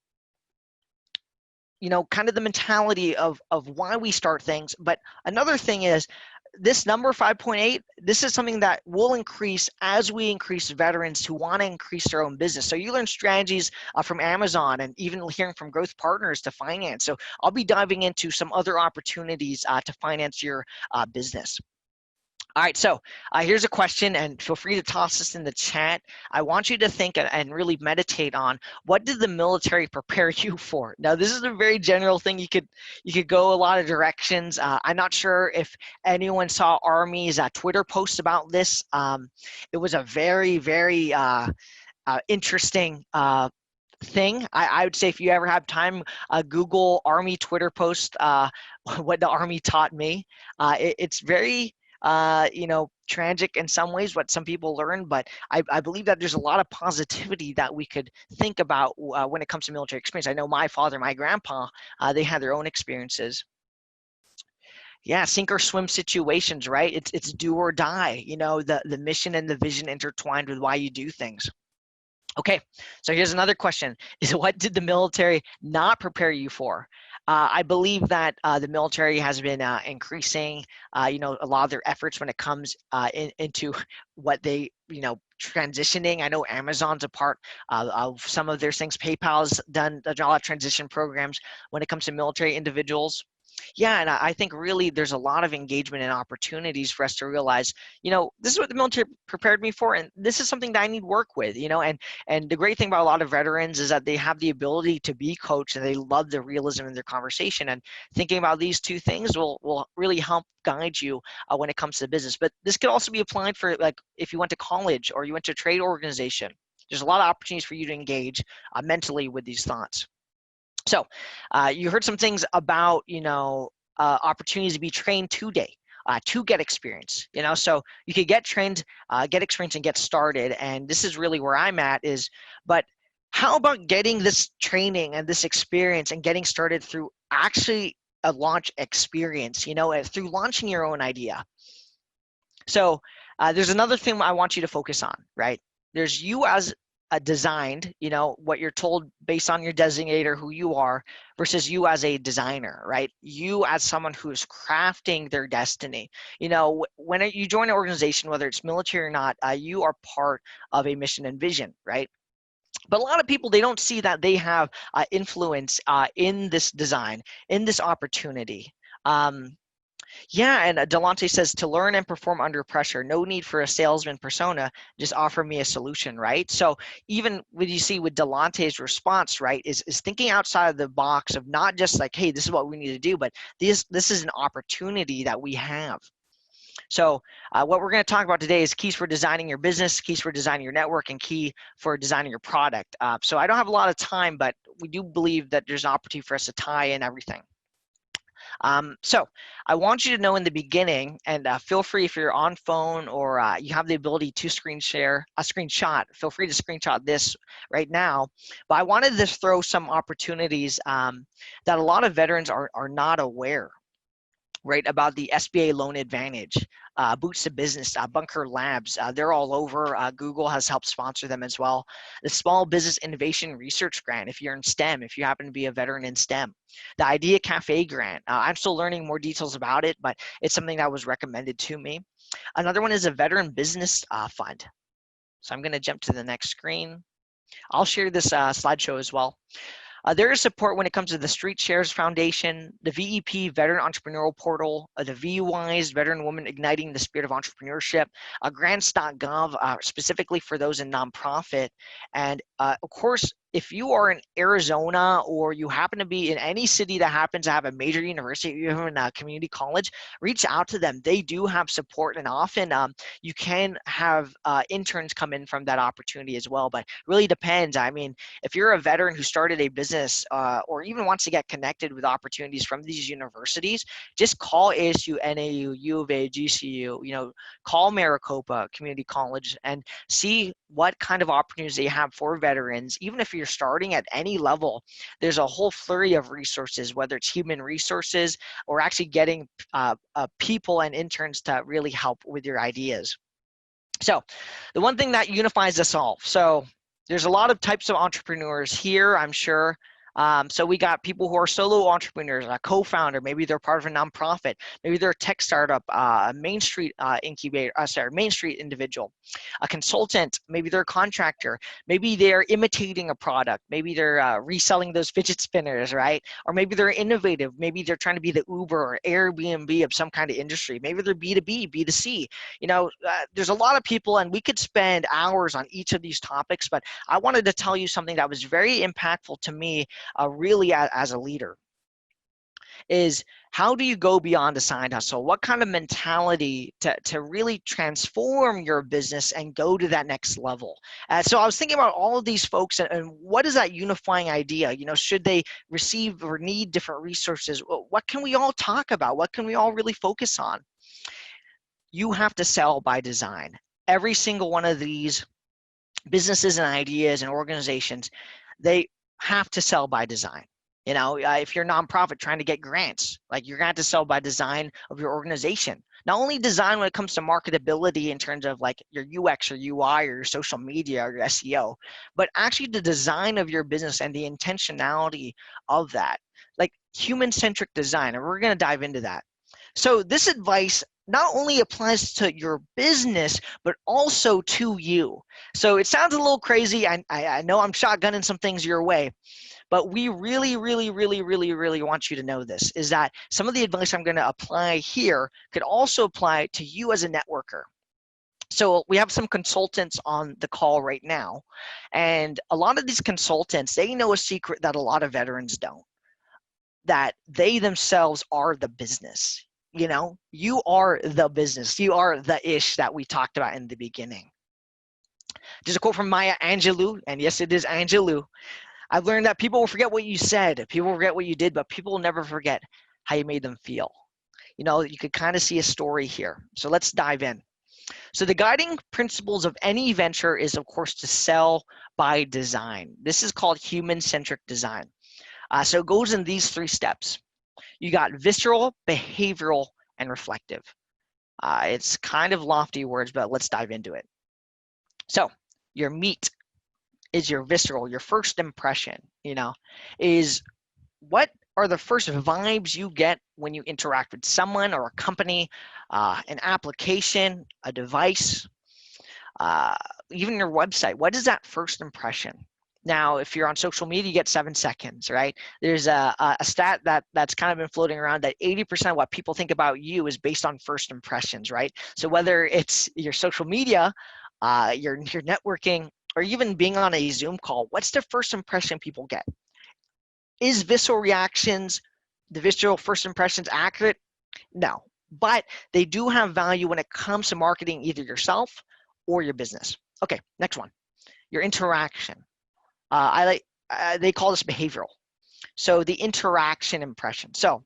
you know, kind of the mentality of why we start things. But another thing is, this number 5.8, this is something that will increase as we increase veterans who want to increase their own business. So you learn strategies from Amazon and even hearing from growth partners to finance. So I'll be diving into some other opportunities to finance your business. All right, so here's a question, and feel free to toss this in the chat. I want you to think and really meditate on, what did the military prepare you for? Now, this is a very general thing. You could go a lot of directions. I'm not sure if anyone saw Army's Twitter post about this. It was a very, very interesting thing. I would say if you ever have time, Google Army Twitter post, what the Army taught me. It's very tragic in some ways what some people learn, but I believe that there's a lot of positivity that we could think about when it comes to military experience. I know my father, my grandpa, they had their own experiences. Yeah, sink or swim situations, right? It's do or die. The mission and the vision intertwined with why you do things. Okay, so here's another question: is what did the military not prepare you for? I believe that the military has been increasing, a lot of their efforts when it comes into what they, transitioning. I know Amazon's a part of some of their things. PayPal's done a lot of transition programs when it comes to military individuals. Yeah, and I think really there's a lot of engagement and opportunities for us to realize, this is what the military prepared me for, and this is something that I need work with, and the great thing about a lot of veterans is that they have the ability to be coached, and they love the realism in their conversation. And thinking about these two things will really help guide you when it comes to business. But this could also be applied for, like, if you went to college or you went to a trade organization. There's a lot of opportunities for you to engage mentally with these thoughts. So you heard some things about, opportunities to be trained today, to get experience, so you could get trained, get experience, and get started. And this is really where I'm at but how about getting this training and this experience and getting started through actually a launch experience, through launching your own idea? So there's another thing I want you to focus on, right? There's you as designed, what you're told based on your designator, who you are, versus you as a designer, right? You as someone who is crafting their destiny. When you join an organization, whether it's military or not, you are part of a mission and vision, right? But a lot of people, they don't see that they have influence in this design, in this opportunity. Yeah, and Delonte says, to learn and perform under pressure, no need for a salesman persona, just offer me a solution, right? So even what you see with Delonte's response, right, is thinking outside of the box of not just like, hey, this is what we need to do, but this is an opportunity that we have. So what we're going to talk about today is keys for designing your business, keys for designing your network, and key for designing your product. So I don't have a lot of time, but we do believe that there's an opportunity for us to tie in everything. So I want you to know in the beginning, and feel free if you're on phone or you have the ability to screenshot, feel free to screenshot this right now. But I wanted to throw some opportunities that a lot of veterans are not aware, right, about the SBA Loan Advantage, Boots to Business, Bunker Labs. They're all over. Google has helped sponsor them as well. The Small Business Innovation Research Grant, if you're in STEM, if you happen to be a veteran in STEM. The Idea Cafe Grant. I'm still learning more details about it, but it's something that was recommended to me. Another one is a Veteran Business Fund. So I'm going to jump to the next screen. I'll share this slideshow as well. There is support when it comes to the Street Shares Foundation, the VEP Veteran Entrepreneurial Portal, the VWise Veteran Woman Igniting the Spirit of Entrepreneurship, grants.gov specifically for those in nonprofit, and of course, if you are in Arizona or you happen to be in any city that happens to have a major university, or even a community college, reach out to them. They do have support, and often you can have interns come in from that opportunity as well, but really depends. I mean, if you're a veteran who started a business or even wants to get connected with opportunities from these universities, just call ASU, NAU, U of A, GCU, call Maricopa Community College and see what kind of opportunities they have for veterans. Even if you're starting at any level, there's a whole flurry of resources, whether it's human resources or actually getting people and interns to really help with your ideas. So the one thing that unifies us all. So there's a lot of types of entrepreneurs here, I'm sure. So we got people who are solo entrepreneurs, a co-founder, maybe they're part of a nonprofit, maybe they're a tech startup, a Main Street incubator, Main Street individual, a consultant, maybe they're a contractor, maybe they're imitating a product, maybe they're reselling those fidget spinners, right? Or maybe they're innovative, maybe they're trying to be the Uber or Airbnb of some kind of industry, maybe they're B2B, B2C. You know, there's a lot of people, and we could spend hours on each of these topics, but I wanted to tell you something that was very impactful to me, really as a leader, is how do you go beyond a side hustle? What kind of mentality to really transform your business and go to that next level? So I was thinking about all of these folks and what is that unifying idea? You know, should they receive or need different resources? What can we all talk about? What can we all really focus on? You have to sell by design. Every single one of these businesses and ideas and organizations, they have to sell by design. You know, if you're a nonprofit trying to get grants, like you're going to have to sell by design of your organization. Not only design when it comes to marketability in terms of like your UX or UI or your social media or your SEO, but actually the design of your business and the intentionality of that, like human-centric design. And we're going to dive into that. So this advice not only applies to your business, but also to you. So it sounds a little crazy. I know I'm shotgunning some things your way, but we really want you to know this, is that some of the advice I'm going to apply here could also apply to you as a networker. So we have some consultants on the call right now, and a lot of these consultants, they know a secret that a lot of veterans don't, that they themselves are the business. You know, you are the business. You are the ish that we talked about in the beginning. Just a quote from Maya Angelou, and yes, it is Angelou. I've learned that people will forget what you said, people will forget what you did, but people will never forget how you made them feel. You know, you could kind of see a story here. So let's dive in. So the guiding principles of any venture is, of course, to sell by design. This is called human-centric design. So it goes in these 3 steps. You got visceral, behavioral, and reflective. It's kind of lofty words, but let's dive into it. So your meat is your visceral, your first impression, you know, is what are the first vibes you get when you interact with someone or a company, an application, a device, even your website. What is that first impression? Now, if you're on social media, you get 7 seconds, right? There's a stat that's kind of been floating around that 80% of what people think about you is based on first impressions, right? So whether it's your social media, your networking, or even being on a Zoom call, what's the first impression people get? Is visceral reactions, the visceral first impressions accurate? No, but they do have value when it comes to marketing either yourself or your business. Okay, next one, your interaction. They call this behavioral. So the interaction impression. So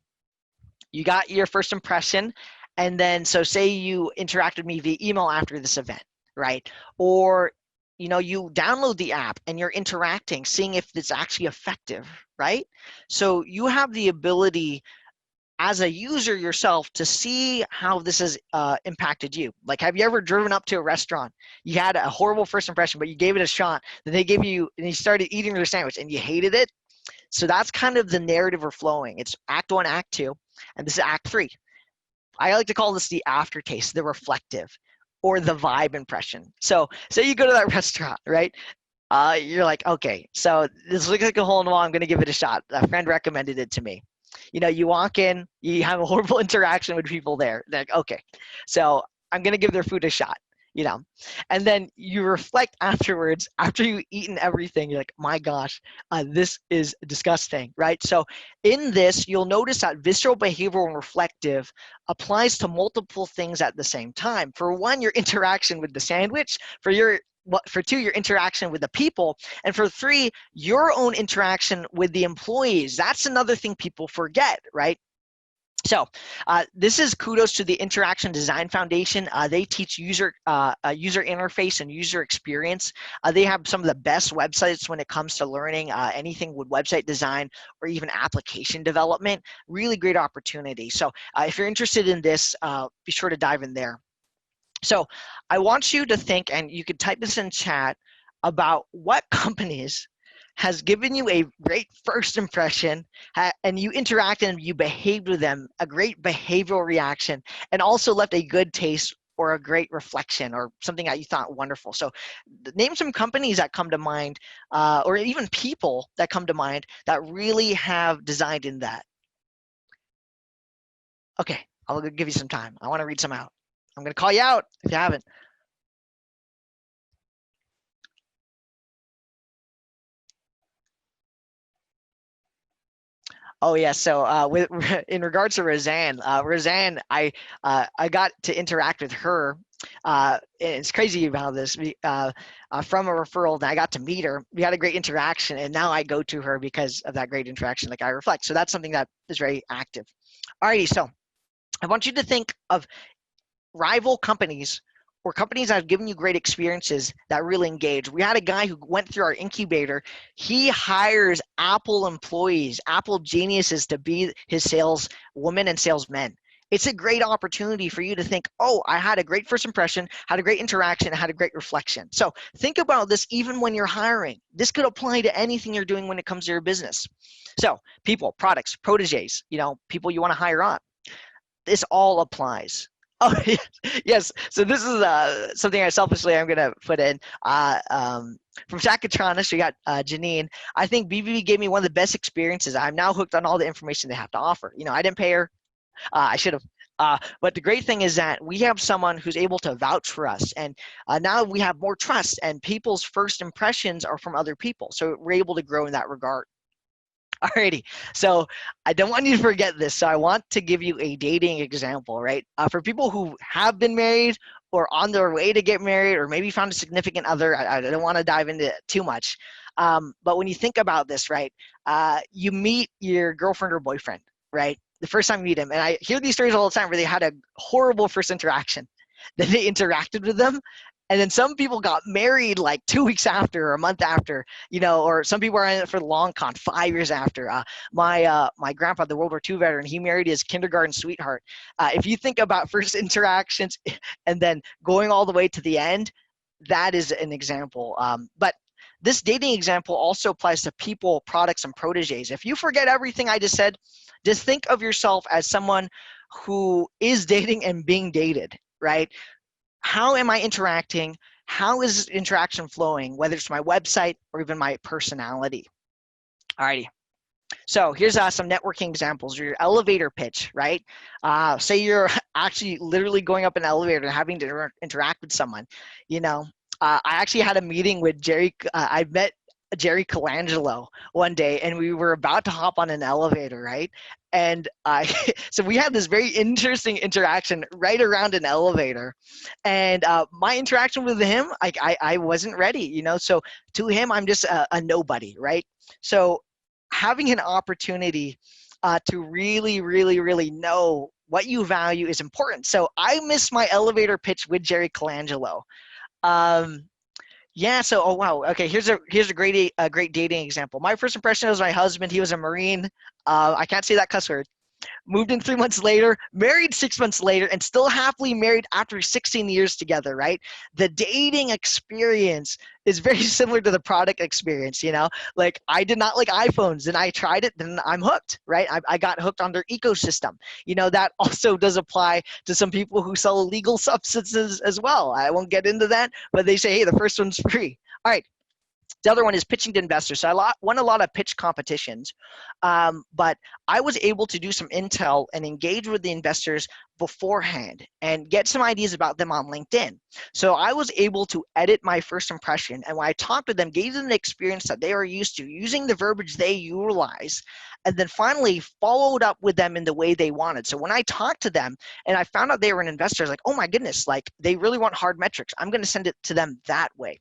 you got your first impression, and then so say you interacted with me via email after this event, right? Or you know, you download the app and you're interacting, seeing if it's actually effective, right? So you have the ability as a user yourself to see how this has impacted you. Like, have you ever driven up to a restaurant? You had a horrible first impression, but you gave it a shot. Then they gave you, and you started eating their sandwich and you hated it. So that's kind of the narrative we're flowing. It's act 1, act 2, and this is act 3. I like to call this the aftertaste, the reflective, or the vibe impression. So say you go to that restaurant, right? You're like, okay, so this looks like a hole in the wall. I'm going to give it a shot. A friend recommended it to me. You know, you walk in, you have a horrible interaction with people there. They're like, okay, so I'm going to give their food a shot, you know. And then you reflect afterwards, after you've eaten everything, you're like, my gosh, this is disgusting, right? So in this, you'll notice that visceral, behavioral, and reflective applies to multiple things at the same time. For one, your interaction with the sandwich. For 2, your interaction with the people. And for 3, your own interaction with the employees. That's another thing people forget, right? So this is kudos to the Interaction Design Foundation. They teach user interface and user experience. They have some of the best websites when it comes to learning anything with website design or even application development. Really great opportunity. So if you're interested in this, be sure to dive in there. So I want you to think, and you could type this in chat, about what companies has given you a great first impression, and you interacted and you behaved with them, a great behavioral reaction, and also left a good taste or a great reflection or something that you thought wonderful. So name some companies that come to mind, or even people that come to mind that really have designed in that. Okay, I'll give you some time. I want to read some out. I'm going to call you out if you haven't. Oh yeah, so with in regards to Roseanne, Roseanne, I got to interact with her. It's crazy about this. From a referral, and I got to meet her. We had a great interaction, and now I go to her because of that great interaction. Like I reflect, so that's something that is very active. Alrighty, so I want you to think of rival companies or companies that have given you great experiences that really engage. We had a guy who went through our incubator. He hires Apple employees, Apple geniuses to be his saleswomen and salesmen. It's a great opportunity for you to think, oh, I had a great first impression, had a great interaction, had a great reflection. So think about this even when you're hiring. This could apply to anything you're doing when it comes to your business. So people, products, proteges, people you want to hire on. This all applies. Oh, yes. So this is something I'm going to put in. From Shakatronics, we got Janine. I think BBB gave me one of the best experiences. I'm now hooked on all the information they have to offer. I didn't pay her. I should have. But the great thing is that we have someone who's able to vouch for us. And now we have more trust. And people's first impressions are from other people. So we're able to grow in that regard. Alrighty, so I don't want you to forget this. So I want to give you a dating example, right? For people who have been married or on their way to get married or maybe found a significant other, I don't want to dive into it too much. But when you think about this, right, you meet your girlfriend or boyfriend, right? The first time you meet him, and I hear these stories all the time where they had a horrible first interaction. Then they interacted with them. And then some people got married like 2 weeks after or a month after, or some people are in it for the long con, 5 years after. My grandpa, the World War II veteran, he married his kindergarten sweetheart. If you think about first interactions and then going all the way to the end, that is an example. But this dating example also applies to people, products, and proteges. If you forget everything I just said, just think of yourself as someone who is dating and being dated, right? How am I interacting? How is this interaction flowing, whether it's my website or even my personality? Alrighty. So here's some networking examples. Your elevator pitch, right? Say you're actually literally going up an elevator and having to interact with someone. I actually had a meeting with Jerry. I met Jerry Colangelo one day, and we were about to hop on an elevator, right? And so we had this very interesting interaction right around an elevator. And my interaction with him, I wasn't ready, So to him, I'm just a nobody, right? So having an opportunity to really, really, really know what you value is important. So I missed my elevator pitch with Jerry Colangelo. Yeah. So, oh wow. Okay. Here's a great dating example. My first impression was my husband. He was a Marine. I can't say that cuss word. Moved in 3 months later, married 6 months later, and still happily married after 16 years together, right? The dating experience is very similar to the product experience, Like I did not like iPhones, and I tried it, then I'm hooked, right? I got hooked on their ecosystem. That also does apply to some people who sell illegal substances as well. I won't get into that, but they say, hey, the first one's free. All right. The other one is pitching to investors. So I won a lot of pitch competitions, but I was able to do some intel and engage with the investors beforehand and get some ideas about them on LinkedIn. So I was able to edit my first impression, and when I talked to them, gave them the experience that they are used to, using the verbiage they utilize, and then finally followed up with them in the way they wanted. So when I talked to them and I found out they were an investor, I was like, oh my goodness, like they really want hard metrics. I'm going to send it to them that way.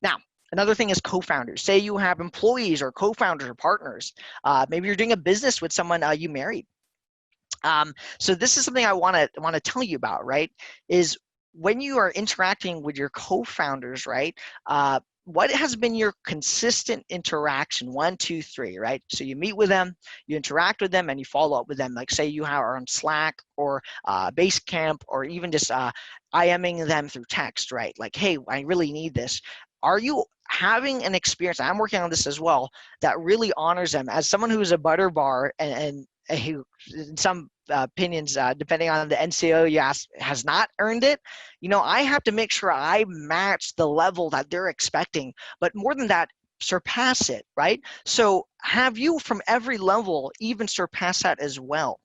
Now, another thing is co-founders. Say you have employees or co-founders or partners. Maybe you're doing a business with someone you married. So this is something I want to tell you about, right? Is when you are interacting with your co-founders, right? What has been your consistent interaction? 1, 2, 3, right? So you meet with them, you interact with them, and you follow up with them. Like say you are on Slack or Basecamp, or even just IMing them through text, right? Like, hey, I really need this. having an experience, I'm working on this as well, that really honors them. As someone who's a butter bar and who, in some opinions, depending on the NCO you ask, has not earned it, you know, I have to make sure I match the level that they're expecting, but more than that, surpass it, right? So have you from every level even surpass that as well?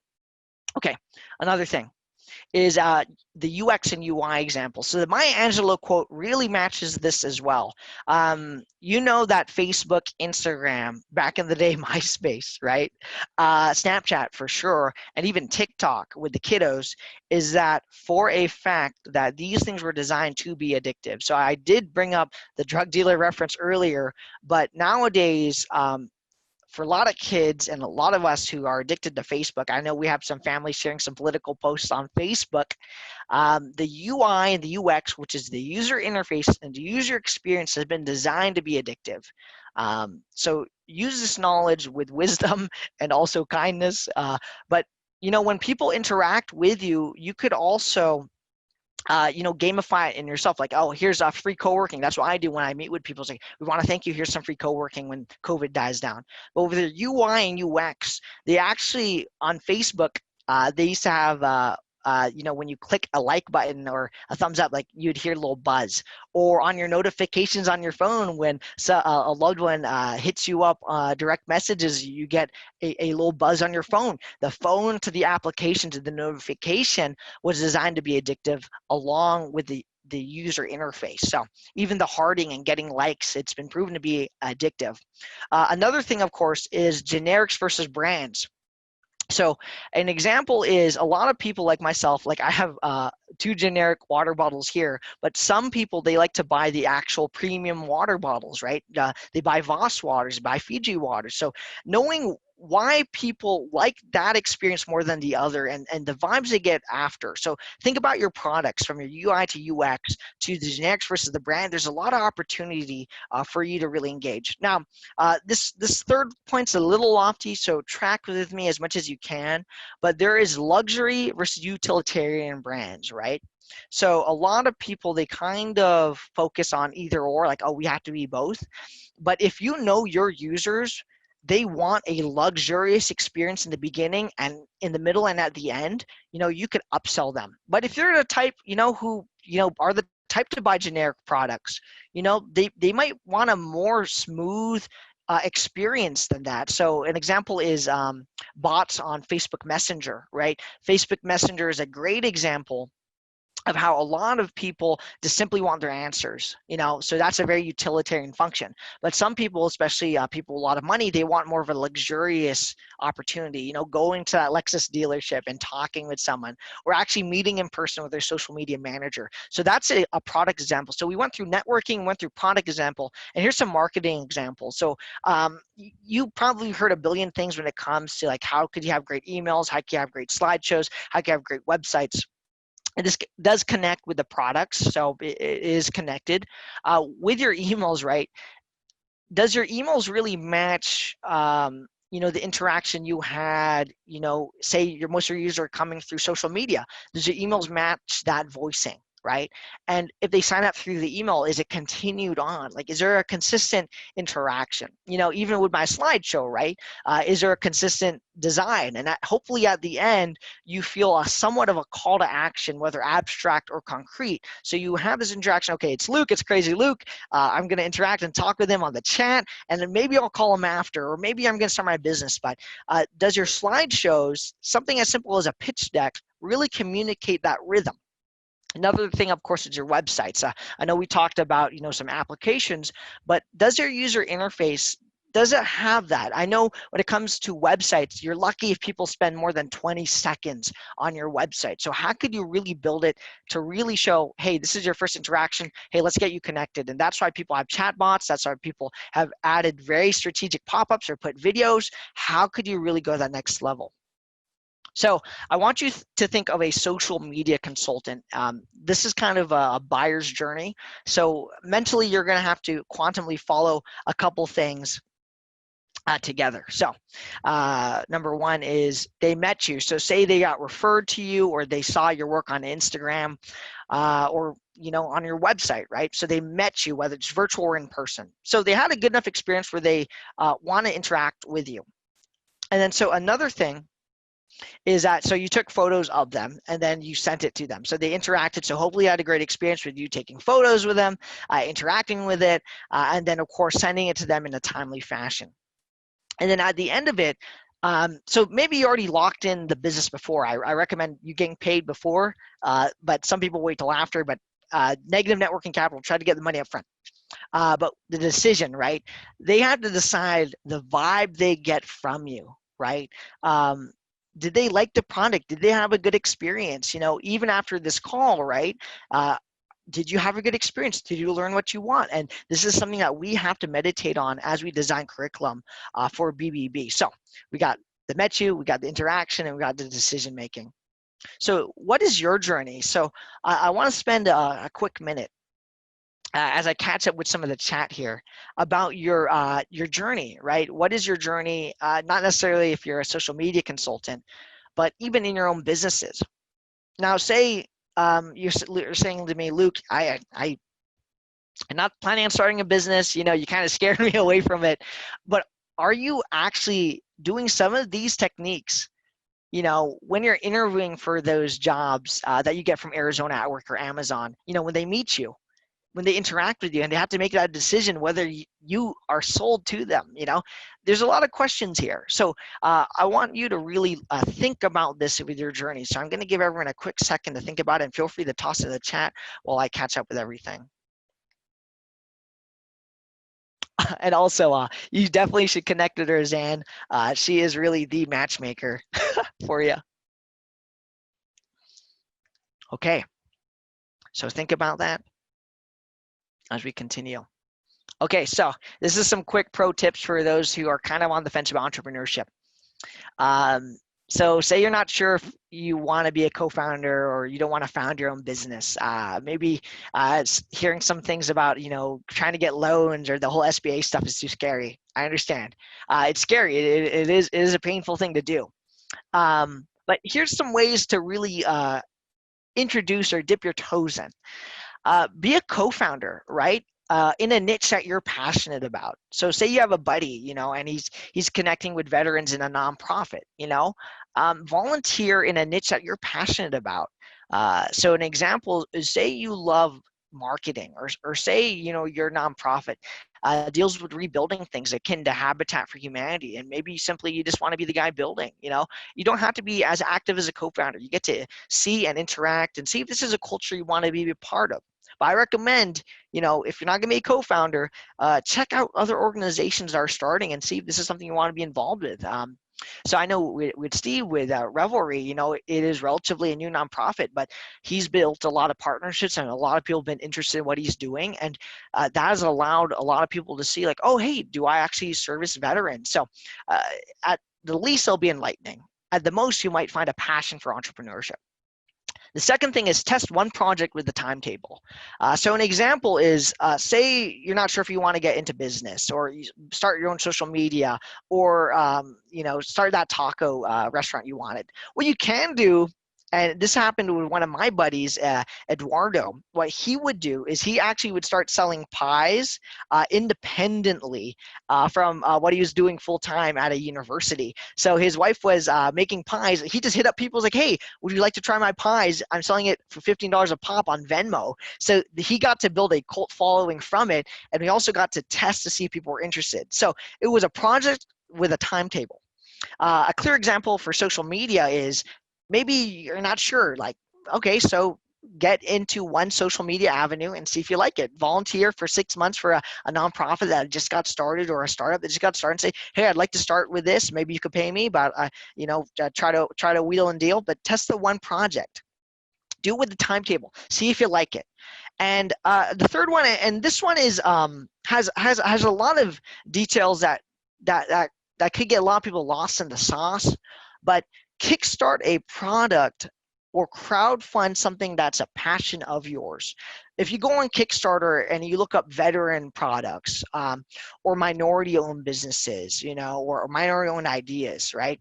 Okay, another thing is the UX and UI example. So the Maya Angelou quote really matches this as well. You know that Facebook, Instagram, back in the day, MySpace, right? Snapchat for sure, and even TikTok with the kiddos, is that for a fact that these things were designed to be addictive. So I did bring up the drug dealer reference earlier, but nowadays, for a lot of kids and a lot of us who are addicted to Facebook, I know we have some families sharing some political posts on Facebook. The UI and the UX, which is the user interface and the user experience, has been designed to be addictive. So use this knowledge with wisdom and also kindness. But you know, when people interact with you, you could also you know, gamify it in yourself. Like, oh, here's a free co-working. That's what I do when I meet with people. It's like, we want to thank you. Here's some free co-working when COVID dies down. But with their UI and UX, they actually, on Facebook, they used to have, you know, when you click a like button or a thumbs up, like you'd hear a little buzz. Or on your notifications on your phone, when a loved one hits you up direct messages, you get a little buzz on your phone. The phone to the application to the notification was designed to be addictive along with the user interface. So even the hearting and getting likes, it's been proven to be addictive. Another thing, of course, is generics versus brands. So an example is a lot of people like myself, like I have 2 generic water bottles here, but some people, they like to buy the actual premium water bottles, right? They buy Voss waters, buy Fiji waters. So knowing why people like that experience more than the other and the vibes they get after. So think about your products from your UI to UX to the generics versus the brand. There's a lot of opportunity for you to really engage. Now, this third point's a little lofty, so track with me as much as you can, but there is luxury versus utilitarian brands, right? So a lot of people, they kind of focus on either or, like, oh, we have to be both. But if you know your users, they want a luxurious experience in the beginning and in the middle and at the end, you know, you could upsell them. But if you're the type, you know, who, you know, are the type to buy generic products, you know, they might want a more smooth experience than that. So an example is bots on Facebook Messenger, right? Facebook Messenger is a great example of how a lot of people just simply want their answers, you know, so that's a very utilitarian function. But some people, especially people with a lot of money, they want more of a luxurious opportunity, you know, going to that Lexus dealership and talking with someone, or actually meeting in person with their social media manager. So that's a product example. So we went through networking, went through product example, and here's some marketing examples. So you probably heard a billion things when it comes to like, how could you have great emails? How can you have great slideshows? How can you have great websites? And this does connect with the products, so it is connected. With your emails, right? Does your emails really match, you know, the interaction you had, you know, say most of your users are coming through social media? Does your emails match that voicing, right? And if they sign up through the email, is it continued on? Like, is there a consistent interaction? You know, even with my slideshow, right? Is there a consistent design? And hopefully at the end, you feel a somewhat of a call to action, whether abstract or concrete. So you have this interaction, okay, it's Luke, it's Crazy Luke. I'm gonna interact and talk with him on the chat, and then maybe I'll call him after, or maybe I'm gonna start my business. But does your slideshows, something as simple as a pitch deck, really communicate that rhythm? Another thing, of course, is your websites. I know we talked about, you know, some applications, but does your user interface, does it have that? I know when it comes to websites, you're lucky if people spend more than 20 seconds on your website. So how could you really build it to really show, hey, this is your first interaction. Hey, let's get you connected. And that's why people have chatbots. That's why people have added very strategic pop-ups or put videos. How could you really go to that next level? So I want you to think of a social media consultant. This is kind of a buyer's journey. So mentally, you're going to have to quantumly follow a couple things together. So number one is they met you. So say they got referred to you, or they saw your work on Instagram, or on your website, right? So they met you, whether it's virtual or in person. So they had a good enough experience where they want to interact with you. And then so another thing is that, so you took photos of them and then you sent it to them. So they interacted. So hopefully you had a great experience with you taking photos with them, interacting with it, and then of course sending it to them in a timely fashion. And then at the end of it, so maybe you already locked in the business before. I recommend you getting paid before, but some people wait till after, but negative networking capital, try to get the money up front. But the decision, right? They have to decide the vibe they get from you, right? Did they like the product? Did they have a good experience? Even after this call, right? Did you have a good experience? Did you learn what you want? And this is something that we have to meditate on as we design curriculum for BBB. So we got the met you, we got the interaction, and we got the decision making. So what is your journey? So I want to spend a quick minute as I catch up with some of the chat here about your journey, right? What is your journey? Not necessarily if you're a social media consultant, but even in your own businesses. Now, say you're saying to me, Luke, I'm not planning on starting a business. You kind of scared me away from it. But are you actually doing some of these techniques? When you're interviewing for those jobs that you get from Arizona at Work or Amazon, when they meet you, when they interact with you, and they have to make that decision whether you are sold to them. There's a lot of questions here. So I want you to really think about this with your journey. So I'm going to give everyone a quick second to think about it, and feel free to toss it in the chat while I catch up with everything. And also, you definitely should connect with her, Zan. She is really the matchmaker for you. Okay, so think about that as we continue. Okay, so this is some quick pro tips for those who are kind of on the fence about entrepreneurship. So say you're not sure if you want to be a co-founder or you don't want to found your own business. Maybe hearing some things about, trying to get loans or the whole SBA stuff is too scary. I understand. It's scary. It is a painful thing to do. But here's some ways to really introduce or dip your toes in. Be a co-founder, right? In a niche that you're passionate about. So say you have a buddy, and he's connecting with veterans in a nonprofit, volunteer in a niche that you're passionate about. So an example is, say you love marketing, or say, your nonprofit deals with rebuilding things akin to Habitat for Humanity, and maybe simply you just want to be the guy building. You don't have to be as active as a co-founder. You get to see and interact and see if this is a culture you want to be a part of. But I recommend, if you're not going to be a co-founder, check out other organizations that are starting and see if this is something you want to be involved with. So I know with Steve, with Revelry, it is relatively a new nonprofit, but he's built a lot of partnerships, and a lot of people have been interested in what he's doing. And that has allowed a lot of people to see, like, oh, hey, do I actually service veterans? So at the least, it'll be enlightening. At the most, you might find a passion for entrepreneurship. The second thing is test one project with the timetable. So an example is, say you're not sure if you want to get into business, or you start your own social media, or start that taco restaurant you wanted. What you can do, and this happened with one of my buddies, Eduardo, what he would do is he actually would start selling pies independently from what he was doing full-time at a university. So his wife was making pies. He just hit up people, like, hey, would you like to try my pies? I'm selling it for $15 a pop on Venmo. So he got to build a cult following from it, and we also got to test to see if people were interested. So it was a project with a timetable. A clear example for social media is, maybe you're not sure, like, okay, so get into one social media avenue and see if you like it. Volunteer for 6 months for a nonprofit that just got started, or a startup that just got started, and say, hey, I'd like to start with this. Maybe you could pay me, but try to wheel and deal, but test the one project. Do it with the timetable. See if you like it. And the third one, and this one is has a lot of details that could get a lot of people lost in the sauce, but kickstart a product or crowdfund something that's a passion of yours. If you go on Kickstarter and you look up veteran products, or minority-owned businesses, or minority-owned ideas, right?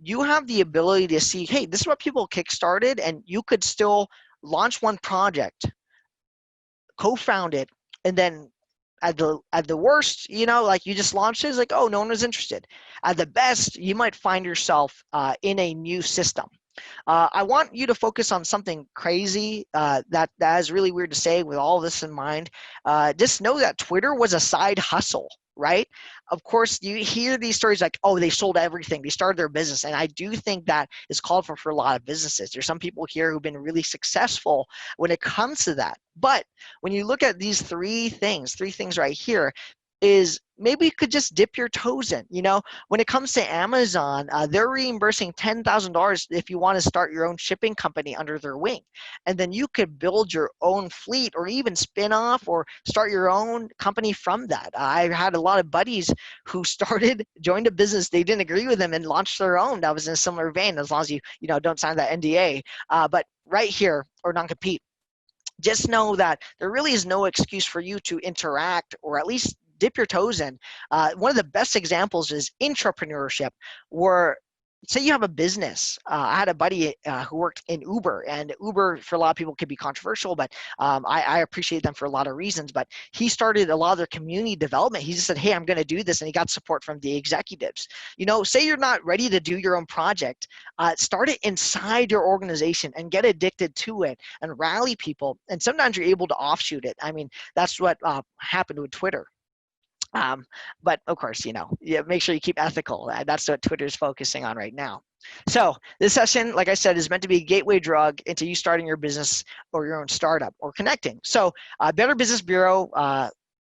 You have the ability to see, hey, this is what people kickstarted, and you could still launch one project co-found it, and then at the worst, you know, like you just launched it, it's like, oh, no one was interested. At the best, you might find yourself in a new system. I want you to focus on something crazy that is really weird to say with all this in mind. Just know that Twitter was a side hustle, right? Of course, you hear these stories like, oh, they sold everything. They started their business. And I do think that is called for a lot of businesses. There's some people here who've been really successful when it comes to that. But when you look at these three things right here, is maybe you could just dip your toes in. You know, when it comes to Amazon, they're reimbursing $10,000 if you want to start your own shipping company under their wing. And then you could build your own fleet or even spin off or start your own company from that. I had a lot of buddies who joined a business, they didn't agree with them and launched their own. That was in a similar vein, as long as you know, don't sign that NDA. But right here, or non-compete, just know that there really is no excuse for you to interact or at least dip your toes in. One of the best examples is entrepreneurship, where say you have a business. I had a buddy who worked in Uber, and Uber for a lot of people could be controversial, but I appreciate them for a lot of reasons. But he started a lot of their community development. He just said, hey, I'm going to do this. And he got support from the executives. You know, say you're not ready to do your own project, start it inside your organization and get addicted to it and rally people. And sometimes you're able to offshoot it. I mean, that's what happened with Twitter. But of course, you know, make sure you keep ethical. That's what Twitter is focusing on right now. So this session, like I said, is meant to be a gateway drug into you starting your business or your own startup or connecting. So Better Business Bureau,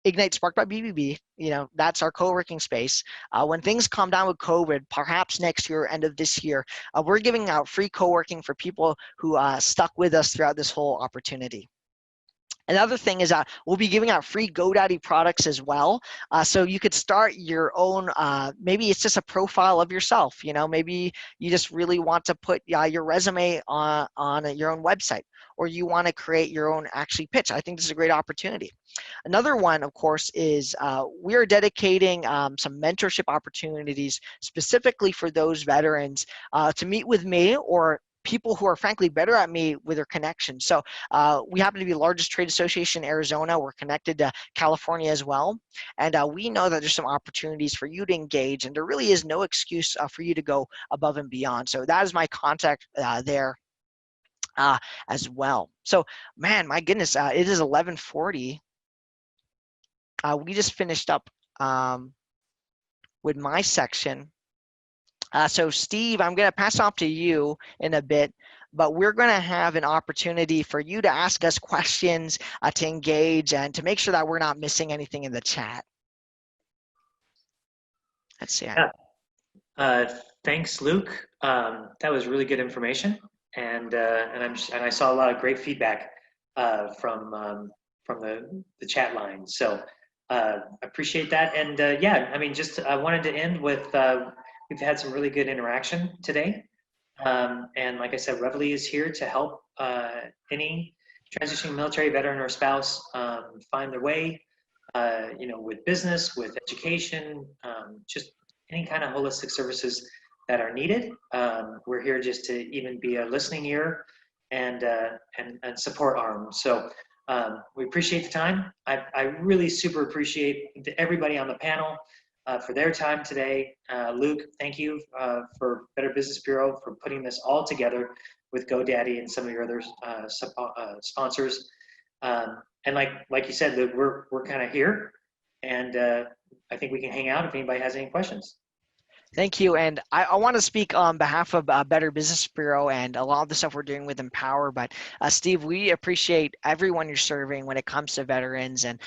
Ignite Spark by BBB, you know, that's our co-working space. When things calm down with COVID, perhaps next year, end of this year, we're giving out free co-working for people who stuck with us throughout this whole opportunity. Another thing is that we'll be giving out free GoDaddy products as well. So you could start your own, maybe it's just a profile of yourself. You know, maybe you just really want to put your resume on your own website, or you want to create your own actually pitch. I think this is a great opportunity. Another one, of course, is we are dedicating some mentorship opportunities specifically for those veterans to meet with me or people who are frankly better at me with their connections. So we happen to be the largest trade association in Arizona. We're connected to California as well. And we know that there's some opportunities for you to engage, and there really is no excuse for you to go above and beyond. So that is my contact there as well. So man, my goodness, it is 11:40. We just finished up with my section. So Steve, I'm going to pass off to you in a bit, but we're going to have an opportunity for you to ask us questions, to engage, and to make sure that we're not missing anything in the chat. Let's see. Yeah. Thanks, Luke. That was really good information, and I saw a lot of great feedback from the chat line. So appreciate that. And yeah, I mean, just I wanted to end with. We've had some really good interaction today. And like I said, Reveille is here to help any transitioning military veteran or spouse find their way, you know, with business, with education, just any kind of holistic services that are needed. We're here just to even be a listening ear and support arm. So we appreciate the time. I really super appreciate everybody on the panel. For their time today. Luke, thank you for Better Business Bureau for putting this all together with GoDaddy and some of your other sponsors. And like you said, Luke, we're kind of here, and I think we can hang out if anybody has any questions. Thank you. And I want to speak on behalf of Better Business Bureau and a lot of the stuff we're doing with Empower. But Steve, we appreciate everyone you're serving when it comes to veterans, and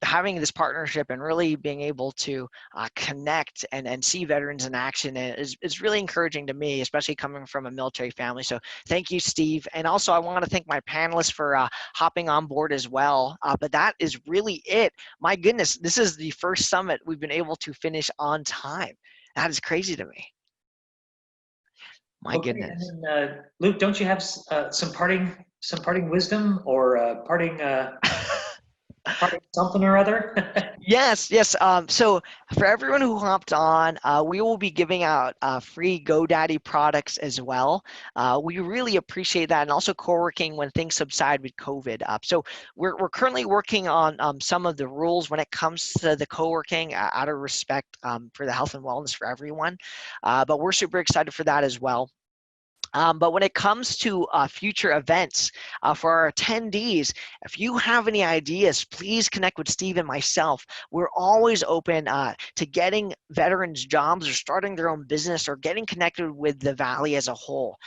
having this partnership and really being able to connect and see veterans in action is really encouraging to me, especially coming from a military family. So thank you, Steve. And also I want to thank my panelists for hopping on board as well. But that is really it. My goodness, this is the first summit we've been able to finish on time. That is crazy to me. My goodness. And then, Luke, don't you have some parting wisdom or parting part of something or other? Yes, yes. So for everyone who hopped on, we will be giving out free GoDaddy products as well. We really appreciate that, and also co-working when things subside with COVID. So we're currently working on some of the rules when it comes to the co-working out of respect for the health and wellness for everyone. But we're super excited for that as well. But when it comes to future events for our attendees, if you have any ideas, please connect with Steve and myself. We're always open to getting veterans jobs or starting their own business or getting connected with the Valley as a whole.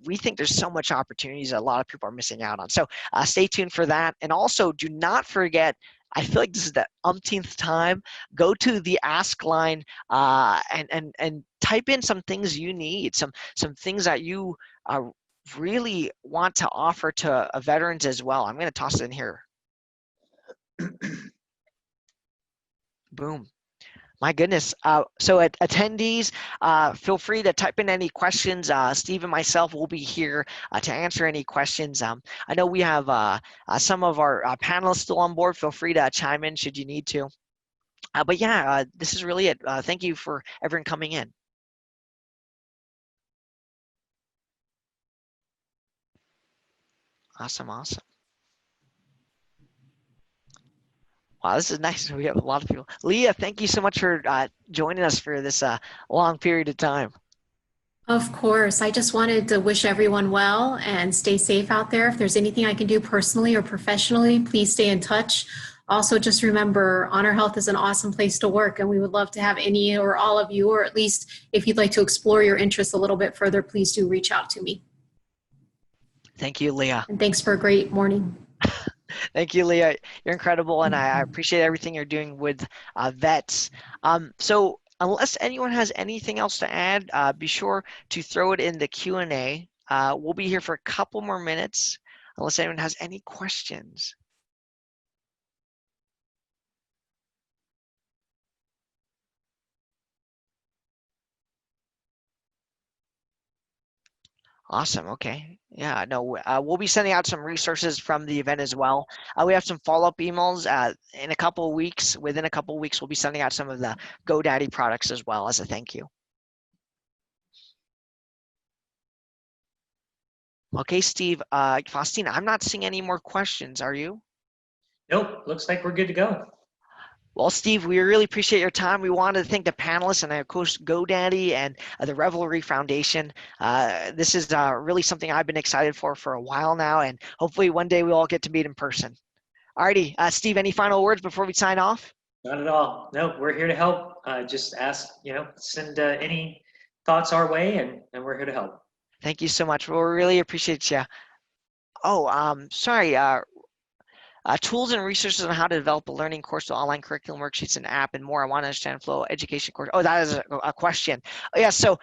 We think there's so much opportunities that a lot of people are missing out on. So stay tuned for that. And also do not forget, I feel like this is the umpteenth time, go to the Ask line and type in some things you need, some things that you really want to offer to veterans as well. I'm going to toss it in here. Boom. My goodness. So attendees, feel free to type in any questions. Steve and myself will be here to answer any questions. I know we have some of our panelists still on board. Feel free to chime in should you need to. But yeah, this is really it. Thank you for everyone coming in. Awesome, awesome. Wow, this is nice. We have a lot of people. Leah, thank you so much for joining us for this long period of time. Of course. I just wanted to wish everyone well and stay safe out there. If there's anything I can do personally or professionally, please stay in touch. Also, just remember, Honor Health is an awesome place to work, and we would love to have any or all of you, or at least if you'd like to explore your interests a little bit further, please do reach out to me. Thank you, Leah. And thanks for a great morning. Thank you, Leah. You're incredible, and I appreciate everything you're doing with vets. So unless anyone has anything else to add, be sure to throw it in the Q&A. We'll be here for a couple more minutes, unless anyone has any questions. Awesome. Okay. Yeah, no, we'll be sending out some resources from the event as well. We have some follow-up emails in a couple of weeks. Within a couple of weeks, we'll be sending out some of the GoDaddy products as well as a thank you. Okay, Steve, Faustina, I'm not seeing any more questions. Are you? Nope. Looks like we're good to go. Well, Steve, we really appreciate your time. We wanted to thank the panelists and, of course, GoDaddy and the Reveille Foundation. This is really something I've been excited for a while now, and hopefully one day we'll all get to meet in person. Alrighty, Steve, any final words before we sign off? Not at all. No, we're here to help. Just ask, send any thoughts our way, and we're here to help. Thank you so much. We really appreciate you. Oh, sorry. Tools and resources on how to develop a learning course with online curriculum worksheets and app and more. I want to understand flow education course. Oh, that is a question. Oh, yeah, so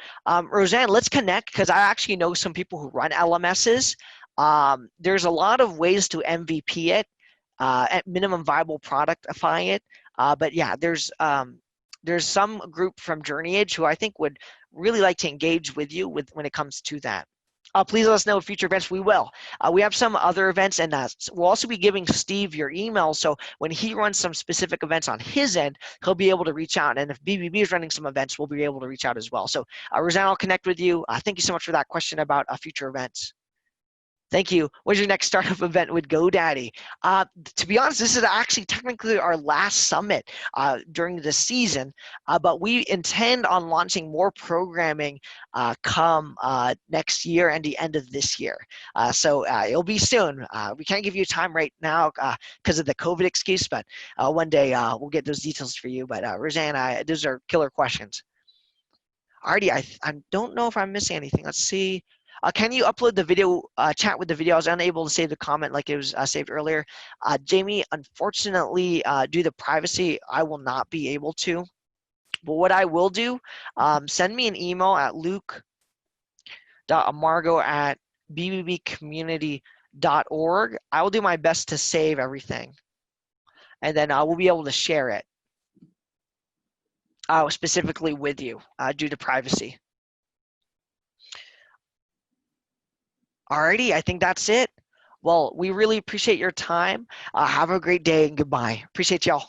Roseanne, let's connect because I actually know some people who run LMSs. There's a lot of ways to MVP it, at minimum viable productify it. But yeah, there's some group from Journey Age who I think would really like to engage with you when it comes to that. Please let us know future events. We will. We have some other events, and we'll also be giving Steve your email. So when he runs some specific events on his end, he'll be able to reach out. And if BBB is running some events, we'll be able to reach out as well. So Roseanne, I'll connect with you. Thank you so much for that question about future events. Thank you. What's your next startup event with GoDaddy? To be honest, this is actually technically our last summit during the season, but we intend on launching more programming come next year and the end of this year. So it'll be soon. We can't give you time right now because of the COVID excuse, but one day we'll get those details for you. But Roseanne, those are killer questions. Alrighty, I don't know if I'm missing anything. Let's see. Can you upload the video, chat with the video? I was unable to save the comment like it was saved earlier. Jamie, unfortunately, due to privacy, I will not be able to. But what I will do, send me an email at luke.amargo@bbbcommunity.org. I will do my best to save everything. And then we'll be able to share it specifically with you due to privacy. Alrighty, I think that's it. Well, we really appreciate your time. Have a great day and goodbye. Appreciate y'all.